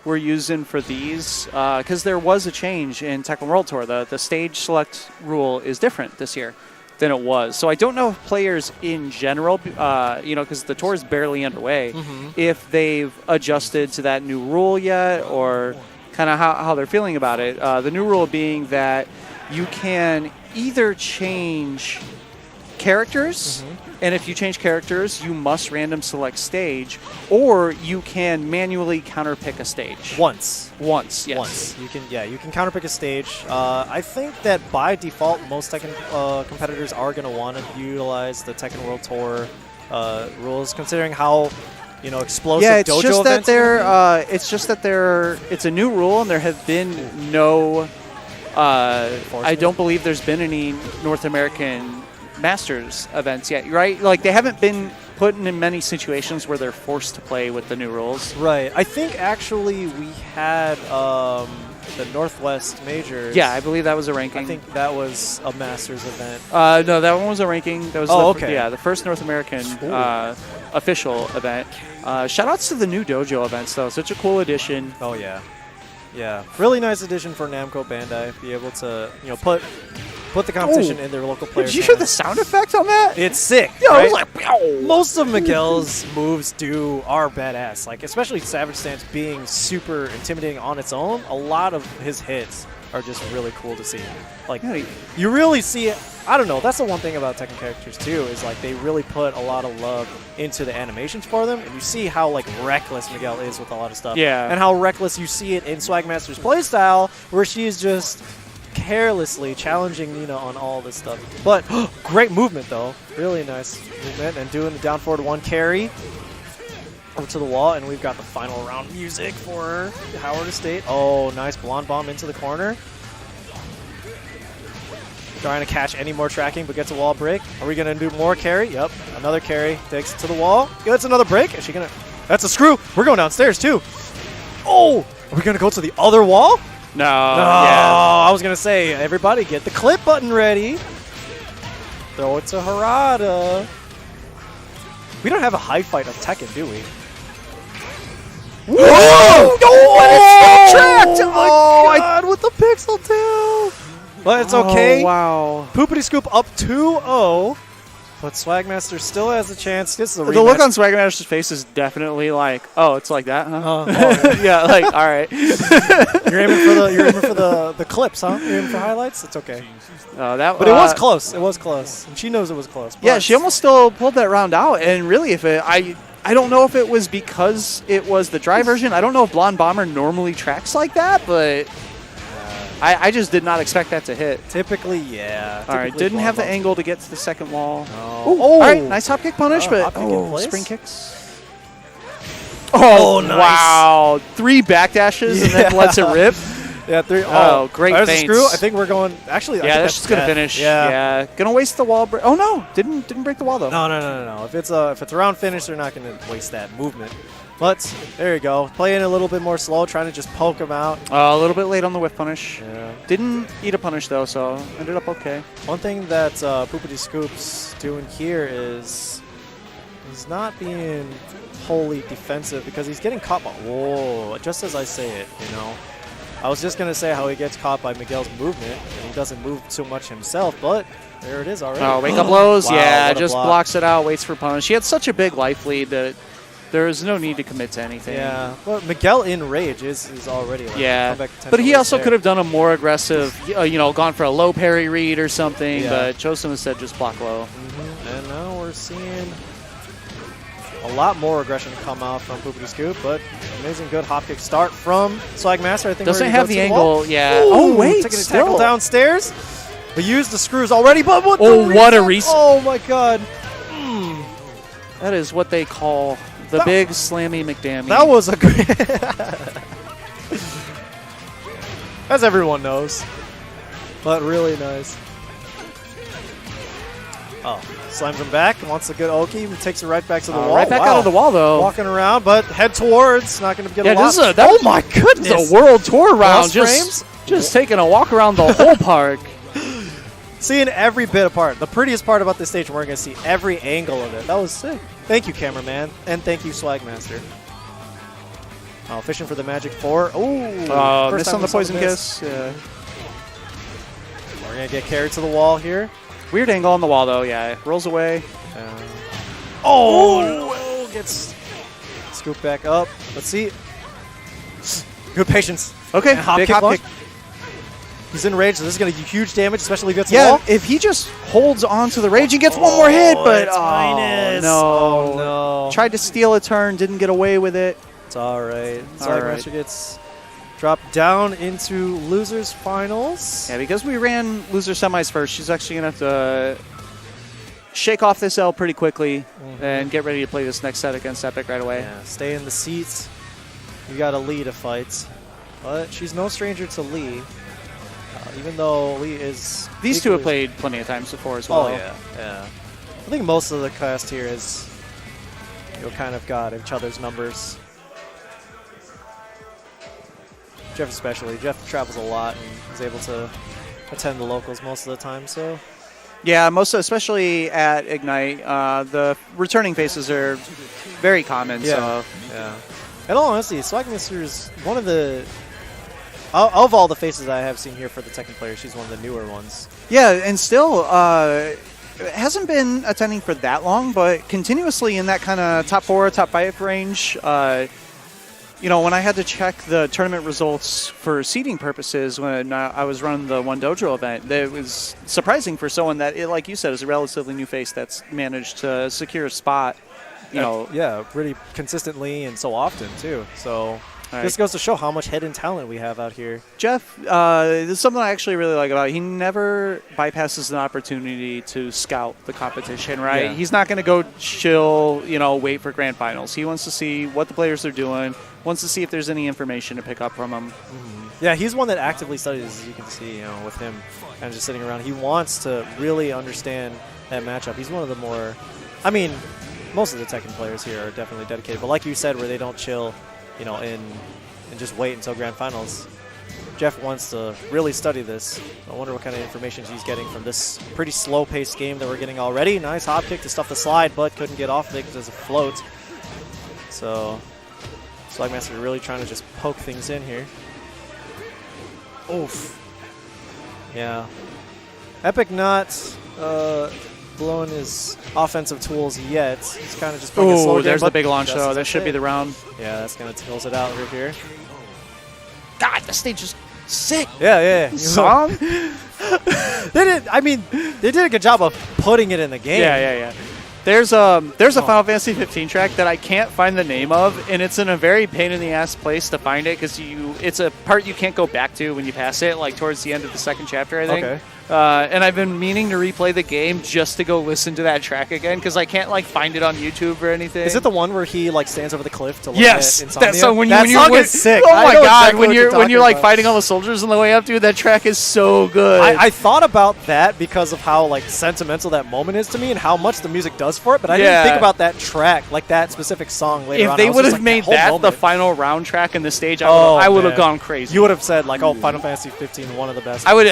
we're using for these, because there was a change in Tekken World Tour. The stage select rule is different this year than it was. So I don't know if players in general, because the tour is barely underway, if they've adjusted to that new rule yet, or kind of how they're feeling about it. The new rule being that you can either change characters, and if you change characters, you must random select stage, or you can manually counterpick a stage. Once, yes. Once. You can counterpick a stage. I think that by default, most Tekken competitors are going to want to utilize the Tekken World Tour rules, considering how explosive dojo events. It's just that it's a new rule, and there have been no. I don't believe there's been any North American Masters events yet, right? Like, they haven't been put in many situations where they're forced to play with the new rules. Right. I think actually we had the Northwest Majors. Yeah, I believe that was a ranking. I think that was a Masters event. No, that one was a ranking. That was the first North American official event. Shout-outs to the new dojo events, though. Such a cool addition. Oh, yeah. Yeah. Really nice addition for Namco Bandai. Be able to, put the competition in their local players' Did you hear the sound effect on that? It's sick. Yeah, right? it was like, pow! Most of Miguel's moves are badass. Like, especially Savage Stance being super intimidating on its own, a lot of his hits are just really cool to see. Like, you really see it. I don't know. That's the one thing about Tekken characters, too, is, like, they really put a lot of love into the animations for them, and you see how, like, reckless Miguel is with a lot of stuff. Yeah. And how reckless you see it in Swagmaster's playstyle, where she is just carelessly challenging Nina on all this stuff. But great movement, though. Really nice movement, and doing the down forward 1 carry. over to the wall, and we've got the final round music for Howard Estate. Oh, nice blonde bomb into the corner. Trying to catch any more tracking, but gets a wall break. Are we going to do more carry? Yep, another carry. Takes it to the wall. Gets another break. Is she going to... That's a screw. We're going downstairs, too. Oh! Are we going to go to the other wall? No. No, Yeah. I was going to say, everybody get the clip button ready. Throw it to Harada. We don't have a high fight of Tekken, do we? Whoa! Oh, and it's still tracked! Oh my god, with the pixel tail! But it's okay. Oh, wow. Poopity Scoop up 2-0. But Swagmaster still has a chance. This is a rematch. The look on Swagmaster's face is definitely like, oh, it's like that, huh? Oh, Yeah, like, all right. you're aiming for the clips, huh? You're aiming for highlights? It's okay. But it was close. It was close. And she knows it was close. Yeah, she almost still pulled that round out. And really, if it, I don't know if it was because it was the dry version. I don't know if Blonde Bomber normally tracks like that, but I just did not expect that to hit. Typically, yeah. All right, didn't have the angle to get to the second wall. No. Ooh, all right, nice hop kick punish, but hop kick in place. spring kicks. Oh, nice. Wow. 3 backdashes and then lets it rip. Yeah, 3. Oh, great There's a feints. screw. I think we're going... Actually, I think Yeah, that's just going to finish. Yeah. Going to waste the wall. Oh, no. Didn't break the wall, though. No. If it's a round finish, they're not going to waste that movement. But there you go. Playing a little bit more slow, trying to just poke him out. A little bit late on the whiff punish. Yeah. Didn't eat a punish, though, so ended up okay. One thing that Poopity Scoop's doing here is he's not being wholly defensive because he's getting caught by... Whoa, just as I say it, you know. I was just going to say how he gets caught by Miguel's movement, and he doesn't move so much himself, but there it is already. Oh, wake-up blows, Wow, yeah, what a just block. blocks it out, waits for punish. He had such a big life lead that there is no need to commit to anything. Yeah, but Miguel in rage is already like comeback potential but he is also there. could have done a more aggressive, gone for a low parry read or something, Yeah. but chose to instead just block low. And now we're seeing a lot more aggression come out from Poopity Scoop, but amazing good hop kick start from Swagmaster. I think Doesn't we're have gonna the go to wall. angle, yeah. Ooh, Oh, wait, taking a still. tackle downstairs. We used the screws already, but what Oh, the what a reset? reset. Oh my god. That is what they call the big slammy McDammy. That was a great... As everyone knows. But really nice. Oh, slams him back, wants a good Oki, takes it right back to the wall. Right back Wow. out of the wall, though. Walking around, but head towards, not going to get a lot. This is Oh my goodness! This is a world tour round. Plus Just taking a walk around the whole park. Seeing every bit apart. The prettiest part about this stage, we're going to see every angle of it. That was sick. Thank you, cameraman, and thank you, Swagmaster. Oh, fishing for the magic 4. Ooh, Miss on the poison kiss. Yeah. We're going to get carried to the wall here. Weird angle on the wall, though. Yeah, rolls away. Oh, gets scooped back up. Let's see. Good patience. Okay, And hop big kick hop launch. kick. He's in rage, so this is going to do huge damage, especially if he gets the Yeah, wall. if he just holds on to the rage and gets one more hit, but it's minus. no. Oh, no. Tried to steal a turn, didn't get away with it. It's all right. All Swagmaster right. gets dropped down into losers finals. Yeah, because we ran loser semis first, she's actually going to have to shake off this L pretty quickly and get ready to play this next set against Epic right away. Yeah, stay in the seats. You got a Lee to fight. But she's no stranger to Lee. Even though Lee is... These two have equally- played plenty of times before as well. Oh, yeah. I think most of the cast here is, kind of got each other's numbers. Jeff especially. Jeff travels a lot and is able to attend the locals most of the time, so... Yeah, especially at Ignite, the returning faces are very common. Yeah. So Yeah. In all honesty, Swagmaster is one of the... Of all the faces I have seen here for the Tekken players, she's one of the newer ones. yeah, and still hasn't been attending for that long, but continuously in that kind of top 4, top 5 range. When I had to check the tournament results for seeding purposes when I was running the One Dojo event, it was surprising for someone that, like you said, is a relatively new face that's managed to secure a spot. Yeah, pretty consistently and so often, too. So Right. This goes to show how much hidden talent we have out here. Jeff, this is something I actually really like about it. He never bypasses an opportunity to scout the competition, right? Yeah. He's not going to go chill, wait for grand finals. He wants to see what the players are doing, wants to see if there's any information to pick up from them. Yeah, he's one that actively studies, as you can see, with him kind of just sitting around. He wants to really understand that matchup. He's one of the more, most of the Tekken players here are definitely dedicated. But like you said, where they don't chill, and just wait until grand finals. Jeff wants to really study this. I wonder what kind of information he's getting from this pretty slow-paced game that we're getting already. Nice hop kick to stuff the slide, but couldn't get off of it because it floats. So Swagmaster really trying to just poke things in here. Oof. Yeah. Epic not blowing his offensive tools yet. He's kind of just playing a slow game, there's the but big launch, just though. as That it should be did. the round. Yeah, that's going to close it out right here. God, this stage is sick. Yeah. Song? They did a good job of putting it in the game. Yeah. There's a Final Fantasy 15 track that I can't find the name of, and it's in a very pain in the ass place to find it because it's a part you can't go back to when you pass it, like towards the end of the second chapter, I think. Okay. And I've been meaning to replay the game just to go listen to that track again because I can't find it on YouTube or anything. Is it the one where he stands over the cliff to look Yes, at Insomnia? that song when that you're song is sick. Oh I my know god, exactly when what you're talking about. fighting all the soldiers on the way up, dude, that track is so good. I thought about that because of how sentimental that moment is to me and how much the music does for it, but I didn't think about that track, that specific song later on. If they would have made that whole the moment. final round track in the stage, I would have man. gone crazy. You would have said Final Fantasy 15, one of the best. I would.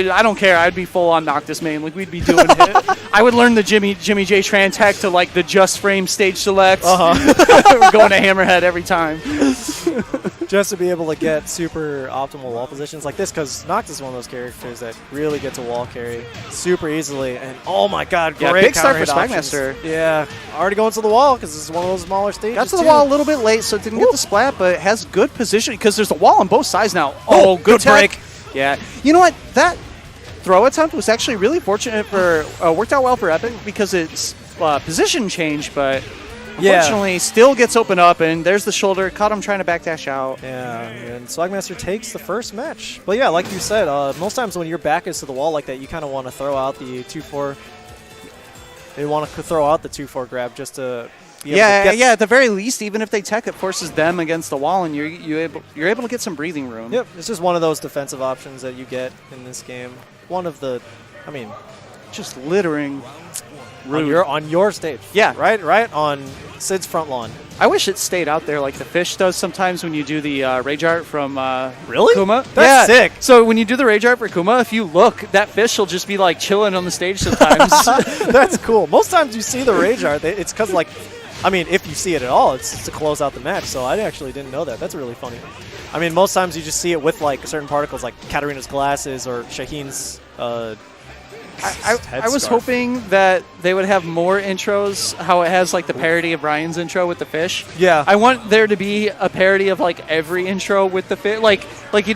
I don't care. I'd be full on Noctis main. We'd be doing it. I would learn the Jimmy J Tran tech to the just frame stage select. We're going to Hammerhead every time. Just to be able to get super optimal wall positions like this, because Noctis is one of those characters that really gets a wall carry super easily. And oh my god, Yeah, great big start for counter hit options. Swagmaster. Yeah, already going to the wall because this is one of those smaller stages. Got to the too. wall a little bit late, so it didn't get the splat, but it has good position because there's a wall on both sides now. Oh, good tech. break. Yeah. You know what? That throw attempt was actually really fortunate for worked out well for Epic because it's position change, but unfortunately still gets opened up, and there's the shoulder. Caught him trying to backdash out. Yeah, and Swagmaster takes the first match. But yeah, like you said, most times when your back is to the wall like that, you kind of want to throw out the 2-4. They want to throw out the 2-4 grab just to be able to get At the very least, even if they tech, it forces them against the wall, and you're able to get some breathing room. Yep, it's just one of those defensive options that you get in this game. One of the, Just littering. on your stage. Yeah. Right on Sid's front lawn. I wish it stayed out there like the fish does sometimes when you do the rage art from Really? Kuma. That's sick. So when you do the rage art for Kuma, if you look, that fish will just be chilling on the stage sometimes. That's cool. Most times you see the rage art, it's because if you see it at all, it's to close out the match. So I actually didn't know that. That's really funny. Most times you just see it with certain particles like Katarina's glasses or Shaheen's I was hoping that they would have more intros, how it has the parody of Ryan's intro with the fish. Yeah. I want there to be a parody of every intro with the fish.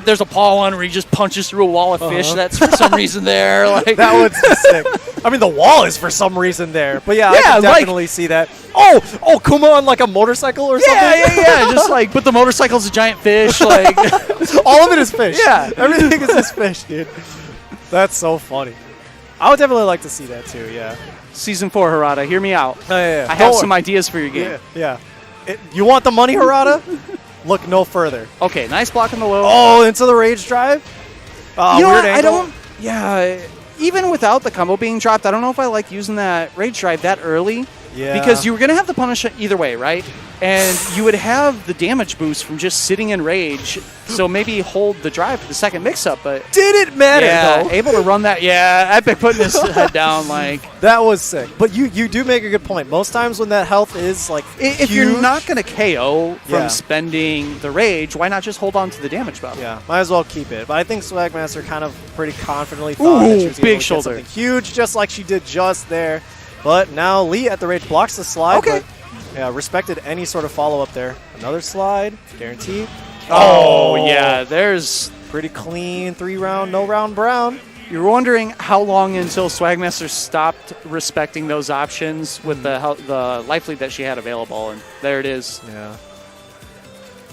There's a Paul one where he just punches through a wall of fish that's for some reason there. That one's sick. The wall is for some reason there. But yeah, I can definitely see that. Oh, Kuma on a motorcycle or something? Yeah. Just but the motorcycle's a giant fish. All of it is fish. Yeah. Everything is just fish, dude. That's so funny. I would definitely like to see that too, yeah. Season 4, Harada, hear me out. Yeah. I have some ideas for your game. Yeah. You want the money, Harada? Look no further. Okay, nice block on the low. Oh, into the rage drive? Weird angle. Even without the combo being dropped, I don't know if I like using that rage drive that early. Yeah. Because you were going to have the punish either way, right? And you would have the damage boost from just sitting in rage. So maybe hold the drive for the second mix-up, but... Did it matter, though? Able to run that. Yeah, Epic putting his head down, That was sick. But you do make a good point. Most times when that health is, if huge, you're not going to KO from spending the rage, why not just hold on to the damage buff? Yeah, might as well keep it. But I think Swagmaster kind of pretty confidently thought that she was big able to shoulder. get something huge, just like she did just there. But now Lee at the rage blocks the slide. Okay. But, respected any sort of follow-up there. Another slide, guaranteed. Oh, yeah, there's... Pretty clean 3-round, no round brown. You're wondering how long until Swagmaster stopped respecting those options with the life lead that she had available, and there it is. Yeah.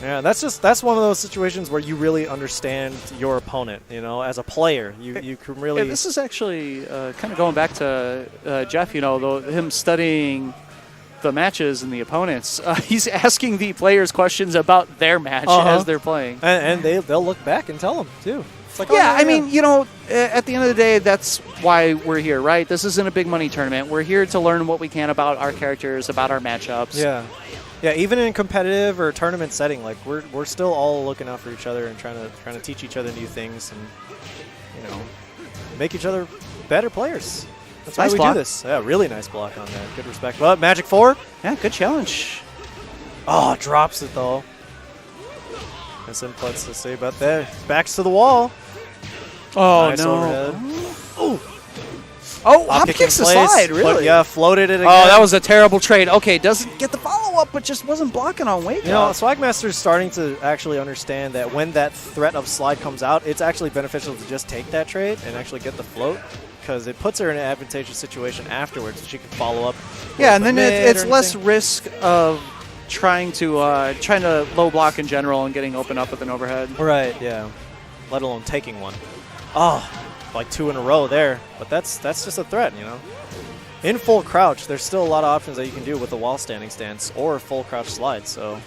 Yeah, that's one of those situations where you really understand your opponent. You know, as a player, you can really. Yeah, this is actually kind of going back to Jeff. You know, him studying the matches and the opponents. He's asking the players questions about their match as they're playing, and they'll look back and tell them too. It's like, yeah, I mean, you know, at the end of the day, that's why we're here, right? This isn't a big money tournament. We're here to learn what we can about our characters, about our matchups. Yeah. Yeah, even in competitive or tournament setting, like we're still all looking out for each other and trying to teach each other new things and, you know, make each other better players. That's why we do this. Yeah, really nice block on that. Good respect. But Magic 4. Yeah, good challenge. Oh, drops it though. That's inputs to say about that. Backs to the wall. Oh, nice no. overhead. Ooh. Oh, hop kicks the slide, really? Yeah, floated it again. Oh, that was a terrible trade. Okay, doesn't get the follow-up, but just wasn't blocking on wake. You know, Swagmaster's starting to actually understand that when that threat of slide comes out, it's actually beneficial to just take that trade and actually get the float, because it puts her in an advantageous situation afterwards so she can follow up. Yeah, and then it's less risk of trying to low block in general and getting open up with an overhead. Right, yeah. Let alone taking one. Oh, like 2 in a row there. But that's just a threat, you know. In full crouch, there's still a lot of options that you can do with the wall standing stance or full crouch slide, so.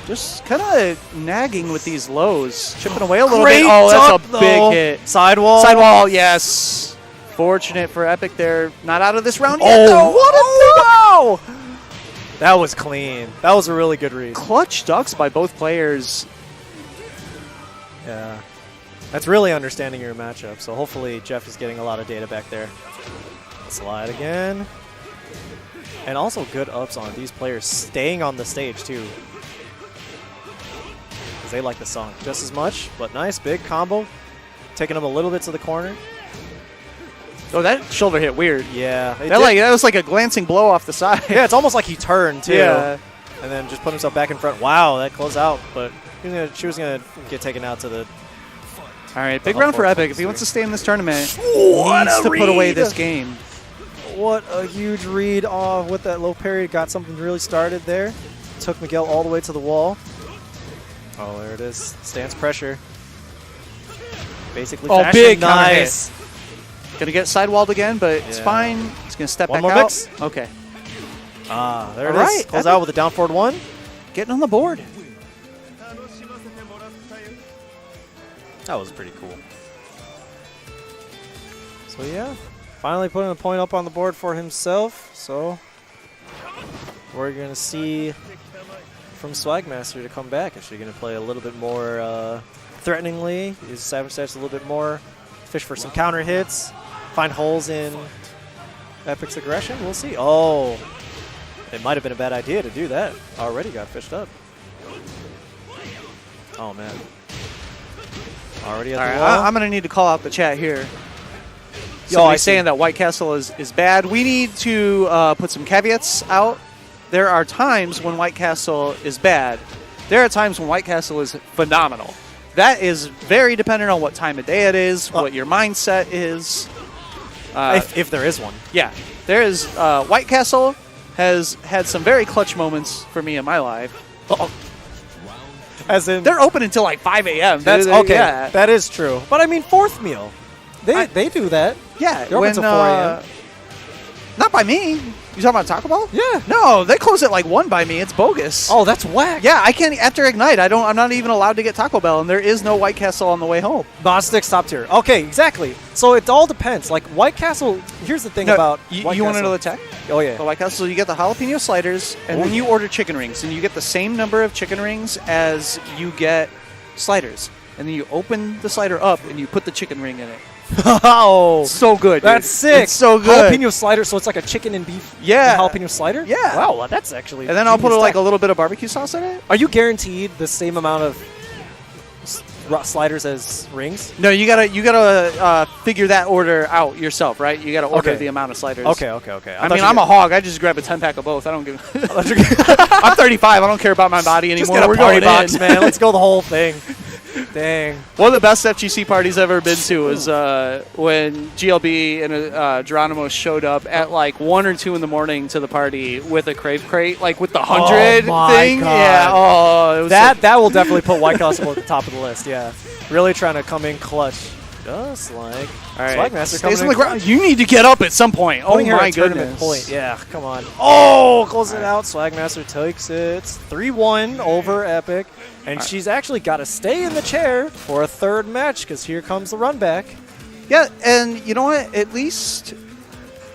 Just kind of nagging with these lows. Chipping away a little Great bit. Oh, that's a duck, big hit. Sidewall. Sidewall, yes. Fortunate for Epic there. Not out of this round yet, Oh, though. what a no! That was clean. That was a really good read. Clutch ducks by both players. Yeah. That's really understanding your matchup, so hopefully Jeff is getting a lot of data back there. Slide again. And also good ups on these players staying on the stage, too. Because they like the song just as much, but nice, big combo. Taking them a little bit to the corner. Oh, that shoulder hit weird. Yeah. That was like a glancing blow off the side. Yeah, it's almost like he turned, too. Yeah. And then just put himself back in front. Wow, that closed out, but she was going to get taken out to the... All right, big round for Epic. If he wants to stay in this tournament, he needs to put away this game. What a huge read with that low parry. Got something really started there. Took Miguel all the way to the wall. Oh, there it is. Stance pressure. Basically fashion. Big nice. Gonna get sidewalled again, but it's fine. He's gonna step back more out. mix? Okay. There it is. Right, Close out with a down forward 1. Getting on the board. That was pretty cool. So yeah, finally putting a point up on the board for himself. So we're going to see from Swagmaster to come back. Is she going to play a little bit more threateningly? Use Savage Stats a little bit more? Fish for some counter hits? Find holes in Epic's aggression? We'll see. Oh, it might have been a bad idea to do that. Already got fished up. Oh, man. Already at the wall. I'm going to need to call out the chat here. Yo, Somebody's saying that White Castle is bad. We need to put some caveats out. There are times when White Castle is bad. There are times when White Castle is phenomenal. That is very dependent on what time of day it is, what your mindset is. If there is one. Yeah. There is. White Castle has had some very clutch moments for me in my life. As in, they're open until like 5 a.m. That's okay. Yeah. That is true. But I mean, fourth meal. They do that. Yeah. They're open until 4 a.m. Not by me. You talking about Taco Bell? Yeah. No, they close at like 1 by me. It's bogus. Oh, that's whack. Yeah, I can't. After Ignite, I'm not even allowed to get Taco Bell, and there is no White Castle on the way home. Gnostic's top tier. Okay, exactly. So it all depends. Like White Castle. Here's the thing about you White want to Castle. know the tech? Oh yeah. The White Castle, you get the jalapeno sliders, and then you order chicken rings, and you get the same number of chicken rings as you get sliders, and then you open the slider up, and you put the chicken ring in it. Oh, so good. That's dude. sick. It's so good. Jalapeno slider. So it's like a chicken and beef. Yeah. Jalapeno slider. Yeah. Wow, well, that's actually. And then I'll put genius like tech. a little bit of barbecue sauce in it. Are you guaranteed the same amount of sliders as rings? No, you gotta figure that order out yourself, right? You gotta order the amount of sliders. Okay. I mean, I'm a hog. I just grab a 10-pack of both. I don't give. I'm 35. I don't care about my body anymore. Just get a We're party going box, in. man. Let's go the whole thing. Dang. One of the best FGC parties I've ever been to was when GLB and Geronimo showed up at like 1 or 2 in the morning to the party with a crave crate, like with the 100 thing. God. Yeah. Oh, it was That will definitely put White Castle at the top of the list. Yeah. Really trying to come in clutch. Just like all right. Swagmaster coming Stays in on the ground. You need to get up at some point. Oh Putting her my at tournament goodness. point. Yeah, come on. Oh, close it out. Swagmaster takes it. It's 3-1 over Epic. And she's actually got to stay in the chair for a third match because here comes the run back. Yeah, and you know what? At least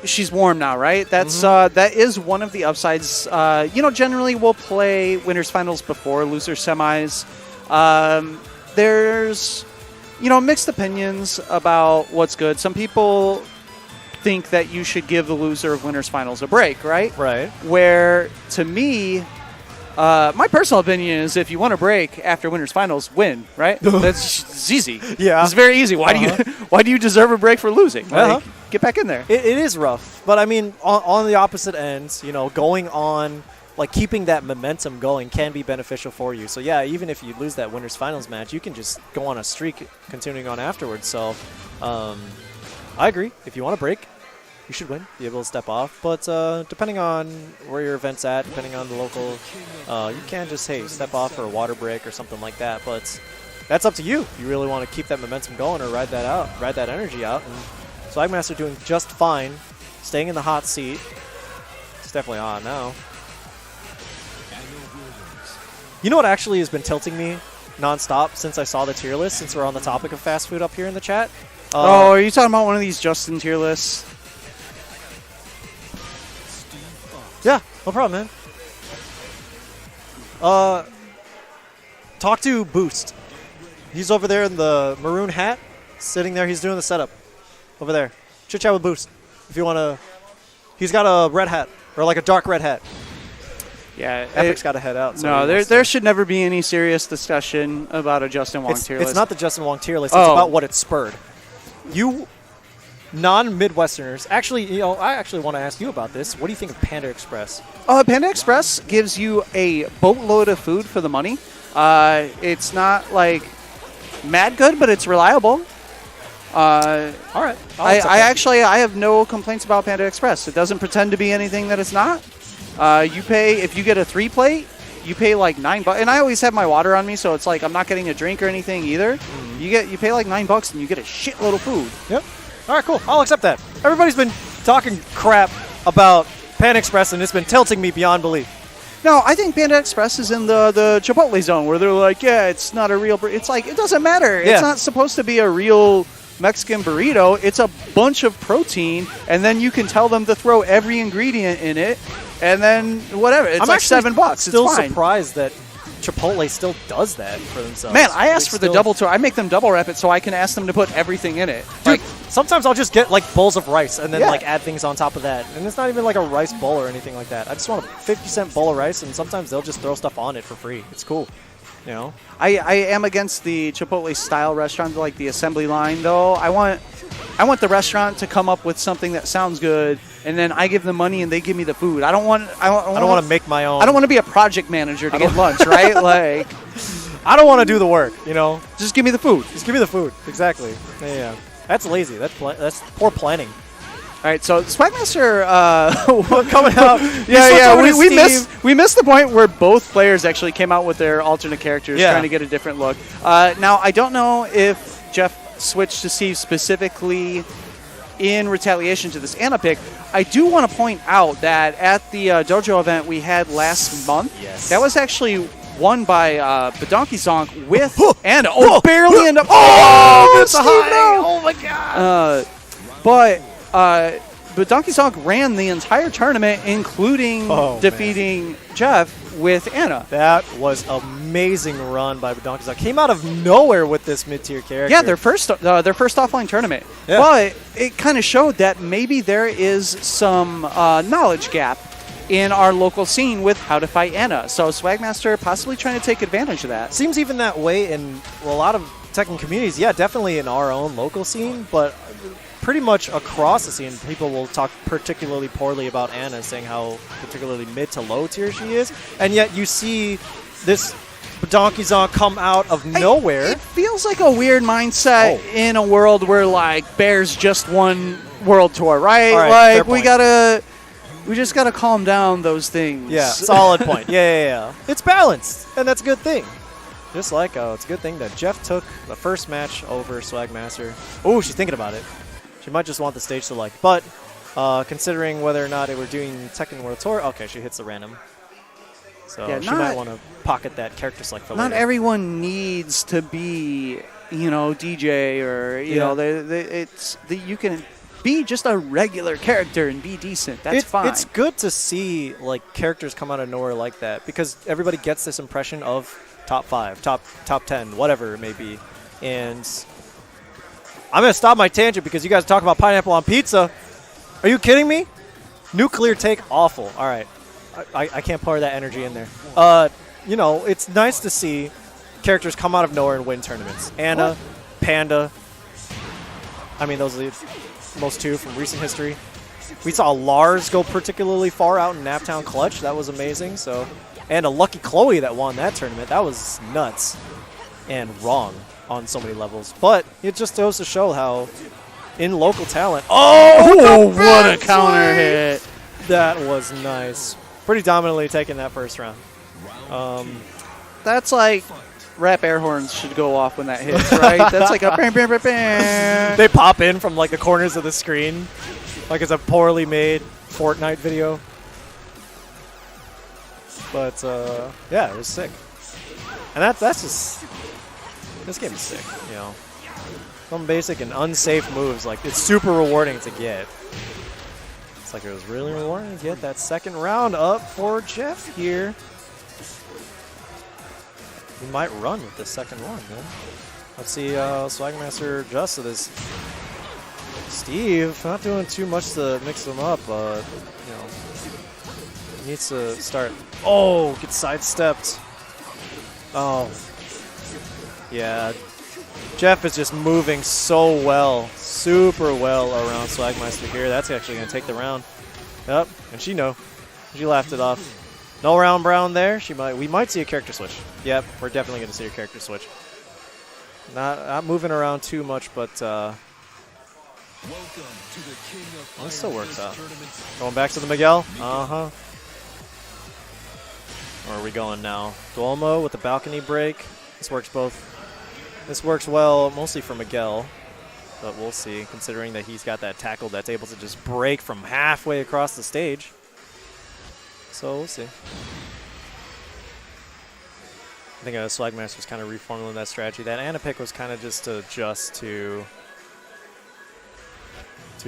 she's warm now, right? That's that is one of the upsides. Generally we'll play winners finals before losers semis. There's mixed opinions about what's good. Some people think that you should give the loser of winners finals a break, right? Right. Where to me, my personal opinion is if you want a break after winners finals, win, right? That's easy. Yeah. It's very easy. Why do you deserve a break for losing? Like, get back in there. It is rough. But, I mean, on the opposite ends, going on, like keeping that momentum going can be beneficial for you. So, yeah, even if you lose that winners finals match, you can just go on a streak continuing on afterwards. So, I agree. If you want a break, you should win, be able to step off. But depending on where your event's at, depending on the local, you can just, step off for a water break or something like that. But that's up to you. If you really want to keep that momentum going or ride that energy out. And Swagmaster doing just fine, staying in the hot seat. It's definitely on now. You know what actually has been tilting me nonstop since I saw the tier list, since we're on the topic of fast food up here in the chat? Are you talking about one of these Justin tier lists? Yeah, no problem, man. Talk to Boost. He's over there in the maroon hat, sitting there. He's doing the setup over there. Chit chat with Boost if you want to. He's got a red hat, or like a dark red hat. Yeah, Epic's got to head out. So no, there should never be any serious discussion about a Justin Wong tier list. It's not the Justin Wong tier list. It's about what it spurred. You non-Midwesterners, actually, I actually want to ask you about this. What do you think of Panda Express? Panda Express gives you a boatload of food for the money. It's not like mad good, but it's reliable. All right. I have no complaints about Panda Express. It doesn't pretend to be anything that it's not. You pay, if you get a 3-plate, you pay like $9, and I always have my water on me, so it's like I'm not getting a drink or anything either. You pay like $9 and you get a shitload of food. Yep. All right, cool. I'll accept that. Everybody's been talking crap about Panda Express, and it's been tilting me beyond belief. No, I think Panda Express is in the Chipotle zone where they're like, yeah, it's not a real. It's like it doesn't matter. Yeah. It's not supposed to be a real Mexican burrito. It's a bunch of protein, and then you can tell them to throw every ingredient in it, and then whatever. It's like $7. Still it's fine. Surprised that Chipotle still does that for themselves. Man, I asked for the double tour. I make them double wrap it so I can ask them to put everything in it. Dude, sometimes I'll just get like bowls of rice and then like add things on top of that. And it's not even like a rice bowl or anything like that. I just want a 50-cent bowl of rice, and sometimes they'll just throw stuff on it for free. It's cool. I am against the Chipotle style restaurant, like the assembly line though. I want the restaurant to come up with something that sounds good, and then I give them money and they give me the food. I don't want to make my own. I don't want to be a project manager to get lunch, right? Like, I don't want to do the work, Just give me the food. Just give me the food. Exactly. Yeah. That's lazy. That's poor planning. All right, so Swagmaster coming out. We missed the point where both players actually came out with their alternate characters, trying to get a different look. Now I don't know if Jeff switched to Steve specifically in retaliation to this Anna pick. I do want to point out that at the dojo event we had last month, that was actually won by Badonkey Zonk with Anna. Barely ended up. That's a high. Oh my god. But Donkey Zonk ran the entire tournament, including defeating Jeff with Anna. That was amazing run by Donkey Zonk. Came out of nowhere with this mid-tier character. Yeah, their first offline tournament. Yeah. But it kind of showed that maybe there is some knowledge gap in our local scene with how to fight Anna. So Swagmaster possibly trying to take advantage of that. Seems even that way in a lot of Tekken communities. Yeah, definitely in our own local scene, but pretty much across the scene, people will talk particularly poorly about Anna, saying how particularly mid to low tier she is, and yet you see this Donkey Zong come out of nowhere. It feels like a weird mindset in a world where like Bears just won World Tour, right? All right, Like we just gotta calm down those things. Yeah, solid point. Yeah. It's balanced, and that's a good thing. Just like it's a good thing that Jeff took the first match over Swagmaster. Oh, she's thinking about it. She might just want the stage select, but considering whether or not they were doing Tekken World Tour, okay, she hits the random. So Yeah, she might want to pocket that character select for Not later. everyone needs to be, DJ or you know, you can be just a regular character and be decent. That's fine. It's good to see like characters come out of nowhere like that because everybody gets this impression of top 5, top 10, whatever it may be. And I'm gonna stop my tangent because you guys talk about pineapple on pizza. Are you kidding me? Nuclear take, awful. All right. I can't pour that energy in there. It's nice to see characters come out of nowhere and win tournaments. Anna, Panda. I mean, those are the most two from recent history. We saw Lars go particularly far out in Naptown Clutch. That was amazing. And a Lucky Chloe that won that tournament. That was nuts and wrong on so many levels. But it just goes to show how in local talent. Oh, what a counter hit. That was nice. Pretty dominantly taking that first round. That's like rap air horns should go off when that hits, right? That's like a bam, bam, bam, bam. They pop in from like the corners of the screen, like it's a poorly made Fortnite video. But yeah, it was sick. And that's just this game is sick, Some basic and unsafe moves, like it's super rewarding to get. It's like it was really rewarding to get that second round up for Jeff here. He might run with the second one, man. Let's see Swagmaster adjusts to this. Steve, not doing too much to mix them up, but he needs to start. Oh, get sidestepped. Oh. Yeah. Jeff is just moving so well, super well around Swagmeister here. That's actually going to take the round. Yep, and she laughed it off. No round brown there. We might see a character switch. Yep, we're definitely going to see a character switch. Not moving around too much, but this still works out. Going back to the Miguel. Where are we going now? Duomo with the balcony break. This works both. This works well, mostly for Miguel, but we'll see, considering that he's got that tackle that's able to just break from halfway across the stage. So we'll see. I think Swagmaster's kind of reformulating that strategy. That Anna pick was kind of just to adjust to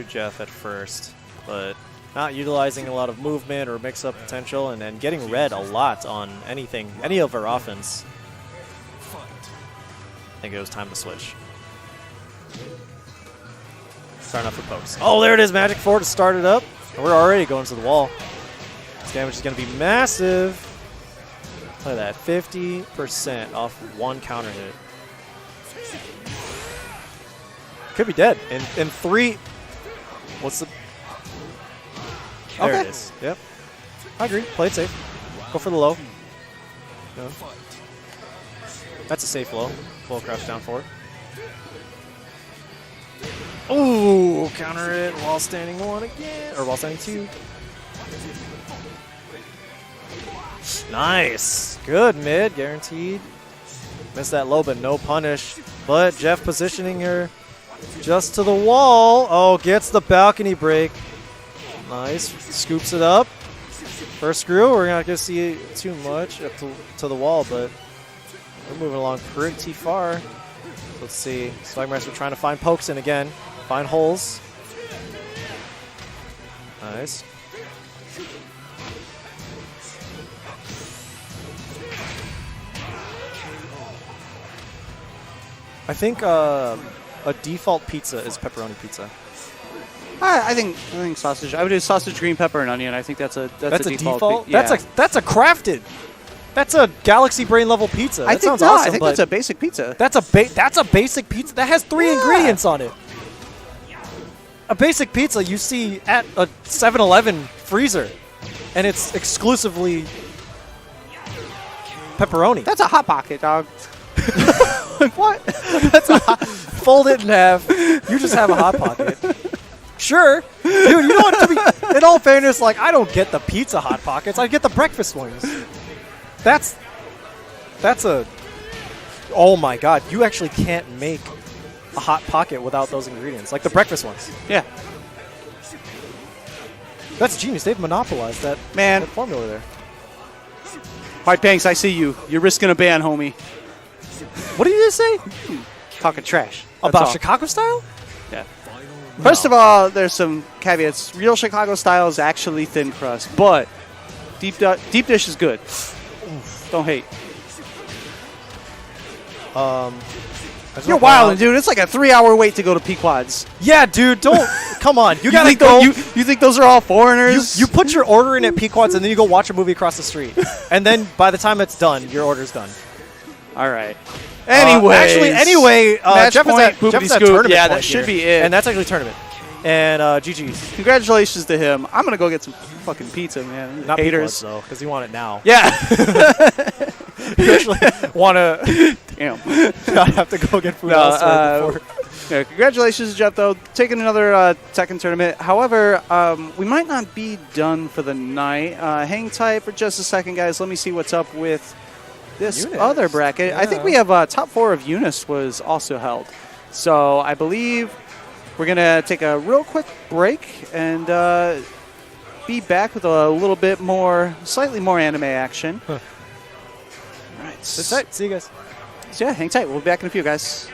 Jeff at first, but not utilizing a lot of movement or mix-up potential, and then getting read a lot on any of her offense. I think it was time to switch. Starting off with pokes. Oh, there it is. Magic 4 to start it up. And we're already going to the wall. This damage is going to be massive. Look at that. 50% off one counter hit. Could be dead. In 3. What's the... There it is. Yep. I agree. Play it safe. Go for the low. No. That's a safe low. Full crouch down forward. Ooh, counter it while standing 1 again. Or while standing 2. Nice. Good mid, guaranteed. Missed that low, but no punish. But Jeff positioning her just to the wall. Oh, gets the balcony break. Nice. Scoops it up. First screw. We're not going to see too much up to the wall, but we're moving along pretty far. Let's see. Swagmaster trying to find pokes in again. Find holes. Nice. I think a default pizza is pepperoni pizza. I think sausage. I would do sausage, green pepper, and onion. I think that's a default. Yeah. That's a crafted. That's a Galaxy Brain level pizza. That sounds awesome. I think that's a basic pizza. That's a basic pizza. That has 3 ingredients on it. A basic pizza you see at a 7-Eleven freezer, and it's exclusively pepperoni. That's a hot pocket, dog. Like what? Fold it in half. You just have a hot pocket. Sure, dude. You know what? To be, in all fairness, like I don't get the pizza hot pockets. I get the breakfast ones. That's a. Oh my god! You actually can't make a hot pocket without those ingredients, like the breakfast ones. Yeah. That's genius. They've monopolized that formula there. White Banks, I see you. You're risking a ban, homie. What did you just say Talking trash. That's about all. Chicago style? Yeah. First of all, there's some caveats. Real Chicago style is actually thin crust, but deep dish is good. Don't hate. You're wildin', dude. It's like a 3-hour wait to go to Pequod's. Yeah, dude. Don't. Come on. You gotta think go. You think those are all foreigners? You put your order in at Pequod's and then you go watch a movie across the street, and then by the time it's done, your order's done. All right. Anyway, Jeff is at tournament. Yeah, point that should here, be it. and that's actually tournament. And GG's. Congratulations to him. I'm gonna go get some fucking pizza, man. Not haters, though, because you want it now. Yeah. You actually want to. Damn. Not have to go get food elsewhere before. Yeah, congratulations, Jeff, though. Taking another Tekken tournament. However, we might not be done for the night. Hang tight for just a second, guys. Let me see what's up with this UNIST. other bracket. Yeah. I think we have top 4 of UNIST was also held. So I believe we're going to take a real quick break and be back with a little bit more, slightly more anime action. Huh. All right. That's it. See you guys. So yeah, hang tight. We'll be back in a few, guys.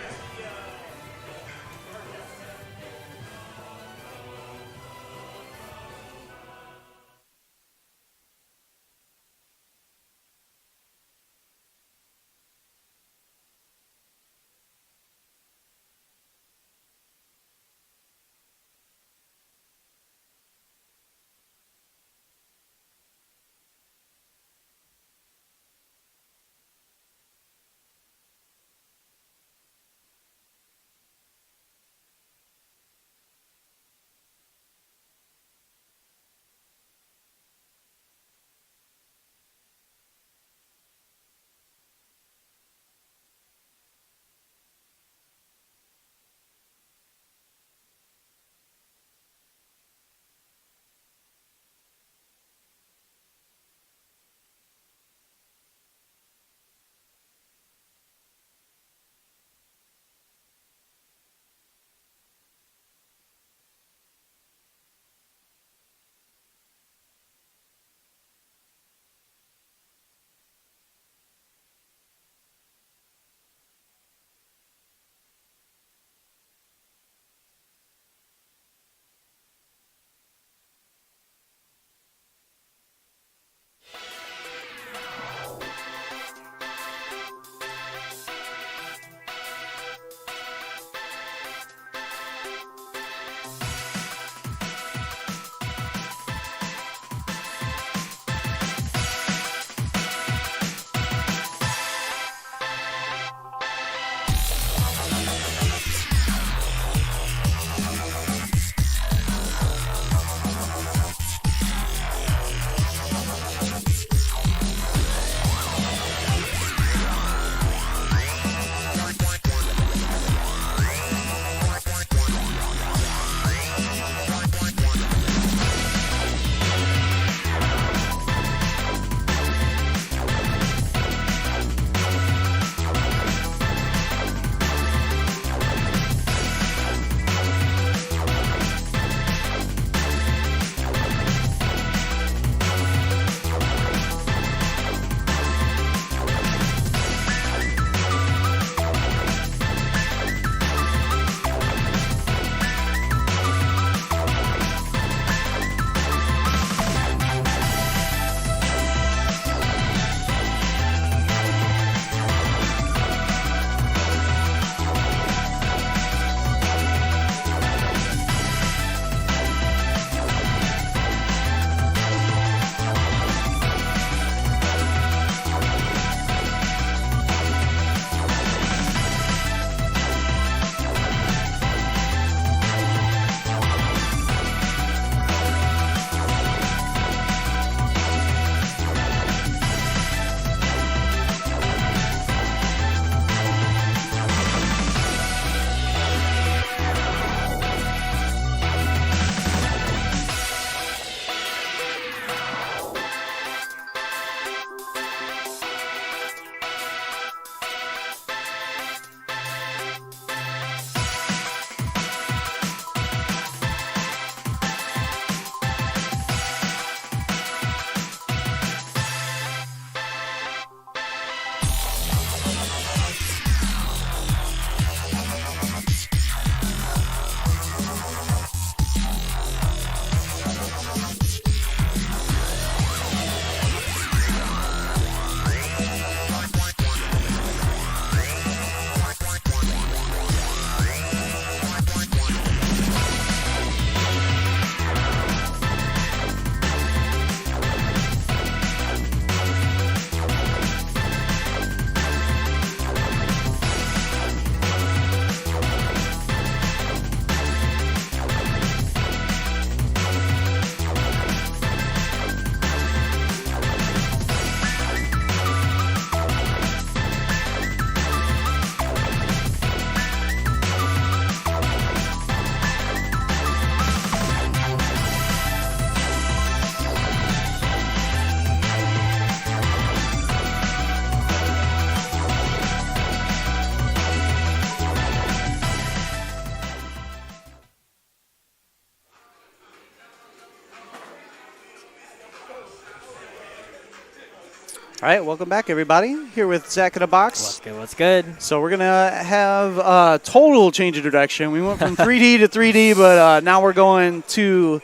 All right, welcome back, everybody. Here with Zach in a box. What's good? What's good? So we're gonna have a total change of direction. We went from 3D to 3D, but now we're going to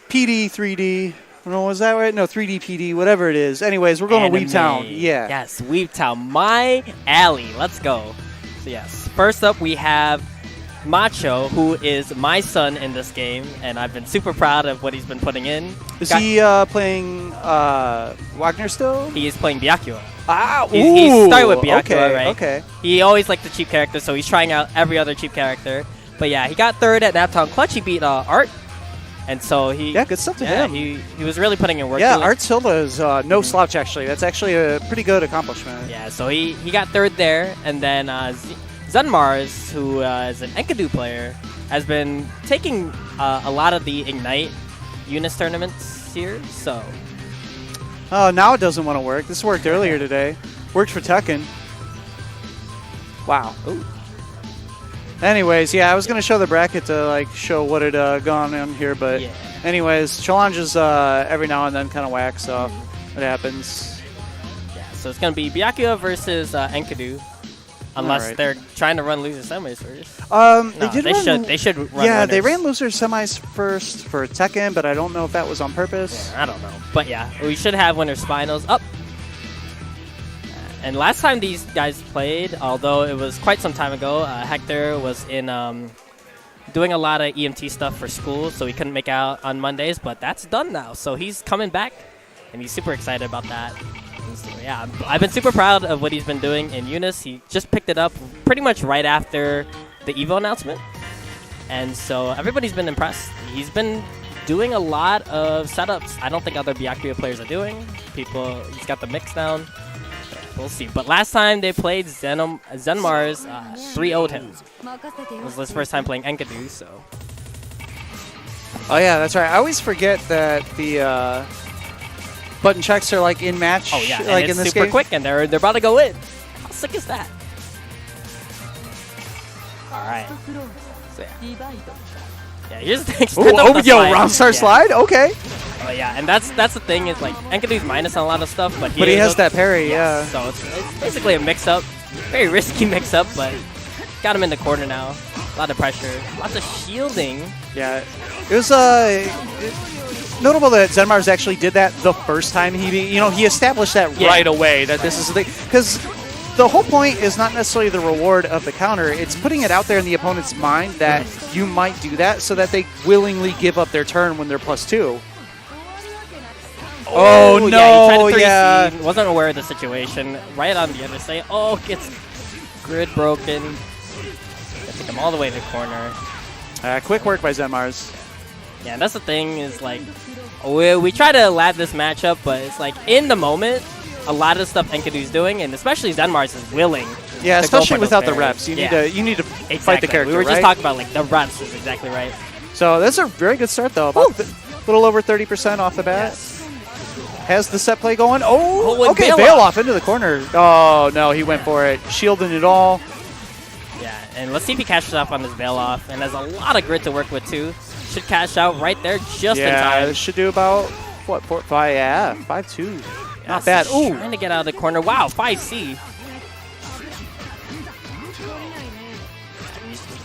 PD 3D. No, was that right? No, 3D PD, whatever it is. Anyways, we're going to Weeb Town. Yeah. Yes, Weeb Town, my alley. Let's go. So yes, first up we have Macho, who is my son in this game, and I've been super proud of what he's been putting in. Is he playing Wagner still? He is playing Byakuya. Ah, He started with Byakuya, right? Okay. He always liked the cheap character, so he's trying out every other cheap character. But yeah, he got third at Naptown Clutch. He beat Art, and so he good stuff to him. He was really putting in work. Yeah, Art Silva is no slouch actually. That's actually a pretty good accomplishment. Yeah, so he got third there, and then Zenmars, who is an Enkidu player, has been taking a lot of the Ignite UNIST tournaments here, so... Oh, now it doesn't want to work. This worked earlier today. Worked for Tekken. Wow. Ooh. Anyways, yeah, I was going to show the bracket to like show what had gone on here, but anyways, challenges every now and then kind of whack, so it happens. Yeah, so it's going to be Byakuya versus Enkidu. Unless they're trying to run loser semis first. They should run Yeah, winners. they ran loser semis first for Tekken, but I don't know if that was on purpose. Yeah, I don't know. But yeah, we should have winners finals up. And last time these guys played, although it was quite some time ago, Hector was in doing a lot of EMT stuff for school, so he couldn't make out on Mondays, but that's done now. So he's coming back, and he's super excited about that. So, yeah, I've been super proud of what he's been doing in UNIST. He just picked it up pretty much right after the EVO announcement. And so everybody's been impressed. He's been doing a lot of setups I don't think other Byakuya players are doing. He's got the mix down. We'll see. But last time they played Zenmars 3-0'd him. It was his first time playing Enkidu, so... Oh yeah, that's right. I always forget that the button checks are like in match. Oh yeah, like and in this super game. quick, and they're about to go in. How sick is that? All right. So yeah, here's the extent of the slide. round star slide. Okay. Oh yeah, and that's the thing is like Enkidu's minus on a lot of stuff, but he has that parry. Yeah. So it's basically a mix-up, very risky mix-up, but got him in the corner now. A lot of pressure, lots of shielding. Yeah, it was notable that Zenmars actually did that the first time he established that right away, that this is the thing. Because the whole point is not necessarily the reward of the counter, it's putting it out there in the opponent's mind that you might do that so that they willingly give up their turn when they're +2. Oh, no, he tried to 3C, wasn't aware of the situation. Right on the other side. Oh, gets grid broken. Take him all the way to the corner. Quick work by Zenmars. Yeah, and that's the thing is like, we try to lab this matchup, but it's like in the moment, a lot of stuff Enkidu's doing, and especially Zenmars is willing. Yeah, to especially go for without those the reps. You parries. need to Exactly. fight the character. We were just right? talking about like the reps is exactly right. So that's a very good start though. About a little over 30% off the bat. Yes. Has the set play going. Oh, and okay, bail off into the corner. Oh, no, he went for it. Shielding it all. Yeah, and let's see if he cashes off on this bail off, and has a lot of grit to work with too. Should cash out right there just in Yeah, time. this should do about, what, 4, 5, yeah, 5-2. Not bad. Ooh. Trying to get out of the corner. Wow, 5C.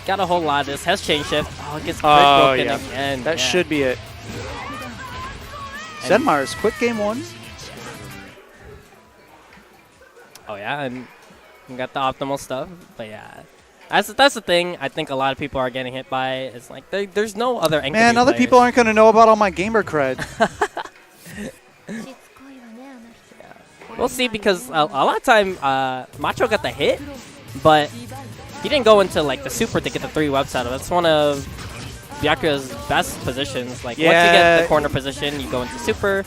Got a whole lot of this. Has chain shift. Oh, it gets broken again. That should be it. Zenmars, quick game 1. Oh yeah, and you got the optimal stuff. But yeah, that's the thing. I think a lot of people are getting hit by. It's like there's no other Enkidu Man, other players. people aren't going to know about all my gamer cred. We'll see, because a lot of time Macho got the hit, but he didn't go into like the super to get the 3 webs out of it. That's one of Byakuya's best positions. Like once you get the corner position, you go into super.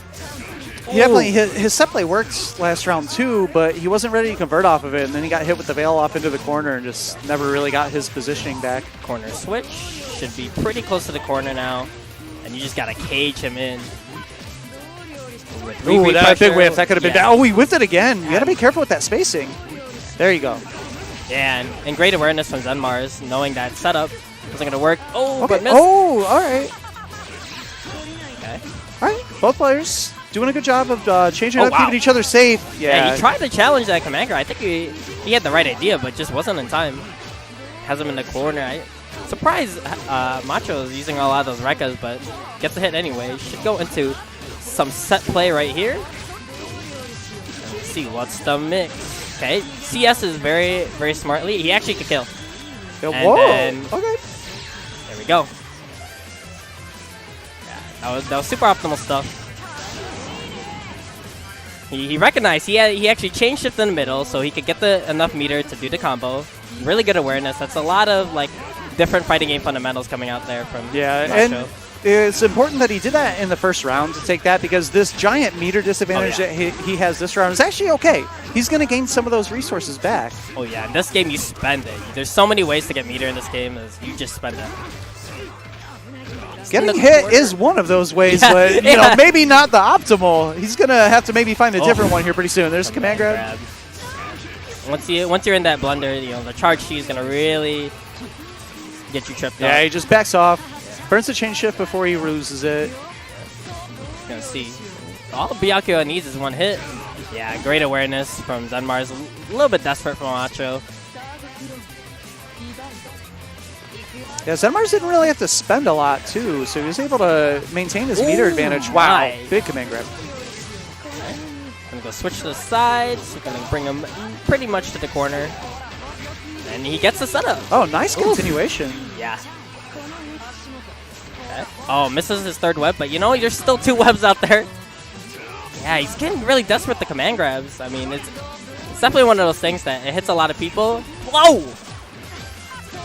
He definitely, his set play worked last round too, but he wasn't ready to convert off of it, and then he got hit with the veil off into the corner and just never really got his positioning back. Corner switch. Should be pretty close to the corner now, and you just got to cage him in. Ooh, that big whiff. That could have been bad. Oh, he whiffed it again. You got to be careful with that spacing. There you go. Yeah, and great awareness from Zenmars, knowing that setup wasn't going to work. Oh, Okay. but missed. Oh, all right. Okay. All right. Both players doing a good job of changing up, keeping each other safe. Yeah, he tried to challenge that command grab. I think he had the right idea, but just wasn't in time. Has him in the corner. I'm surprised Macho is using a lot of those Rekkas, but gets a hit anyway. Should go into some set play right here. Let's see what's the mix. Okay, CS is very, very smartly. He actually could kill. Whoa! Then, okay. There we go. Yeah, that was super optimal stuff. He recognized he actually changed shift in the middle so he could get enough meter to do the combo. Really good awareness. That's a lot of like different fighting game fundamentals coming out there from Macho. And it's important that he did that in the first round to take that, because this giant meter disadvantage that he has this round is actually okay. He's going to gain some of those resources back. Oh yeah, in this game you spend it. There's so many ways to get meter in this game, is you just spend it. Getting hit is one of those ways, but you know, maybe not the optimal. He's going to have to maybe find a different one here pretty soon. There's a command grab. Once you're in that blunder, you know, the charge T is going to really get you tripped up. Yeah, he just backs off, burns the chain shift before he loses it. Gonna see. All Byakuya needs is one hit. Yeah, great awareness from Zenmars. A little bit desperate from Macho. Yeah, Zenmars didn't really have to spend a lot, too, so he was able to maintain his meter advantage. Wow, nice. Big command grab. Gonna go switch to the sides. We're gonna bring him pretty much to the corner. And he gets the setup. Oh, nice continuation. Yeah. Okay. Oh, misses his third web, but you know, there's still 2 webs out there. Yeah, he's getting really desperate with the command grabs. I mean, it's definitely one of those things that it hits a lot of people. Whoa!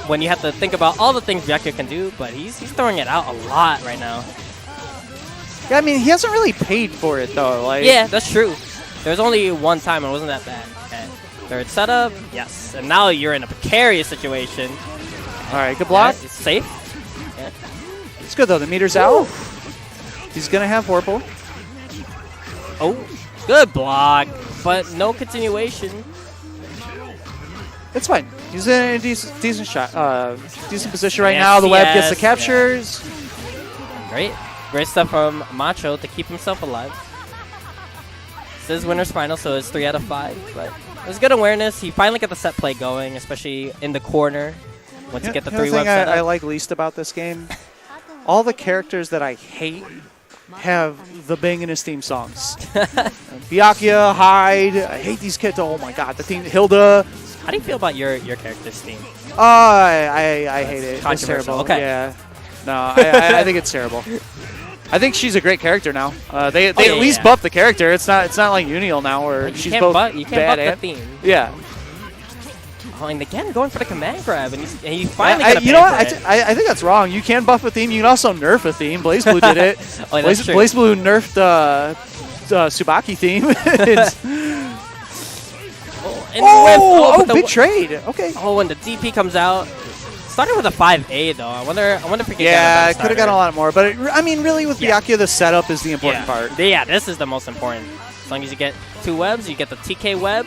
When you have to think about all the things Byakuya can do, but he's throwing it out a lot right now. Yeah, I mean, he hasn't really paid for it, though. Like, yeah, that's true. There's only one time and it wasn't that bad. Okay. Third setup, yes. And now you're in a precarious situation. All right, good block. Yeah, it's safe. Yeah. It's good, though. The meter's out. He's going to have Vorpal. Oh, good block, but no continuation. It's fine. He's in a decent shot, decent position right now. The web gets the captures. Yeah. Great stuff from Macho to keep himself alive. This is winner's final, so it's 3 out of 5. But it was good awareness. He finally got the set play going, especially in the corner. Once you get the 3 web set I like least about this game, all the characters that I hate have the bangingest theme songs. Byakuya, Hyde. I hate these kids. Oh my god, the theme. Hilda. How do you feel about your character's theme? I hate it. It's terrible. Okay. Yeah. No, I think it's terrible. I think she's a great character now. They at least buff the character. It's not like Uniel now where she's both you bad can't buff the theme. Yeah. Oh, and again, going for the command grab, and he finally got a you know what? I think that's wrong. You can buff a theme. You can also nerf a theme. BlazBlue did it. Oh, that's true. BlazBlue nerfed Tsubaki theme. Big trade. Okay. Oh, and the DP comes out. Starting with a 5A though. I wonder if we can get I could have got a lot more, but I mean, really, with Byakuya, the setup is the important part. Yeah, this is the most important. As long as you get 2 webs, you get the TK web.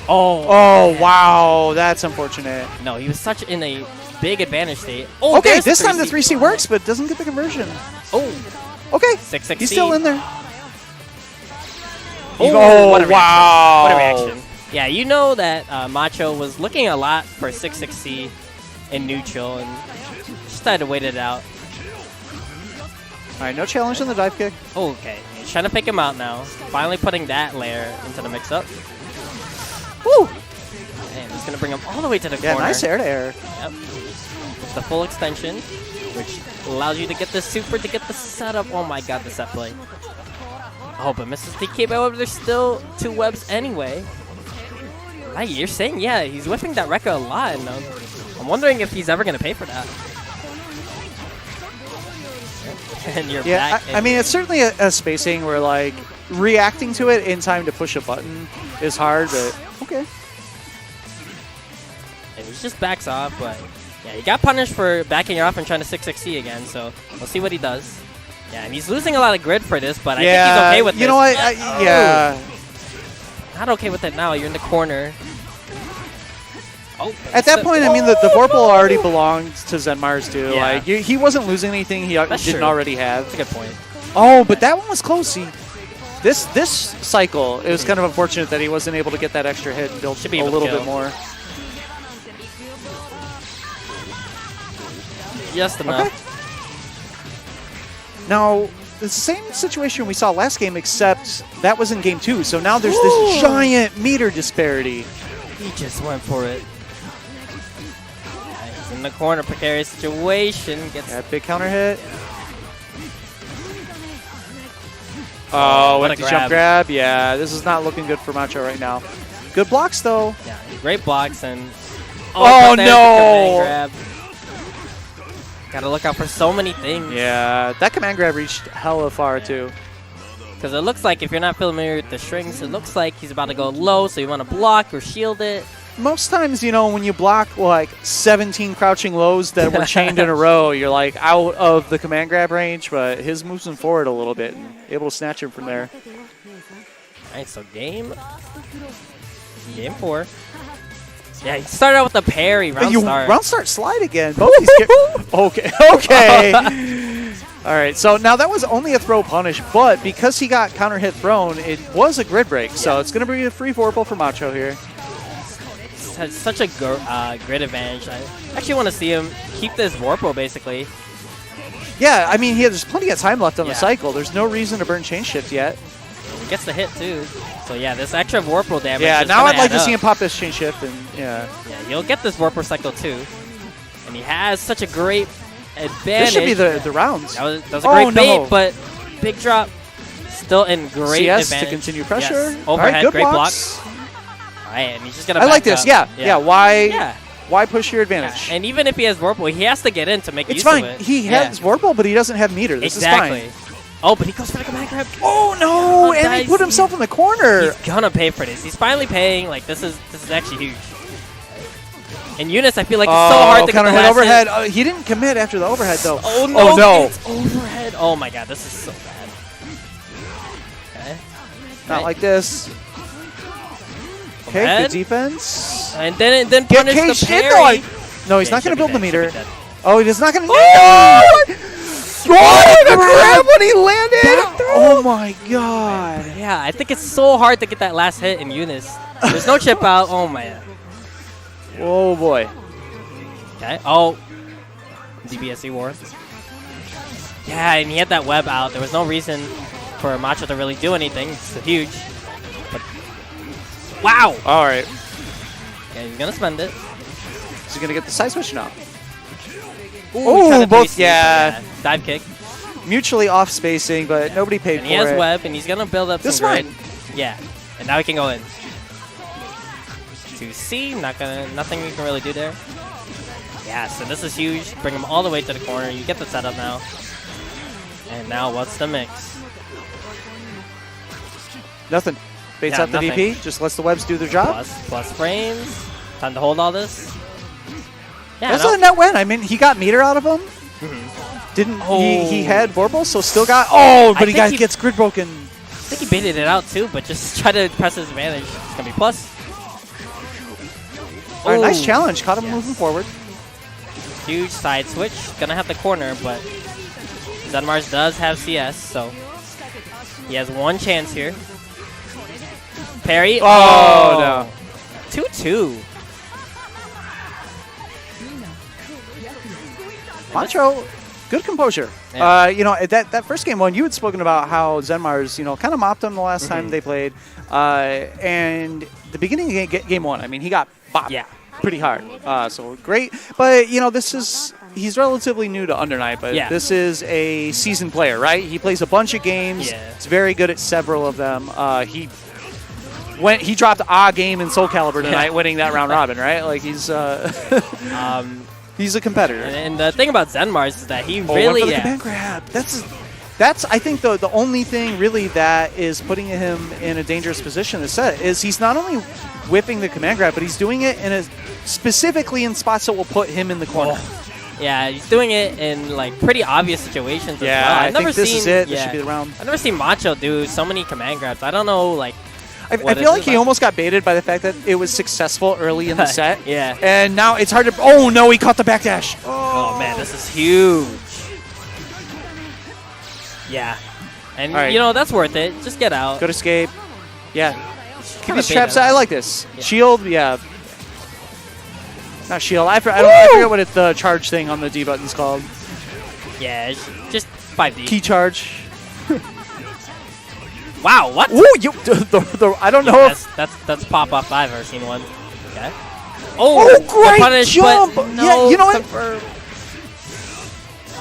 Oh, wow, that's unfortunate. No, he was such in a big advantage state. Oh, okay, this time the 3C works, but doesn't get the conversion. Oh, okay. 6-6. He's still in there. Oh, what a wow. What a reaction. Yeah, you know that Macho was looking a lot for 6-6C in neutral and just decided to wait it out. All right, no challenge on the dive kick. Oh, okay. He's trying to pick him out now. Finally putting that layer into the mix-up. Woo! And he's going to bring him all the way to the corner. Yeah, nice air to air. Yep. The full extension, which allows you to get the super to get the setup. Oh my god, the set play. Oh, but misses TK, but there's still 2 webs anyway. Right, you're saying, yeah, he's whipping that Rekka a lot. And, I'm wondering if he's ever going to pay for that. And you're back. I mean, it's certainly a spacing where, like, reacting to it in time to push a button is hard, but okay. And he just backs off, but yeah, he got punished for backing off and trying to 6-6C again, so we'll see what he does. Yeah, and he's losing a lot of grid for this, but I think he's okay with this. You know what? Yeah. Not okay with it now. You're in the corner. Oh, at that point, I mean, the Vorpal already belonged to Zenmars, too. Yeah. Like, he wasn't losing anything he didn't already have. That's a good point. Oh, but that one was close. This cycle, it was kind of unfortunate that he wasn't able to get that extra hit and build Should be a able to little kill. bit more. Just enough. Okay. Now, it's the same situation we saw last game, except that was in game 2. So now there's this giant meter disparity. He just went for it. He's in the corner, precarious situation. Gets Yeah, big counter hit. Oh, what a empty jump grab. Yeah, this is not looking good for Macho right now. Good blocks, though. yeah, great blocks and. Oh, but there's the no! command grab. Gotta look out for so many things. Yeah, that command grab reached hella far, too. Because it looks like if you're not familiar with the strings, it looks like he's about to go low, so you want to block or shield it. Most times, you know, when you block like 17 crouching lows that were chained in a row, you're like out of the command grab range, but his moves him forward a little bit and able to snatch him from there. All right, so game 4. Yeah, he started out with the parry round start. Round start slide again. Both these okay, okay. All right, so now that was only a throw punish, but because he got counter hit thrown, it was a grid break, so it's going to be a free Vorpal for Macho here. Has such a grid advantage. I actually want to see him keep this Vorpal, basically. Yeah, I mean, there's plenty of time left on the cycle. There's no reason to burn chain shift yet. He gets the hit, too. So, yeah, this extra Vorpal damage Yeah, is now gonna I'd like add to see up. him pop this chain shift, and yeah. Yeah, you'll get this Vorpal cycle, too. And he has such a great advantage. This should be the rounds. That was a great bait, but big drop. Still in great CS advantage. to continue pressure. Yes. All Overhead, right, good great blocks. block. All right, and he's just gonna. I like back this. up. Yeah. Why push your advantage? And even if he has Vorpal, he has to get in to make It's use fine. of it. He has Vorpal, but he doesn't have meter. This Exactly. is fine. Oh, but he goes for the command grab. Oh no! And he Nice. put himself in the corner. He's gonna pay for this. He's finally paying. Like this is actually huge. And UNIST, I feel like it's so hard to get counter the hit last overhead. hit. He didn't commit after the overhead though. Oh no! Oh no! It's overhead. Oh my god, this is so bad. Okay. Not like this. Okay, Overhead. good defense. And then Get punish caged the in parry. though. No, he's Yeah, not he going to should build the be dead, meter. should be dead. Oh, he's not going to. Oh! Oh, the grab when he landed! Oh my god! Yeah, I think it's so hard to get that last hit in UNIST. There's no chip out. Oh man. Oh boy. Okay. Oh. DBSE war. Yeah, and he had that web out. There was no reason for Macho to really do anything. It's huge. But wow. All right. Yeah, he's gonna spend it. Is he going to get the side switch now? Ooh, Ooh, tried to both, 3C, yeah. Dive kick. Mutually off spacing, but nobody paid And for he has it. web, and he's gonna build up This some is grid. Yeah, and now he can go in. 2C, nothing you can really do there. Yeah, so this is huge. Bring him all the way to the corner. You get the setup now. And now what's the mix? Nothing. Baits Yeah, out the nothing. DP. Just lets the webs do their job. Plus frames. Time to hold all this. Yeah, That's no. a net win. I mean, he got meter out of him. Didn't he had Vorpal, so still got. Oh, but think he- gets grid broken. I think he baited it out too, but just try to press his advantage. It's gonna be plus. All right, nice Ooh. challenge. Caught him Yes. moving forward. Huge side switch. Gonna have the corner, but Zenmars does have CS, so he has one chance here. Parry. Oh, no. 2-2. Macho, good composure. Yeah. You know, that first game one, you had spoken about how Zenmars, you know, kind of mopped him the last time they played. And the beginning of game one, I mean, he got bopped pretty hard. So great. But, you know, he's relatively new to Under Night, but this is a seasoned player, right? He plays a bunch of games. Yeah. He's very good at several of them. He dropped a game in SoulCalibur tonight, winning that round robin, right? Like he's he's a competitor. And the thing about Zenmars is that he Went really for the command grab. That's I think the only thing really that is putting him in a dangerous position to set is he's not only whipping the command grab, but he's doing it specifically in spots that will put him in the corner. Yeah, he's doing it in like pretty obvious situations as well. I think this is it. This should be the round. I've never seen Macho do so many command grabs. I don't know, like. I feel like he almost got baited by the fact that it was successful early in the set. Yeah. And now it's hard to. Oh no, he caught the backdash. Oh man, this is huge. Yeah. And, All right. you know, that's worth it. Just get out. Good escape. Yeah. Keep kinda these traps. beta. I like this. Yeah. Shield, yeah. Not shield. I forget what the charge thing on the D button's called. Yeah, just 5D. Key charge. Wow, what? Ooh, I don't know if. That's pop off. I've ever seen one. Okay. Oh, the great punish, jump! but Yeah, no you know what? confirm.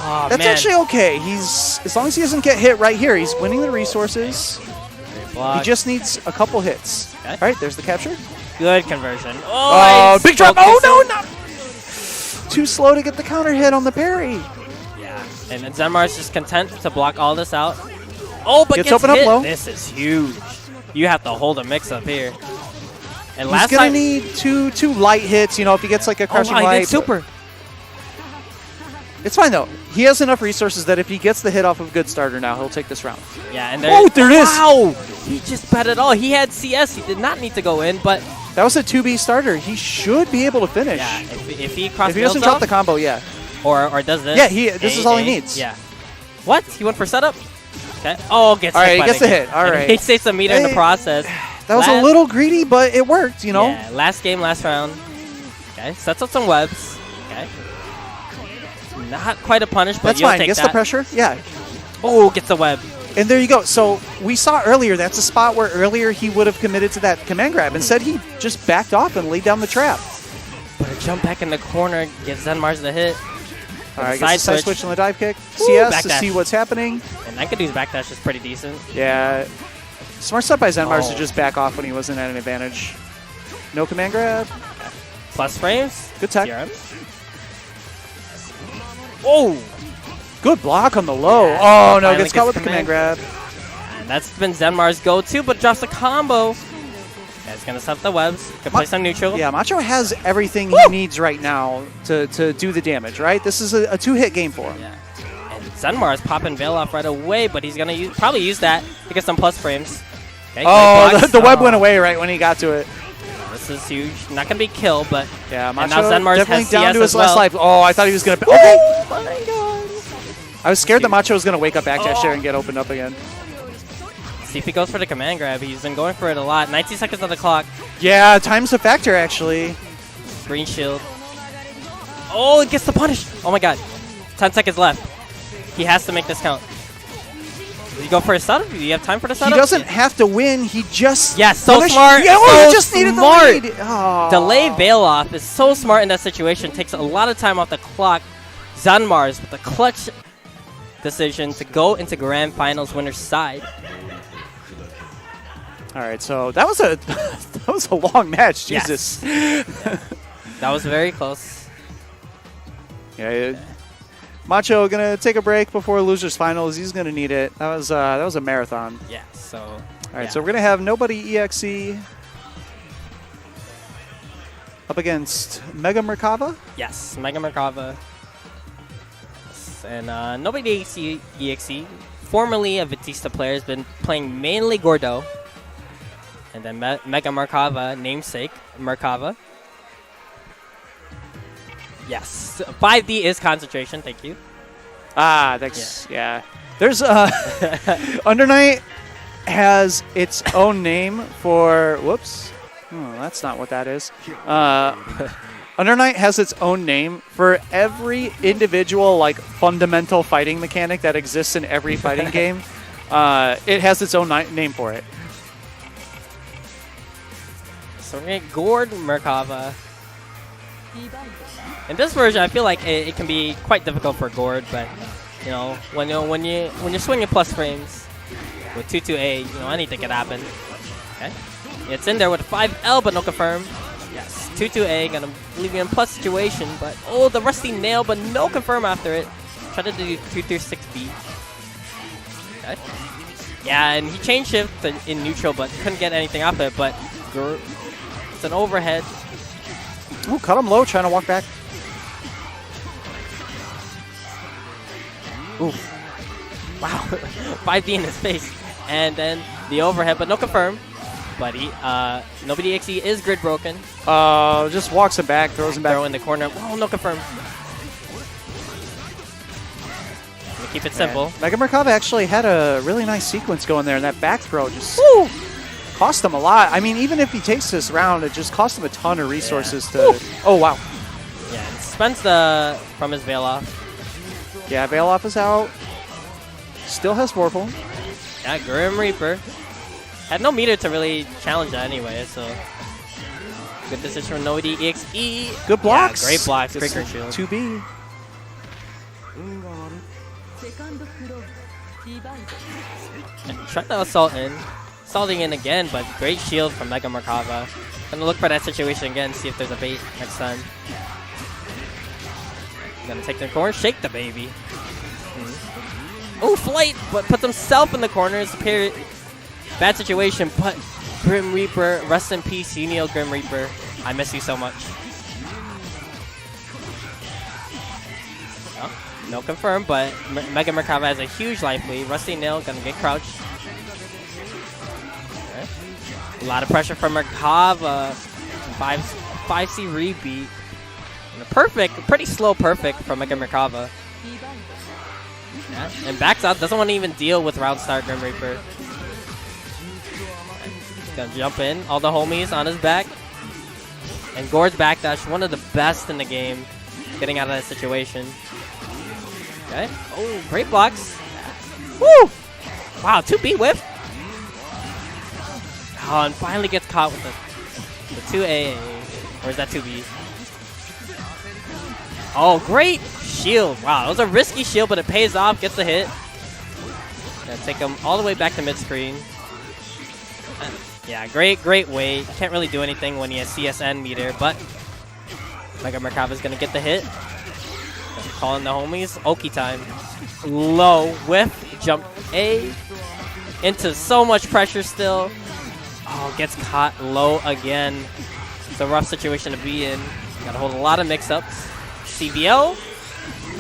Oh, That's man. actually okay. He's as long as he doesn't get hit right here, he's winning the resources. Block. He just needs a couple hits. Okay. All right, there's the capture. Good conversion. Oh, Oh, big drop! Oh no, not too slow to get the counter hit on the parry. Yeah, and then Zenmar's just content to block all this out. Oh, but Gets gets open up hit. low. This is huge. You have to hold a mix up here. And He's last gonna time, need two light hits. You know, if he gets like a crushing wow, he light. did super. It's fine though. He has enough resources that if he gets the hit off of a good starter now, he'll take this round. Yeah, and Oh, there it is. Wow, he just bet it all. He had CS. He did not need to go in, but That was a 2B starter. He should be able to finish. yeah, if he crosses If he doesn't drop the combo, yeah. or does this. Yeah, this is all he needs. Yeah. What? He went for setup? Okay. Oh, gets All hit right, he by gets the the hit. All and right. He saves a meter in the Hey, process. That was a little greedy, but it worked, you know? Yeah, last game, last round. Okay, sets up some webs. Okay. Not quite a punish, but That's you'll fine. take Gets that. the pressure. Yeah. Oh, gets the web. And there you go. So we saw earlier, that's a spot where earlier he would have committed to that command grab. Instead, he just backed off and laid down the trap. But a jump back in the corner gives Zenmars the hit. All right, side gets the side switch. switch on the dive kick. Ooh, CS to backdash. see what's happening. And Nankadu's backdash is pretty decent. Yeah. Smart stuff by Zenmars Oh. to just back off when he wasn't at an advantage. No command grab. Plus frames. Good tech. CRM. Oh! Good block on the low. Yeah, Oh, no. finally Gets caught with the gets command grab. And that's been Zenmar's go-to, but drops a combo. Guy's gonna set up the webs. Can play some neutral. Yeah, Macho has everything he needs right now to do the damage, right? This is a two-hit game for him. Yeah. And Zenmar is popping Veil off right away, but he's gonna probably use that to get some plus frames. Okay, Oh, great blocks. the web went away right when he got to it. This is huge. Not gonna be kill, but Yeah, and Macho now Zenmars definitely has down CS to his as last well. life. Oh, I thought he was going to... Okay! Oh my God. I was scared that Macho was going to wake up backdash there and get opened up again. See if he goes for the command grab. He's been going for it a lot. 90 seconds on the clock. Yeah, time's a factor, actually. Green shield. Oh, it gets the punish. Oh my God. 10 seconds left. He has to make this count. Did you go for a setup? Do you have time for the He setup? doesn't have to win. He just... Yeah, so punished- smart. Yeah, so he just needed smart. the lead. Oh. Delay Veil off is so smart in that situation. Takes a lot of time off the clock. Zenmars with the clutch decision to go into Grand Finals winner's side. All right, so that was a that was a long match. Yes. Jesus. That was very close. Yeah. Macho gonna take a break before losers finals. He's gonna need it. That was a marathon. Yeah. So. All right, so we're gonna have nobody EXE up against Mega Merkava. Yes, Mega Merkava. And nobody EXE, formerly a Batista player, has been playing mainly Gordo. And then Mega Merkava, namesake Merkava. Yes, 5D is concentration. Thank you. Ah, thanks. Yeah. There's Under Night has its own name for whoops. Oh, that's not what that is. Under Night has its own name for every individual like fundamental fighting mechanic that exists in every fighting game. It has its own name for it. So we're gonna get Gord Merkava. In this version, I feel like it can be quite difficult for Gord, but you know when you're swinging plus frames with 2-2-A, you know anything can happen. Okay, it's in there with a 5L, but no confirm. Yes, 2-2-A gonna leave you in plus situation, but oh, the rusty nail, but no confirm after it. Try to do 2-3-6B. Okay. Yeah, and he changed shift in neutral, but couldn't get anything off it. But it's an overhead. Ooh, cut him low, trying to walk back. Ooh. Wow. 5D in his face. And then the overhead, but no confirm. But he, nobody EXE is grid broken. Just walks him back, throws him back. Throw in the corner. Oh, no confirm. Keep it simple. Mega Merkava actually had a really nice sequence going there, and that back throw just cost him a lot. I mean, even if he takes this round, it just cost him a ton of resources to... Oh, wow. Yeah, and spends from his Veil Off. Yeah, Veil Off is out. Still has Vorpal. Yeah, Grim Reaper. Had no meter to really challenge that anyway, so... Good decision from Noid EXE. Good blocks. Yeah, great blocks. Gets Great shield. 2B. Trying to assault in. Assaulting in again, but great shield from Mega Merkava. Gonna look for that situation again, see if there's a bait next time. Gonna take the corner, shake the baby. Oh, flight, but puts himself in the corner. It's a bad situation, but Grim Reaper, rest in peace, Unio Grim Reaper. I miss you so much. Oh, no confirm, but Mega Merkava has a huge life lead. Rusty Nail gonna get crouched. Okay. A lot of pressure from Merkava. 5C rebeat. And a perfect, pretty slow perfect from Mega Merkava. Yeah, and backs out, doesn't want to even deal with round start Grim Reaper. He's gonna jump in, all the homies on his back. And Gord's backdash, one of the best in the game, getting out of that situation. Okay, oh, great blocks. Woo! Wow, 2B whip. Oh, and finally gets caught with the 2A. Or is that 2B? Oh, great shield. Wow, it was a risky shield, but it pays off. Gets a hit. Gonna take him all the way back to mid-screen. Yeah, great weight. Can't really do anything when he has CSN meter, but Mega Merkava's gonna get the hit. Calling the homies. Oki time. Low. Whiff. Jump A. Into so much pressure still. Oh, gets caught low again. It's a rough situation to be in. Gotta hold a lot of mix-ups. CBO.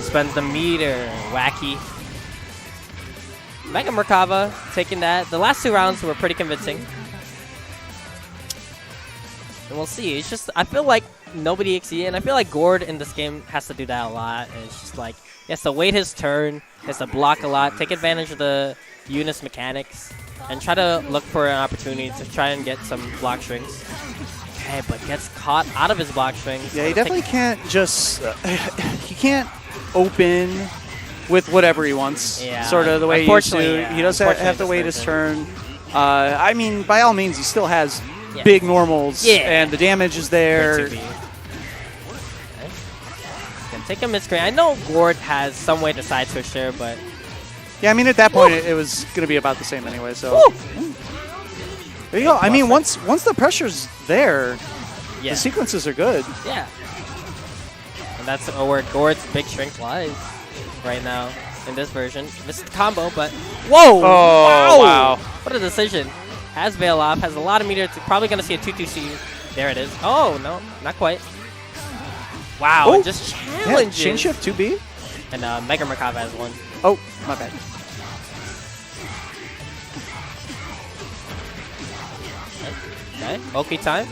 Spends the meter. Wacky. Mega Merkava taking that. The last 2 rounds were pretty convincing. And we'll see. It's just, I feel like nobody EXE, and I feel like Gord in this game has to do that a lot. And it's just like, he has to wait his turn, he has to block a lot, take advantage of the UNIST mechanics, and try to look for an opportunity to try and get some block strings. Okay, but gets caught out of his block strings. Yeah, he definitely can't just, he can't open with whatever he wants, sort of the way he used to. Yeah, he does have to wait his turn. I mean, by all means, he still has big normals, and the damage is there. Okay. Gonna take a mid-screen. I know Gord has some way to side switch there, but... Yeah, I mean, at that point, it was going to be about the same anyway, so... There you go. I mean, once the pressure's there, the sequences are good. Yeah. And that's where Gord's big strength lies right now in this version. Missed the combo, but... Whoa! Oh, wow. What a decision. Has Veil Off, has a lot of meter. Probably going to see a 2-2C. There it is. Oh, no, not quite. Wow, and just challenges. Chain shift 2B. And Mega Merkava has one. Oh, my bad. Okay, Oki time.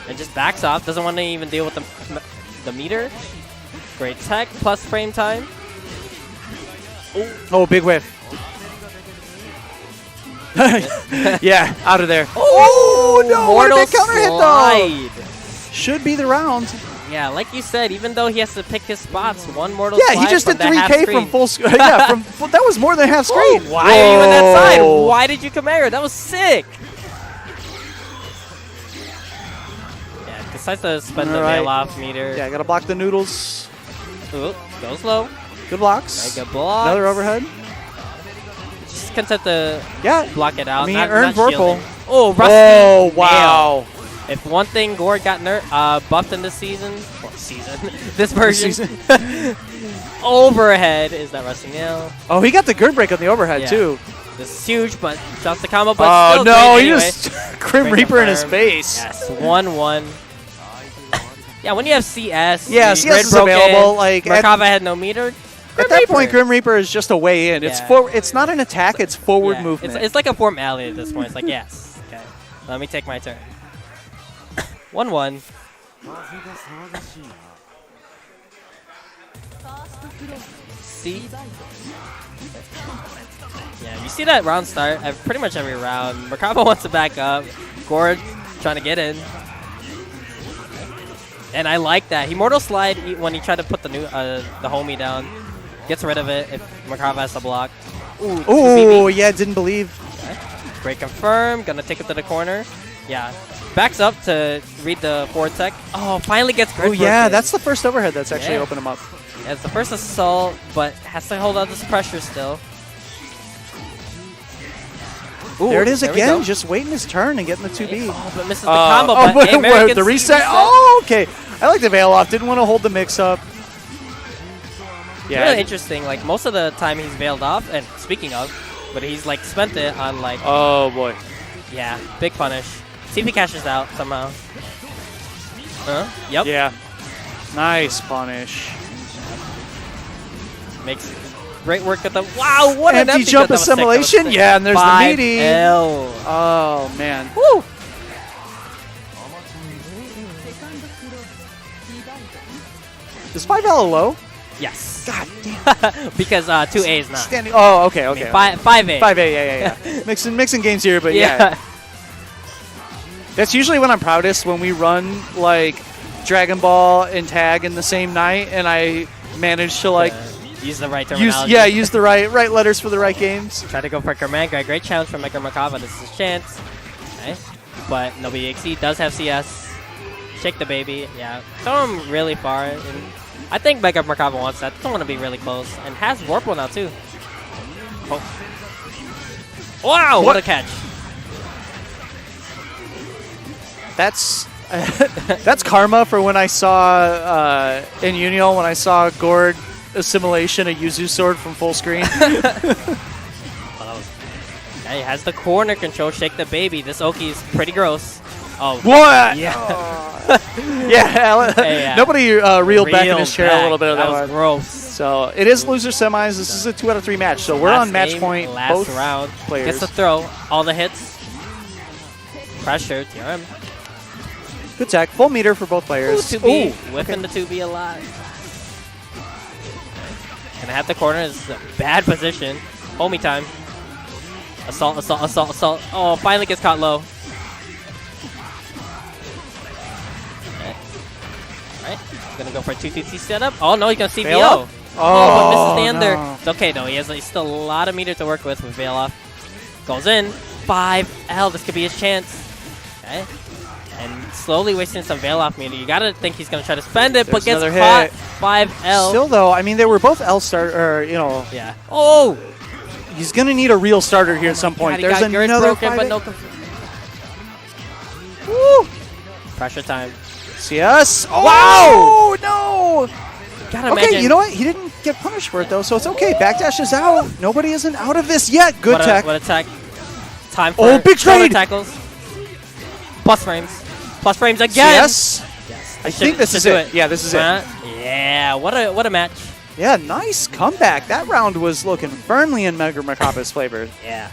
And just backs off. Doesn't want to even deal with the meter. Great tech, plus frame time. Oh, big whiff. Yeah, out of there. Oh, no! Mortal counter hit though. Should be the round. Yeah, like you said, even though he has to pick his spots, one mortal slide. Yeah, he just did 3K from full screen. Yeah, that was more than half screen. Whoa, why are you on that side? Why did you come here? That was sick. Yeah, decides to spend the Veil Off meter. Yeah, gotta block the noodles. Ooh, goes low. Good blocks. Good blocks. Another overhead. Just content to block it out. I mean, not, earned not Vorpal. Oh, Rusty. Oh, wow. Nail. If one thing Gord got buffed in this season, this version, overhead is that Rusty Nail. Oh, he got the good break on the overhead too. This is huge, but shots the combo, but still no, great he anyway. just Grim Reaper in his face. Yes, 1-1. Yeah, when you have CS, CS is available. Like Merkava had no meter. At that point, Grim Reaper is just a way in. It's it's not an attack. It's forward movement. It's like a formality at this point. It's like yes. Okay, let me take my turn. 1-1. See? Yeah, you see that round start pretty much every round. Merkaba wants to back up. Gord trying to get in. And I like that. He Mortal Slide when he tried to put the homie down. Gets rid of it if Merkaba has to block. Ooh, yeah, didn't believe. Okay. Great confirm. Gonna take it to the corner. Yeah. Backs up to read the forward tech. Oh, finally gets grid. Oh, yeah, that's the first overhead that's actually opened him up. Yeah, it's the first assault, but has to hold out this pressure still. Ooh, there it is again, just waiting his turn and getting the 2B. Oh, but misses the combo. But the reset. Oh, okay. I like the veil off. Didn't want to hold the mix up. Yeah, really interesting. Like most of the time he's veiled off, and speaking of, but he's like spent it on like. Oh boy. Yeah, big punish. See if he cashes out somehow. Yep. Yeah. Nice punish. Makes great work at the. Wow, what an empty jump assimilation. Yeah, and there's the meaty. Oh man. Woo. Is 5L a low? Yes. God damn. Because 2A is not. Standing. Oh, okay, okay. I mean, 5A. 5A, yeah. mixing games here, but yeah. That's usually when I'm proudest, when we run like Dragon Ball and Tag in the same night, and I manage to like use the right terminology. Use the right letters for the right games. Try to go for command grab. Great challenge from Mega Merkaba. This is his chance. Okay. But no EXE does have CS. Shake the baby. Yeah. Throw him really far. And I think Mega Merkaba wants that. Don't want to be really close. And has Warple now too. Oh. Wow, what a catch. That's karma for when I saw in Unio when I saw Gord assimilation a Yuzu sword from full screen. He has the corner control. Shake the baby. This Oki's pretty gross. Oh, what? Yeah. Yeah. Nobody reeled back in his chair a little bit of that was one. Gross. So it is loser semis. This is a 2 out of 3 match. So we're on match point. Last both round. Players. Gets the throw. All the hits. Pressure. TRM. Good tech. Full meter for both players. Ooh, 2B. Whipping the 2B a lot. Gonna have the corner. This is a bad position. Homie time. Assault, assault, assault, assault. Oh, finally gets caught low. Alright. Gonna go for a 2-2-T setup. Oh no, he's gonna CVO. Oh, but misses the under. no. It's okay though. He has still a lot of meter to work with veil off. Goes in. 5L. This could be his chance. Okay. And slowly wasting some veil off meter. You gotta think he's gonna try to spend it, but gets caught. 5L. Still though, I mean they were both L start or Yeah. Oh! He's gonna need a real starter here at some point. God, There's another broken, but no. Woo! Pressure time. CS. Oh, wow! No! Gotta okay, imagine. you know what? He didn't get punished for it though, so it's okay. Backdash is out. Nobody isn't out of this yet. Good tech. What a tech. Time for big trade! tackles. Plus frames. Plus frames again. Yes. I think this is it. Yeah, this is it. Yeah, what a match. Yeah, nice comeback. That round was looking firmly in Mega Merkaba's favor. Yeah.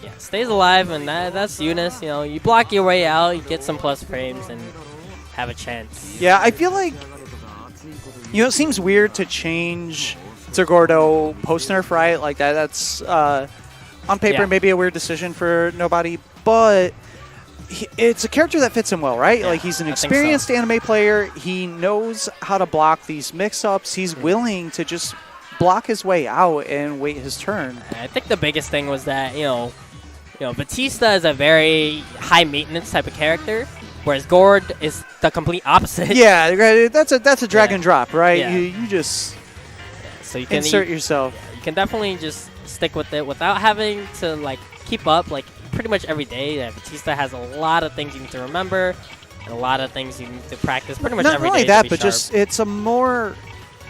Yeah, stays alive, and that's UNIST. You know, you block your way out, you get some plus frames, and have a chance. Yeah, I feel like, it seems weird to change to Gordo post-nerf, right? Like that's on paper maybe a weird decision for nobody, but it's a character that fits him well, right? Yeah, like he's an experienced anime player. He knows how to block these mix-ups. He's willing to just block his way out and wait his turn. I think the biggest thing was that, Batista is a very high maintenance type of character, whereas Gord is the complete opposite. Yeah, that's a drag and drop, right? Yeah. You just so you can insert yourself. You can definitely just stick with it without having to like keep up like pretty much every day. Batista has a lot of things you need to remember, and a lot of things you need to practice pretty much every day. Not only that, but just it's a more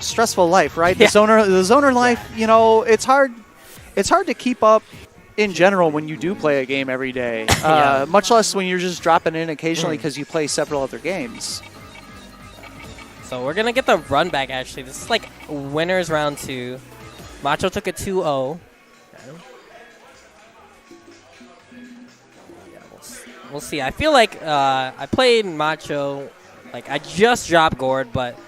stressful life, right? The zoner life, it's hard to keep up in general when you do play a game every day. Much less when you're just dropping in occasionally because you play several other games. So we're gonna get the run back actually. This is like winners round 2. Macho took a 2-0. We'll see. I feel like I played Macho, like I just dropped Gord, but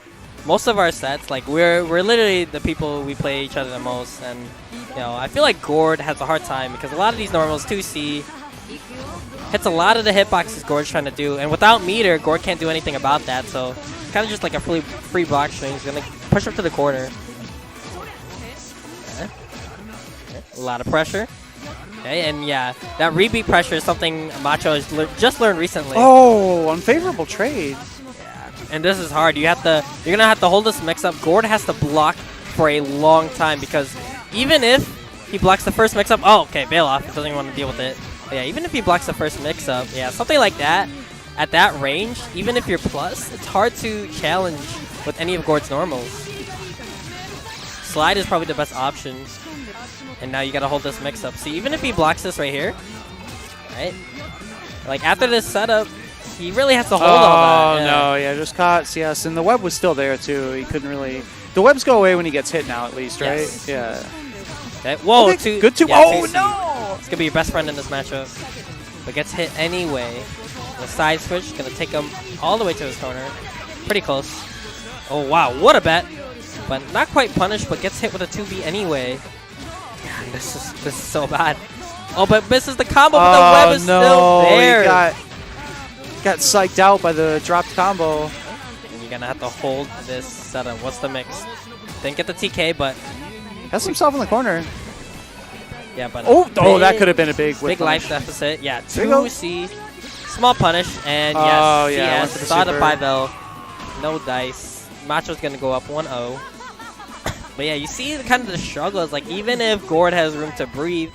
most of our sets, like we're literally the people we play each other the most, and you know, I feel like Gord has a hard time because a lot of these normals 2C hits a lot of the hitboxes Gord's trying to do, and without meter, Gord can't do anything about that. So kind of just like a free box string. He's gonna push up to the corner. Okay. A lot of pressure. Okay, and yeah, that rebeat pressure is something Macho has just learned recently. Oh, unfavorable trade. And this is hard. You're gonna have to hold this mix-up. Gord has to block for a long time because even if he blocks the first mix-up, oh, okay, bail off. He doesn't even want to deal with it. But yeah, even if he blocks the first mix-up, yeah, something like that, at that range, even if you're plus, it's hard to challenge with any of Gord's normals. Slide is probably the best option. And now you gotta hold this mix-up. See, even if he blocks this right here, right? Like, after this setup, he really has to hold all that. Oh, no, yeah, just caught CS. And the web was still there, too. He couldn't really... The webs go away when he gets hit now, at least, right? Yes. Yeah. Okay. Whoa, okay, good too. Yeah, oh, no! It's gonna be your best friend in this matchup. But gets hit anyway. The side switch, gonna take him all the way to his corner. Pretty close. Oh, wow, what a bet. But not quite punished, but gets hit with a 2B anyway. God, this is so bad. Oh, but misses the combo, but the web is still there. He got psyched out by the dropped combo. And you're gonna have to hold this setup. What's the mix? Didn't get the TK, but has himself in the corner. Yeah, but that could have been a big life deficit. Yeah, 2C, small punish, and yes, CS saw the 5L, no dice. Macho's gonna go up 1-0. But yeah, you see kind of the struggles. Like, even if Gord has room to breathe,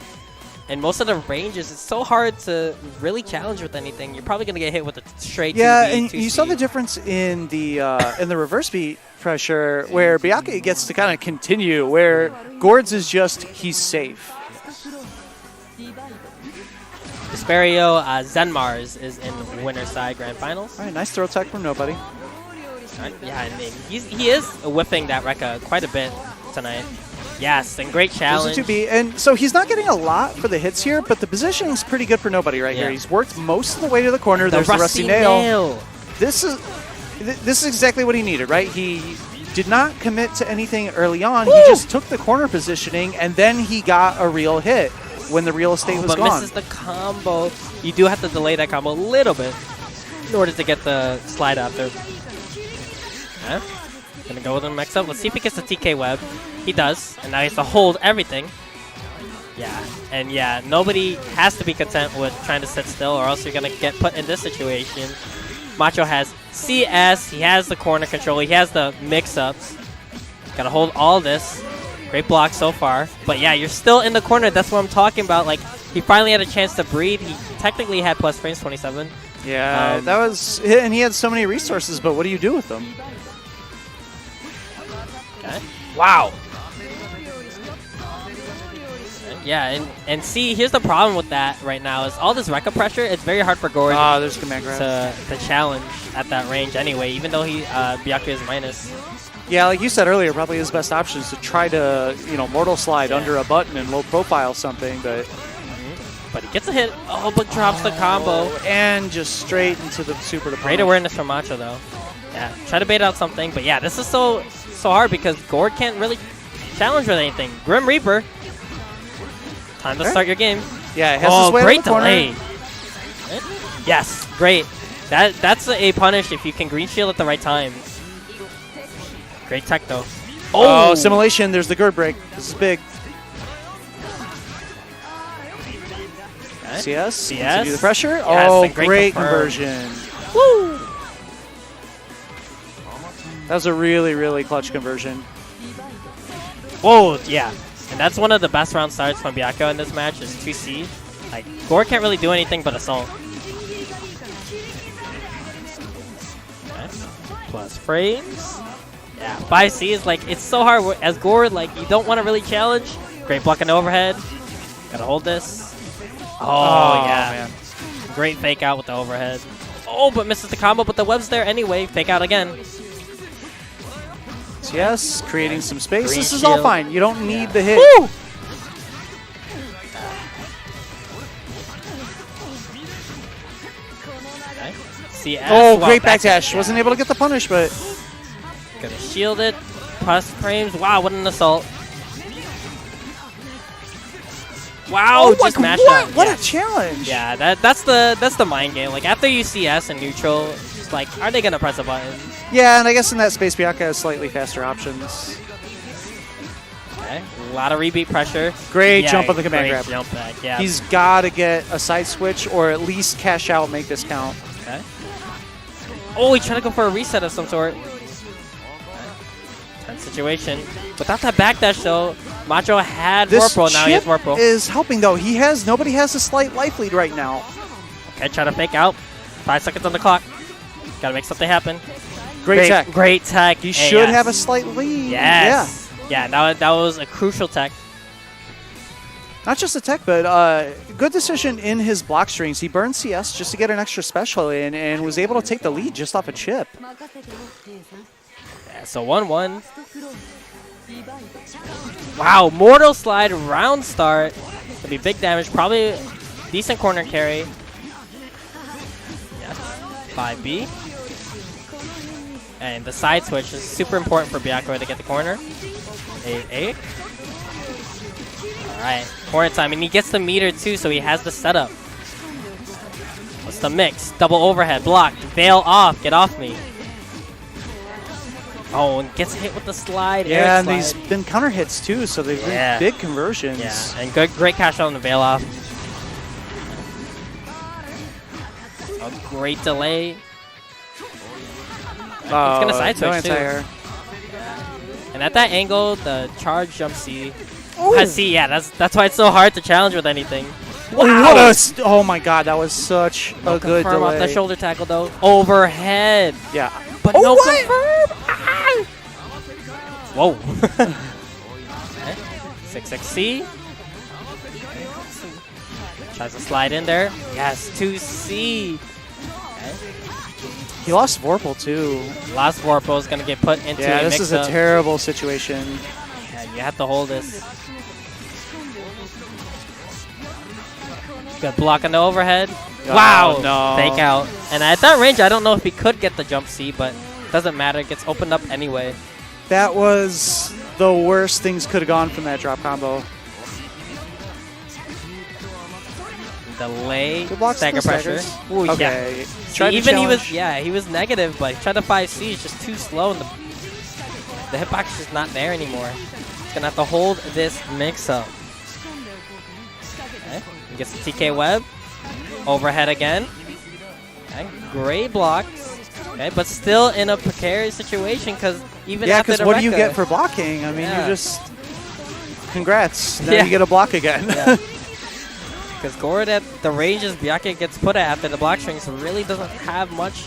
and most of the ranges, it's so hard to really challenge with anything. You're probably gonna get hit with a straight 2B, and 2C. You saw the difference in the reverse beat pressure, where Byakuya gets to kind of continue, where Gord's is just he's safe. Desperio Zenmars is in winner side grand finals. All right, nice throw tech from nobody. Yeah, and he is whipping that Rekka quite a bit tonight. Yes, and great challenge. There's a 2B, and so he's not getting a lot for the hits here, but the positioning is pretty good for nobody right here. He's worked most of the way to the corner. There's the rusty nail. This is exactly what he needed, right? He did not commit to anything early on. Woo! He just took the corner positioning, and then he got a real hit when the real estate was but gone. Misses the combo. You do have to delay that combo a little bit in order to get the slide out there. Okay. Gonna go with him mix up. Let's see if he gets the TK web. He does, and now he has to hold everything. Yeah, and yeah, nobody has to be content with trying to sit still, or else you're gonna get put in this situation. Macho has CS, he has the corner control, he has the mix-ups. Gotta hold all this. Great block so far. But yeah, you're still in the corner. That's what I'm talking about. Like, he finally had a chance to breathe. He technically had plus frames 27. Yeah, that was... And he had so many resources, but what do you do with them? Okay. Wow. Yeah, and see, here's the problem with that right now is all this Rekka pressure, it's very hard for Gord there's command grab. to challenge at that range anyway, even though Byakuya is minus. Yeah, like you said earlier, probably his best option is to try to, mortal slide under a button and low profile something, but... But he gets a hit, but drops the combo. And just straight into the super to punish. Great awareness from Macho, though. Yeah, try to bait out something, but yeah, this is so hard because Gord can't really challenge with anything. Grim Reaper. Time to start your game. Yeah, it has his way great to the corner. delay. Yes, great. That's a punish if you can green shield at the right time. Great tech, though. Oh, simulation. There's the Gerd break. This is big. Okay. CS. Do the pressure. Yes, great conversion. Woo! That was a really, really clutch conversion. Whoa, yeah. And that's one of the best round starts from Byakuya in this match is 2C. Like, Gord can't really do anything but assault. Okay. Plus frames. Yeah, 5C is like, it's so hard as Gord, like, you don't want to really challenge. Great block and overhead. Gotta hold this. Oh yeah. Man. Great fake out with the overhead. Oh, but misses the combo, but the web's there anyway. Fake out again. Yes, creating some space. Green this is shield. all fine. You don't need the hit. Woo! Okay. CS. Great backdash. Wasn't able to get the punish, but... Gonna shield it. Plus frames. Wow, what an assault. Wow, just mashed up. What a challenge. Yeah, that's the mind game. Like after you see S and neutral, it's just like, are they gonna press a button? Yeah, and I guess in that space, Bianca has slightly faster options. Okay, a lot of rebeat pressure. Great jump on the command great grab. Jump back, yeah. He's got to get a side switch or at least cash out, make this count. Okay. Oh, he's trying to go for a reset of some sort. Tense situation. Without that backdash though, Macho had This Warple, now he has chip Warple. is helping though. Nobody has a slight life lead right now. Okay, try to fake out. 5 seconds on the clock. Gotta make something happen. Great tech. Great tech. He should have a slight lead. Yes. Yeah, that was a crucial tech. Not just a tech, but good decision in his block strings. He burned CS just to get an extra special in and was able to take the lead just off a chip. Yeah, so 1-1. Wow, Mortal Slide round start. Gonna be big damage, probably decent corner carry. Yes, 5B. And the side switch is super important for Byakuya to get the corner. 8-8. Alright, corner time. And he gets the meter too, so he has the setup. What's the mix? Double overhead, block, veil off, get off me. Oh, and gets hit with the slide. Yeah, air and slide. these been counter hits too, so they've been big conversions. Yeah, and great cash out on the veil off. A great delay. It's gonna side switch too. And at that angle, the charge jump C. C, yeah, that's why it's so hard to challenge with anything. Wow! Oh my god, that was such a good confirm delay. off the shoulder tackle though. Overhead. Yeah. But no confirm. Ah! Whoa. 6XC. Tries to slide in there. Yes, 2C. Okay. He lost Vorpal too. Last Warple is going to get put into a this is a mix-up. terrible situation. Yeah, you have to hold this. Good block on the overhead. Wow. No. Fake out. And at that range, I don't know if he could get the jump C, but it doesn't matter. It gets opened up anyway. That was the worst things could have gone from that drop combo. Delay, Good blocks, stagger no pressure. staggers. Ooh, Okay. yeah. Tried to Even challenge. he was negative, but he tried to 5C. It's just too slow, and the hitbox is just not there anymore. He's gonna have to hold this mix-up. Okay. He gets the TK web. Overhead again. Okay. Great blocks. Okay, but still in a precarious situation because even after the what do you Rekka- get for blocking? I mean, Yeah. you just... Congrats. Now Yeah. you get a block again. Yeah. Because Gord at the ranges Byakuya gets put at after the block strings really doesn't have much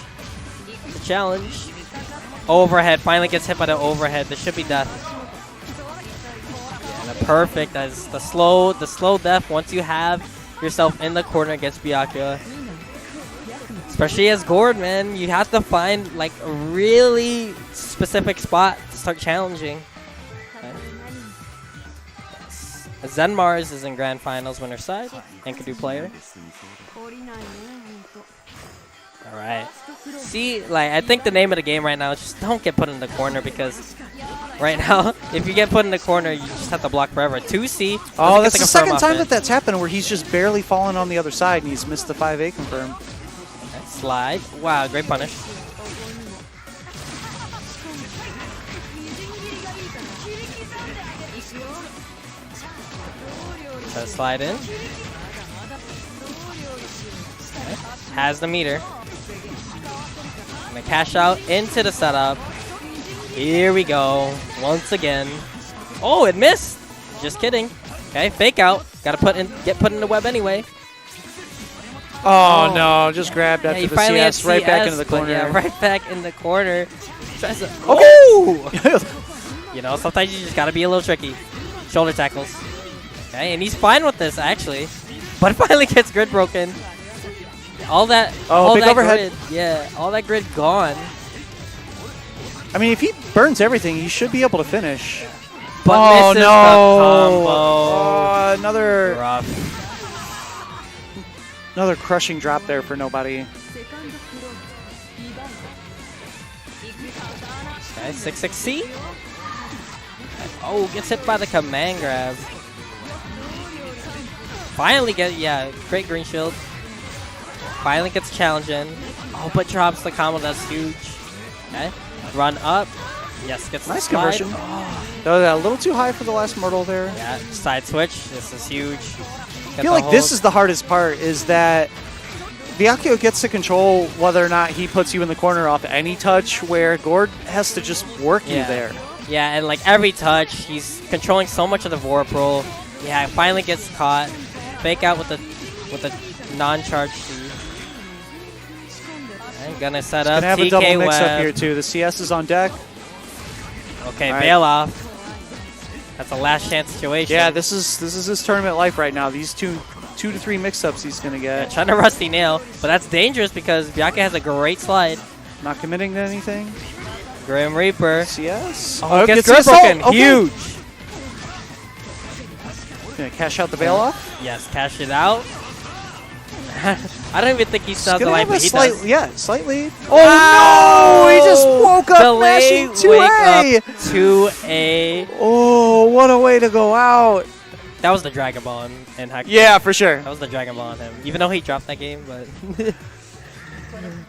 to challenge. Overhead, finally gets hit by the overhead. This should be death. Yeah, and a perfect as the slow death once you have yourself in the corner against Byakuya. Especially as Gord, man, you have to find like a really specific spot to start challenging. Okay. Zen Mars is in Grand Finals winner side, Enkidu player. Alright. See, like I think the name of the game right now is just don't get put in the corner because right now, if you get put in the corner, you just have to block forever. 2C. Oh, that's the second time that's happened where he's just barely fallen on the other side and he's missed the 5A confirm. Okay, slide. Wow, great punish. Try to slide in. Okay. Has the meter. Gonna cash out into the setup. Here we go. Once again. Oh, it missed. Just kidding. Okay, fake out. Gotta get put in the web anyway. Oh, no, just grabbed after you the finally CS, had right back CS, into the but corner. yeah, right back in the corner. Tries to, You know, sometimes you just gotta be a little tricky. Shoulder tackles. Okay, and he's fine with this actually, but finally gets grid broken. All that, all big that overhead. grid, yeah, all that grid gone. I mean, if he burns everything, he should be able to finish. But misses no! the combo. Oh, another Rough. another crushing drop there for nobody. Okay, 6-6C. Oh, gets hit by the command grab. Finally great green shield. Finally gets challenge in. Oh, but drops the combo, that's huge. Okay, run up. Yes, gets nice the slide. conversion. Oh, a little too high for the last mortal there. Yeah, side switch. This is huge. I feel like this is the hardest part, is that Byakuya gets to control whether or not he puts you in the corner off any touch, where Gord has to just work you there. Yeah, and like every touch, he's controlling so much of the Vorp roll. Yeah, finally gets caught. Fake out with a non-charge C. And gonna set up. Gonna have TK a double mix web. up here too. The CS is on deck. Okay, All right. bail off. That's a last chance situation. Yeah, this is his tournament life right now. These two to three mix-ups he's gonna get. Trying to rusty nail, but that's dangerous because Byakuya has a great slide. Not committing to anything. Grim Reaper. CS. Oh, gets grid broken. Okay. Huge. Gonna cash out the bail off. Yes, cash it out. I don't even think he still has the Gonna life, have a but he slight, does. yeah, slight lead. Oh no! He just woke up Delay mashing wake 2A. up 2A. Oh, what a way to go out. That was the Dragon Ball in Hack. Yeah, for sure. That was the Dragon Ball on him. Even though he dropped that game, but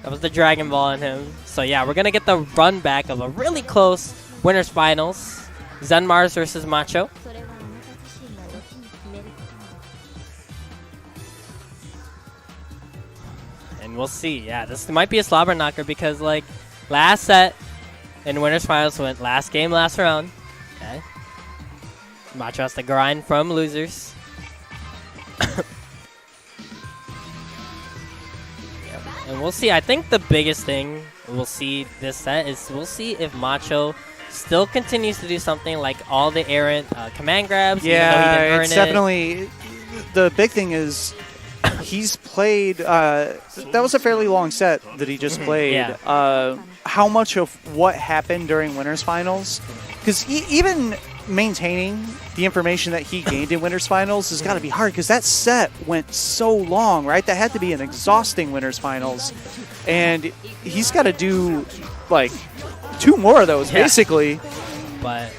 that was the Dragon Ball on him. So yeah, we're gonna get the run back of a really close winners finals. Zen Mars versus Macho. And we'll see. Yeah, this might be a slobber knocker because like last set in winners finals went last game, last round. Okay. Macho has to grind from losers. And we'll see. I think the biggest thing we'll see this set is we'll see if Macho still continues to do something like all the errant command grabs. Yeah, even though he didn't earn it's definitely the big thing is he's played. That was a fairly long set that he just played. Yeah. How much of what happened during winners finals? Because even maintaining the information that he gained in winners finals has got to be hard, because that set went so long, right? That had to be an exhausting winners finals, and he's got to do like 2 more of those basically. But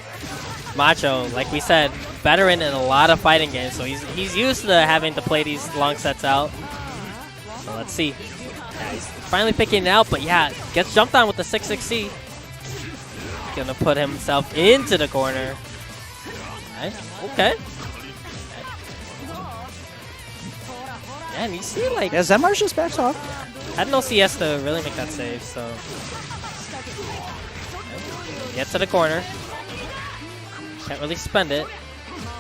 Macho, like we said, veteran in a lot of fighting games, so he's used to having to play these long sets out. So let's see. Yeah, he's finally picking it out, but yeah, gets jumped on with the 6-6C. Gonna put himself into the corner. Nice. Okay. Yeah, and you see, like... Yeah, Zenmar's just backs off. Had no CS to really make that save, so... Get to the corner. Can't really spend it.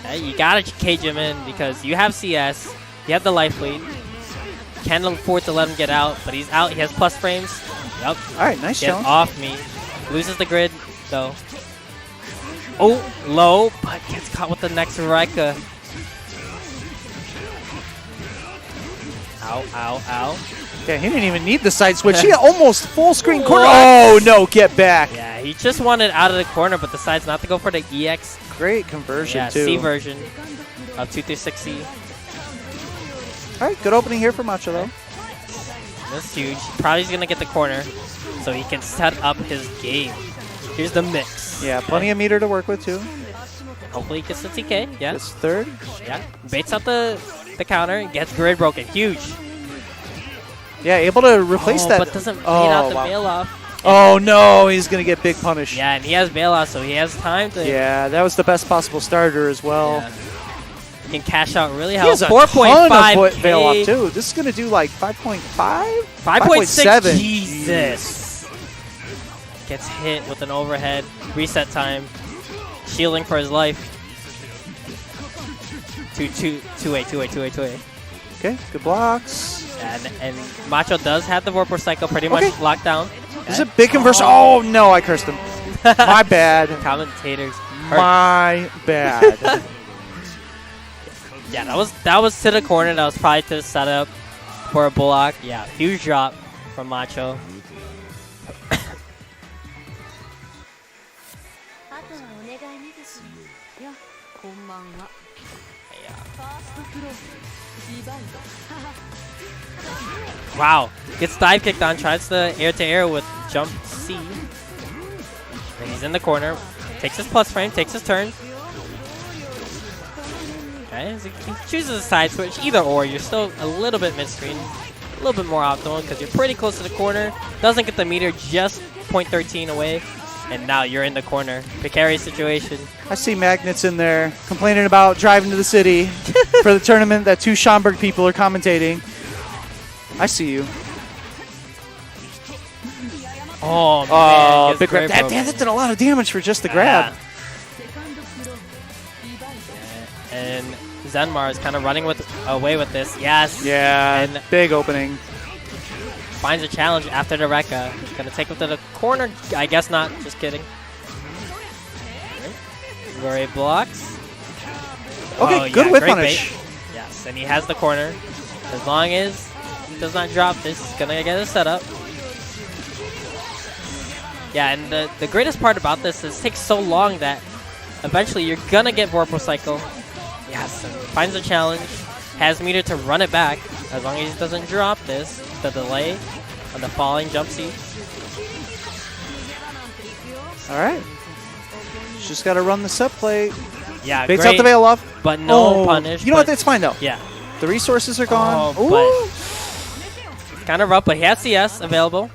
Okay, you gotta cage him in because you have CS, you have the life lead. Can't afford to let him get out, but he's out. He has plus frames. Yup. Alright, nice Get challenge. off me. Loses the grid, though. Oh, low, but gets caught with the next Rika. Ow, ow, ow. Yeah, he didn't even need the side switch. He almost full screen corner. What? Oh no, get back. Yeah, he just wanted out of the corner, but decides not to go for the EX. Great conversion, Yeah, too. C version of 236C. Alright, good opening here for Macho, though. That's huge. Probably he's going to get the corner so he can set up his game. Here's the mix. Yeah, plenty of meter to work with, too. Hopefully he gets the TK. Yeah. This third. Yeah. Baits out the counter. Gets grid broken. Huge. Yeah, able to replace that. But doesn't bait out the bail off. Oh no, he's going to get big punish. Yeah, and he has bail off, so he has time to... Yeah, that was the best possible starter as well. Yeah. He can cash out really He hard. has a 4.5 ton of bail off, too. This is going to do like 5.5? 5.6. Jesus. Gets hit with an overhead. Reset time. Shielding for his life. 2A. Okay, good blocks. And Macho does have the Vorpal Cycle pretty much locked down. This is a big conversion. Oh no, I cursed him. My bad. Commentators. Hurt. My bad. Yeah, that was to the corner. That was probably to the setup for a Bullock. Yeah, huge drop from Macho. Wow, gets dive kicked on, tries the air to air with jump C. And he's in the corner. Takes his plus frame, takes his turn. Okay, so he chooses a side switch. Either or, you're still a little bit mid-screen. A little bit more optimal because you're pretty close to the corner. Doesn't get the meter, just 0.13 away. And now you're in the corner. Precarious situation. I see Magnets in there complaining about driving to the city for the tournament that 2 Schaumburg people are commentating. I see you. Oh, man. Big grab. That did a lot of damage for just the grab. And Zenmar is kind of running away with this. Yes. Yeah, and big opening. Finds a challenge after the Rekka. Gonna take him to the corner. I guess not. Just kidding. Very blocks. Okay, good whip punish. Yes, and he has the corner. As long as he does not drop this, he's gonna get a setup. Yeah, and the greatest part about this is it takes so long that eventually you're gonna get Vorpal Cycle. Yes, and finds a challenge. Has meter to run it back. As long as he doesn't drop this, the delay on the falling jump seat. All right. Just got to run the set plate. Yeah, Baits great, out the Veloff. but no punish. You know what? That's fine, though. Yeah. The resources are gone. But it's kind of rough, but he has CS available.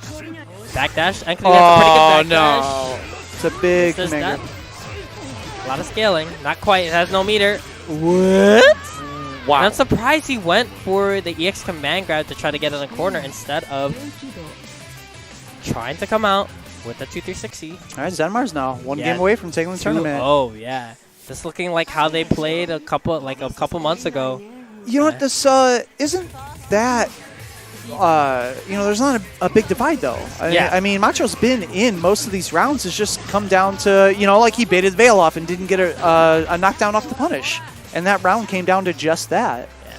Backdash. And has a pretty good backdash. No. It's a big command. A lot of scaling. Not quite. It has no meter. What? Wow. And I'm surprised he went for the EX command grab to try to get in the corner instead of trying to come out with the 2-3-6-E. All right, Zenmar's now one game away from taking the tournament. Oh, yeah. This looking like how they played a couple months ago. You know what? This isn't that. There's not a big divide, though. I mean, Macho's been in most of these rounds. It's just come down to, like he baited Veil off and didn't get a knockdown off the punish. And that round came down to just that. Yeah.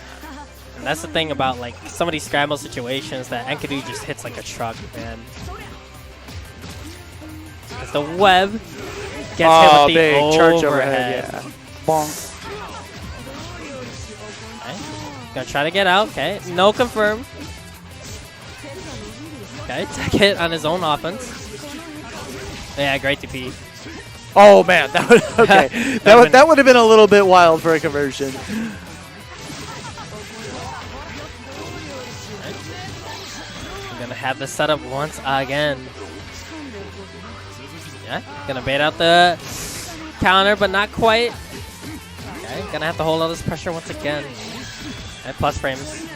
And that's the thing about, like, some of these scramble situations that Enkidu just hits like a truck, man. Because the web gets him with the big charge overhead. Yeah. Bonk. Okay. Gonna try to get out. Okay. No confirm. Okay. Tech hit on his own offense. Yeah, great DP. Oh man, that would okay. that would have been a little bit wild for a conversion. I'm gonna have the setup once again. Yeah, gonna bait out the counter, but not quite. Okay, gonna have to hold all this pressure once again. And plus frames.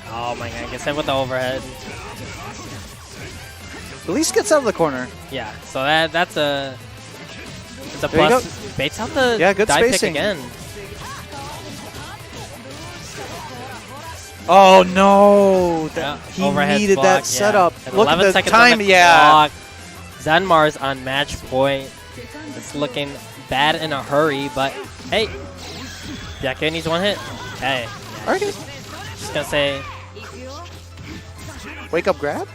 Oh my god, gets hit with the overhead. At least gets out of the corner. Yeah, so that's a plus. Baits out the good dive spacing pick again. Oh no! He overhead needed block, that setup. Look at the seconds time. Block. Zenmar's on match point. It's looking bad in a hurry, but hey, Jacko needs one hit. Hey, okay. Just gonna say, wake up grab.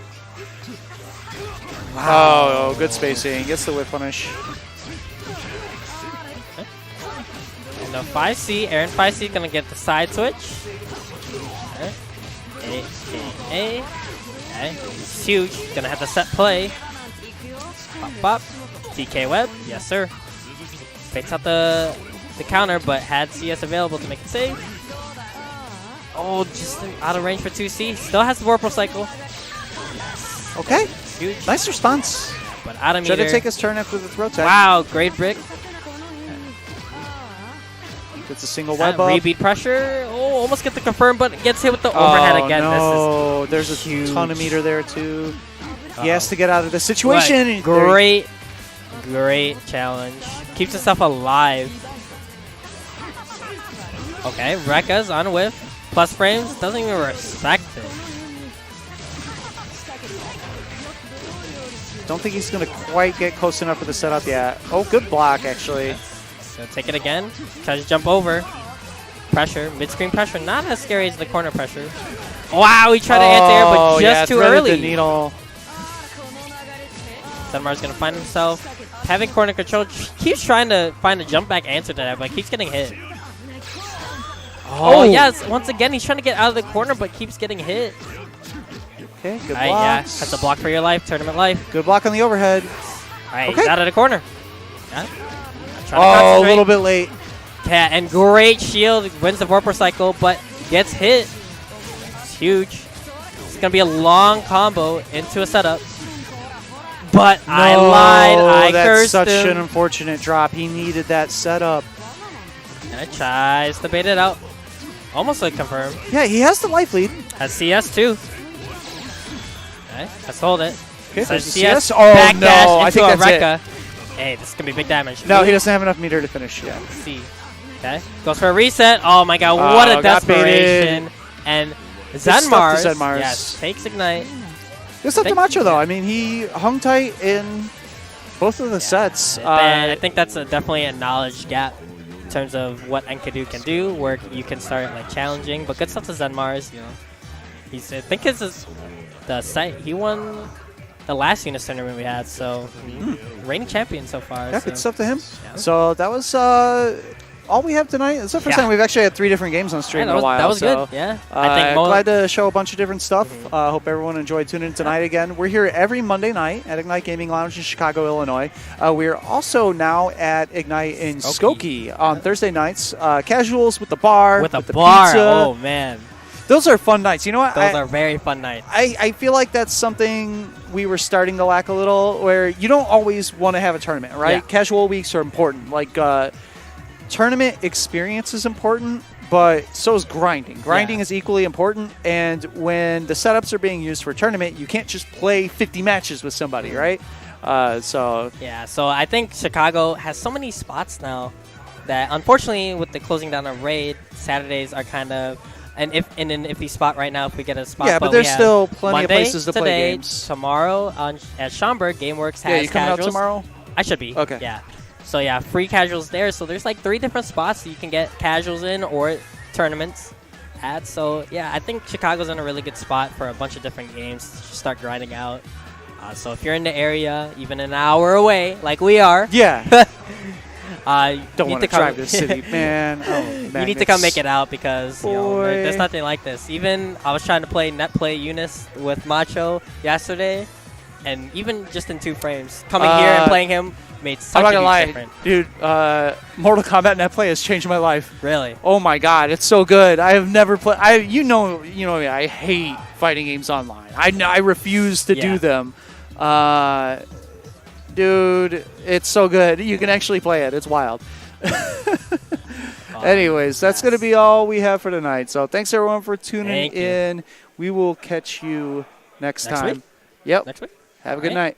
Wow. Oh, good spacing. Gets the whip punish. Okay. And the 5C, Aaron 5C gonna get the side switch. Okay. A. Okay. It's huge. Gonna have to set play. Pop, pop. TK web. Yes, sir. Fakes out the counter, but had CS available to make the save. Oh, just out of range for 2C. Still has the Vorpal Cycle. Yes. Okay. Huge. Nice response. But out of meter. Tried to take his turn after the throw tag. Wow, great brick. Gets a single web up. Rebeat pressure. Oh, almost get the confirm, but gets hit with the overhead again. No. This is There's a huge. ton of meter there, too. He has to get out of this situation. Great challenge. Keeps himself alive. Okay, Rekka's on whiff. Plus frames. Doesn't even respect it. Don't think he's going to quite get close enough for the setup yet. Oh, good block, actually. So take it again. Tries to jump over. Pressure. Mid-screen pressure. Not as scary as the corner pressure. Wow, he tried to anti-air, but just too early. The needle. Zenmar's going to find himself having corner control. Keeps trying to find a jump back answer to that, but keeps getting hit. Oh, yes. Once again, he's trying to get out of the corner, but keeps getting hit. Okay, good All right, yeah. blocks. That's a block for your life, tournament life. Good block on the overhead. All right, Okay. he's out of the corner. Yeah. Trying to Oh, a concentrate. little bit late. Yeah, and great shield. Wins the Vorpal cycle, but gets hit. It's huge. It's going to be a long combo into a setup. But I lied. I that's cursed such him. an unfortunate drop. He needed that setup. And it tries to bait it out. Almost like confirm. Yeah, he has the life lead. Has CS too. Okay, let's hold it. Okay, So there's the CS, CS. Oh, backdash no, I into think a that's it. Rekka. Hey, this is going to be big damage. No, he doesn't have enough meter to finish yet. Let's see. Okay, goes for a reset. Oh my god, what a got baited. desperation. And stuff to Zenmars, Zenmars. yes, takes Ignite. Good stuff to Thank Macho, you. though. I mean, he hung tight in both of the sets. And I think that's definitely a knowledge gap in terms of what Enkidu can do, where you can start like challenging. But good stuff to Zenmars. You know, he's I think his is the site he won the last UNIST tournament we had, so reigning champion so far. Yeah, so. good stuff to him. Yeah. So that was all we have tonight. It's the first time we've actually had 3 different games on stream Yeah, in a while. that was so, good. Yeah, I think glad to show a bunch of different stuff. Hope everyone enjoyed tuning in tonight again. We're here every Monday night at Ignite Gaming Lounge in Chicago, Illinois. We're also now at Ignite in Skokie on Thursday nights. Casuals with the bar. with a the bar. pizza. Oh man, Those are fun nights. You know what? those are very fun nights. I feel like that's something we were starting to lack a little, where you don't always want to have a tournament, right? Yeah. Casual weeks are important. Like, tournament experience is important, but so is grinding. Grinding is equally important, and when the setups are being used for a tournament, you can't just play 50 matches with somebody, right? So Yeah, so I think Chicago has so many spots now that, unfortunately, with the closing down of Raid, Saturdays are kind of in an iffy spot right now if we get a spot. yeah, but we there's have still plenty Monday, of places to play today, games. Tomorrow at Schaumburg, GameWorks has Yeah, you coming out casuals. tomorrow? I should be. Okay. Yeah. So yeah, free casuals there. So there's like 3 different spots that you can get casuals in or tournaments at. So yeah, I think Chicago's in a really good spot for a bunch of different games to start grinding out. So if you're in the area, even an hour away, like we are, Yeah. Don't you want need to drive to the city, man. you need to come make it out because you know, Boy. there's nothing like this. Even I was trying to play net play UNIST with Macho yesterday, and even just in 2 frames, coming here and playing him made such I'm not a gonna huge lie, difference. dude. Mortal Kombat net play has changed my life. Really? Oh my god, it's so good. I have never played. You know me. I hate fighting games online. I refuse to do them. Dude, it's so good. You can actually play it. It's wild. Anyways, that's going to be all we have for tonight. So thanks, everyone, for tuning in. We will catch you next time. Week? Yep. Next week? Have a good All right. night.